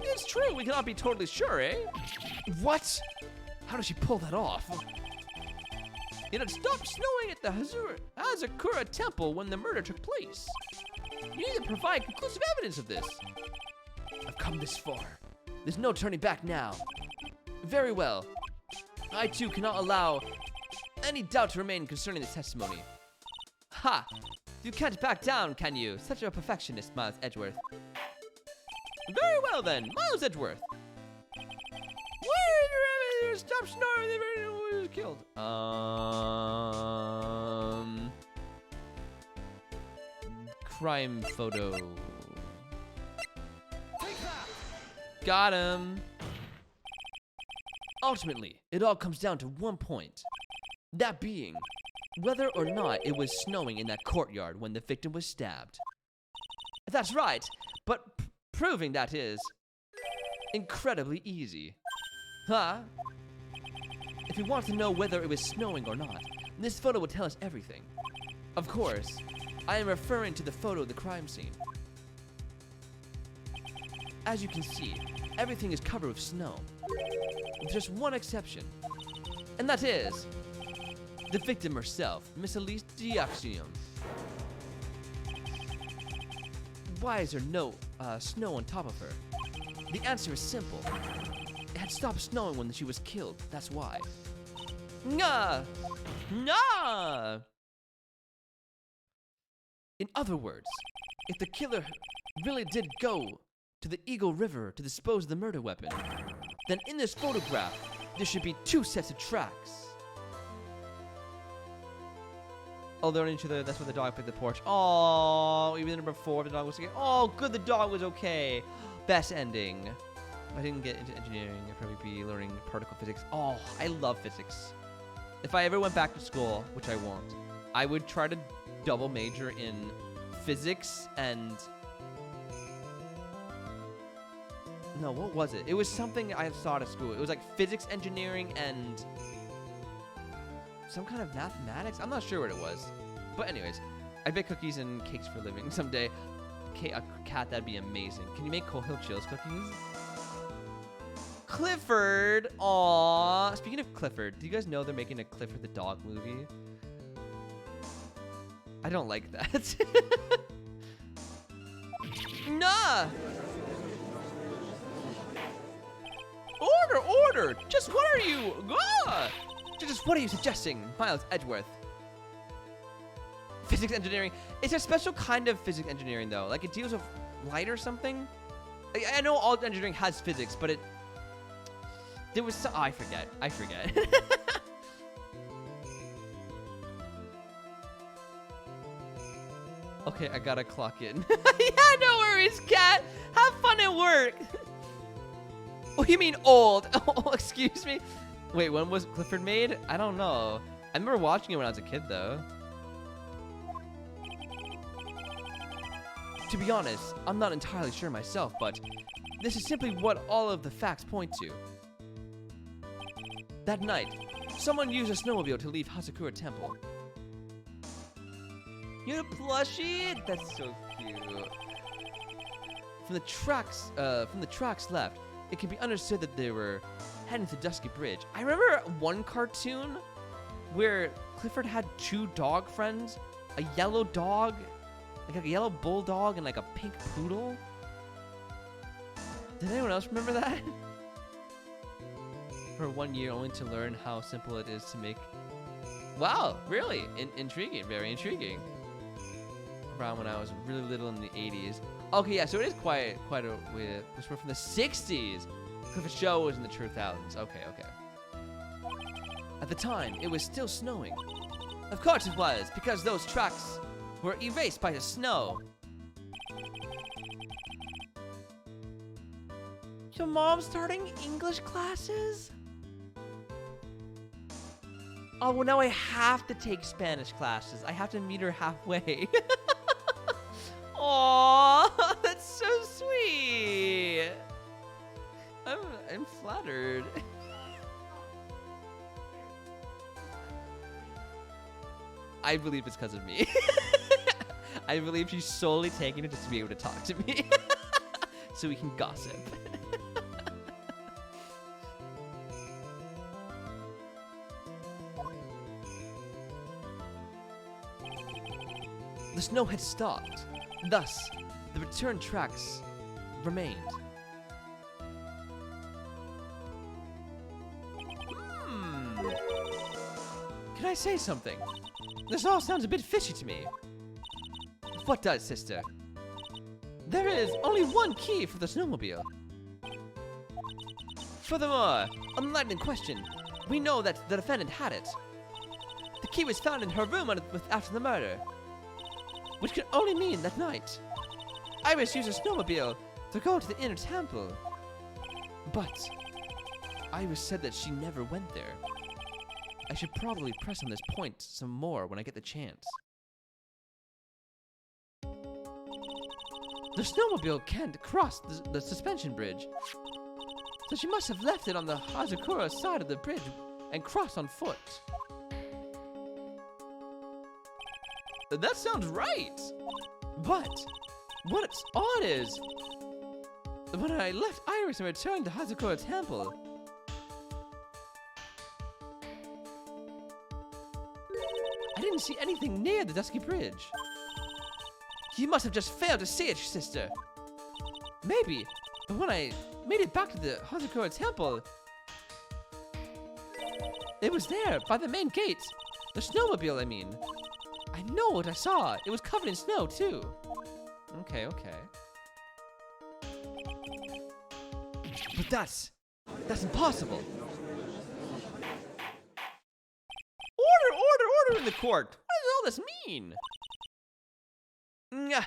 It's true, we cannot be totally sure, eh? What? How did she pull that off? It had stopped snowing at the Hazakura temple when the murder took place. You need to provide conclusive evidence of this. I've come this far. There's no turning back now. Very well. I too cannot allow any doubt to remain concerning this testimony. Ha! You can't back down, can you? Such a perfectionist, Miles Edgeworth. Very well then, Miles Edgeworth. Where stop snoring? They was killed. Crime photo. Got him. Ultimately, it all comes down to one point. That being, whether or not it was snowing in that courtyard when the victim was stabbed. That's right, but proving that is incredibly easy. Huh? If you want to know whether it was snowing or not, this photo will tell us everything. Of course, I am referring to the photo of the crime scene. As you can see, everything is covered with snow, with just one exception, and that is the victim herself, Miss Elise Diaxiom. Why is there no snow on top of her? The answer is simple. It had stopped snowing when she was killed, that's why. Nah! Nah! In other words, if the killer really did go to the Eagle River to dispose of the murder weapon, then in this photograph, there should be 2 sets of tracks. Oh, they're into the, that's where the dog picked the porch. Oh, even number 4, the dog was okay. Oh, good, the dog was okay. Best ending. If I didn't get into engineering, I'd probably be learning particle physics. Oh, I love physics. If I ever went back to school, which I won't, I would try to double major in physics and... No, what was it? It was something I saw at school. It was like physics, engineering, and some kind of mathematics. I'm not sure what it was. But anyways, I bake cookies and cakes for a living someday. A cat, that'd be amazing. Can you make ColeHillChills cookies? Clifford! Aww. Speaking of Clifford, do you guys know they're making a Clifford the Dog movie? I don't like that. Nah! Order! Just what are you? Ah! Just what are you suggesting, Miles Edgeworth? Physics engineering. It's a special kind of physics engineering, though. Like, it deals with light or something. I know all engineering has physics, but there was some... Oh, I forget. Okay, I gotta clock in. Yeah, no worries, cat. Have fun at work. Oh, you mean old? Oh, excuse me. Wait, when was Clifford made? I don't know. I remember watching it when I was a kid, though. To be honest, I'm not entirely sure myself, but this is simply what all of the facts point to. That night, someone used a snowmobile to leave Hazakura Temple. You're a plushie? That's so cute. From the tracks left, it can be understood that they were heading to Dusky Bridge. I remember one cartoon where Clifford had 2 dog friends, a yellow dog, like a yellow bulldog, and like a pink poodle. Did anyone else remember that? For 1 year, only to learn how simple it is to make. Wow, really intriguing, very intriguing. Around when I was really little in the 80s. Okay, yeah, so it is quite a way. We're from the 60s. Clifford's show was in the 2000s. Okay. At the time, it was still snowing. Of course it was, because those tracks were erased by the snow. Your mom's starting English classes? Oh, well, now I have to take Spanish classes. I have to meet her halfway. Aww, that's so sweet. I'm flattered. I believe it's because of me. I believe she's solely taking it just to be able to talk to me. So we can gossip. The snow had stopped. Thus, the return tracks remained. Can I say something? This all sounds a bit fishy to me. What does, sister? There is only one key for the snowmobile. Furthermore, on the night in question, we know that the defendant had it. The key was found in her room after the murder, which could only mean that night Iris used a snowmobile to go to the inner temple. But Iris said that she never went there. I should probably press on this point some more when I get the chance. The snowmobile can't cross the suspension bridge, so she must have left it on the Hazakura side of the bridge and crossed on foot. That sounds right! But what's odd is, when I left Iris and returned to Hazakura Temple, I didn't see anything near the Dusky Bridge. You must have just failed to see it, sister. Maybe, but when I made it back to the Hazakura Temple, It was there, by the main gate. The snowmobile, I mean. I know what I saw. It was covered in snow, too. Okay, okay. But that's impossible. Order in the court. What does all this mean? Nyah.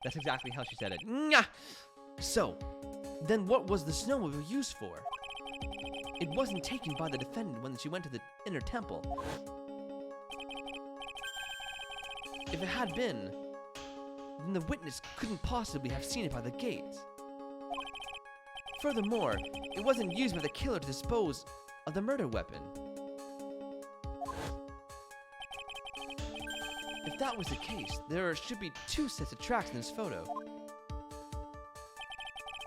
That's exactly how she said it. Nyah. So, then what was the snowmobile used for? It wasn't taken by the defendant when she went to the inner temple. If it had been, then the witness couldn't possibly have seen it by the gate. Furthermore, it wasn't used by the killer to dispose of the murder weapon. If that was the case, there should be 2 sets of tracks in this photo.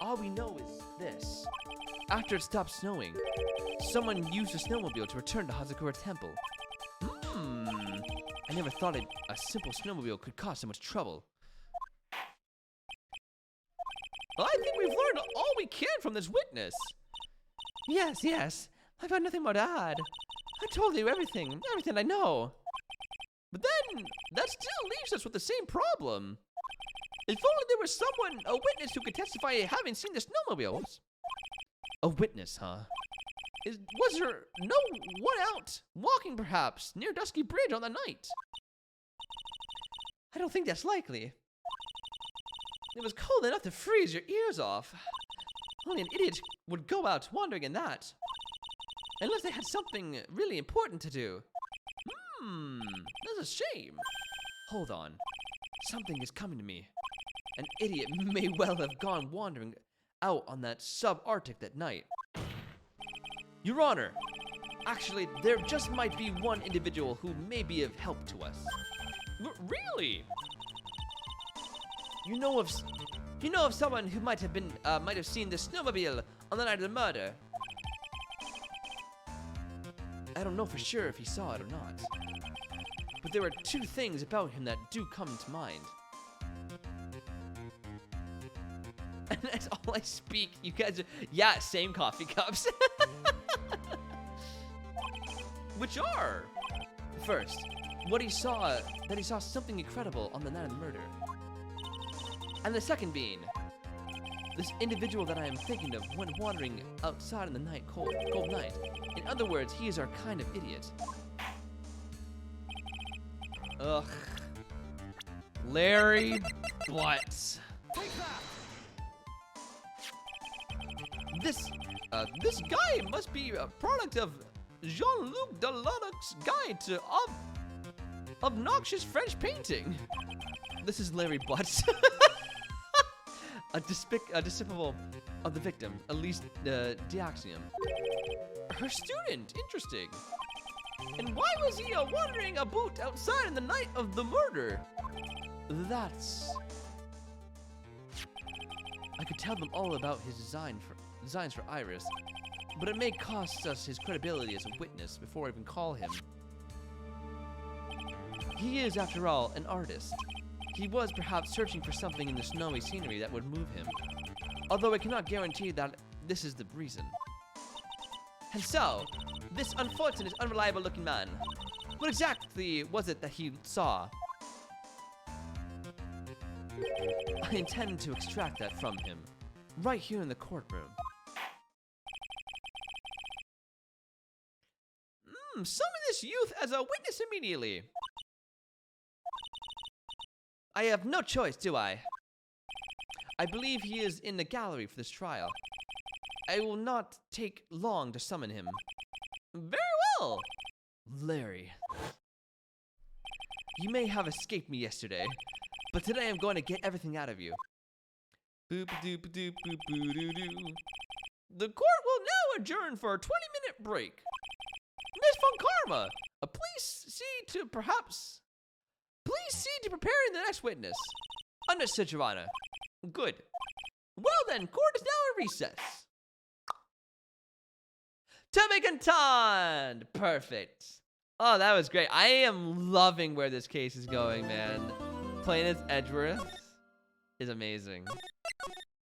All we know is this. After it stopped snowing, someone used a snowmobile to return to Hazakura Temple. I never thought a simple snowmobile could cause so much trouble. Well, I think we've learned all we can from this witness. Yes. I've got nothing more to add. I told you everything I know. But then, that still leaves us with the same problem. If only there was a witness who could testify having seen the snowmobiles. A witness, huh? Was there no one out walking, perhaps, near Dusky Bridge on the night? I don't think that's likely. It was cold enough to freeze your ears off. Only an idiot would go out wandering in that. Unless they had something really important to do. That's a shame. Hold on. Something is coming to me. An idiot may well have gone wandering out on that subarctic that night. Your Honor, actually, there just might be one individual who may be of help to us. Really? You know of someone who might have seen the snowmobile on the night of the murder? I don't know for sure if he saw it or not. But there are 2 things about him that do come to mind. And that's all I speak. You guys are, yeah, same coffee cups. Which are? First, that he saw something incredible on the night of the murder. And the second being, this individual that I am thinking of went wandering outside in the night, cold night. In other words, he is our kind of idiot. Ugh. Larry, what? This guy must be a product of Jean-Luc Delannoy's guide to obnoxious French painting. This is Larry Butts. a despicable of the victim, Elise Diaxiom. Her student, interesting. And why was he wandering about outside in the night of the murder? I could tell them all about his designs for Iris, but it may cost us his credibility as a witness before I even call him. He is, after all, an artist. He was perhaps searching for something in the snowy scenery that would move him, although I cannot guarantee that this is the reason. And so, this unfortunate, unreliable-looking man, what exactly was it that he saw? I intend to extract that from him, right here in the courtroom. Summon this youth as a witness immediately. I have no choice, do I? I believe he is in the gallery for this trial. I will not take long to summon him. Very well. Larry. You may have escaped me yesterday, but today I'm going to get everything out of you. Boop-a-doop-a-doop-boop-boo-doo-doo. The court will now adjourn for a 20-minute break. Miss Von Karma, please see to preparing the next witness. Understood, Your Honor. Good. Well then, court is now in recess. To be continued. Perfect. Oh, that was great. I am loving where this case is going, man. Playing as Edgeworth is amazing.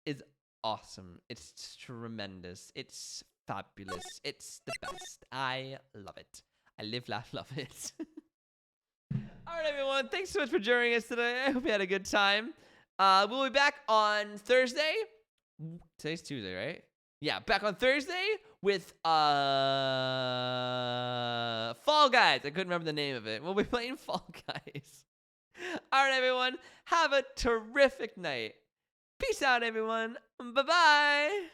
It's awesome. It's tremendous. It's fabulous. It's the best. I love it. I live, laugh, love it. All right, everyone. Thanks so much for joining us today. I hope you had a good time. We'll be back on Thursday. Today's Tuesday, right? Yeah, back on Thursday with Fall Guys. I couldn't remember the name of it. We'll be playing Fall Guys. All right, everyone. Have a terrific night. Peace out, everyone. Bye-bye.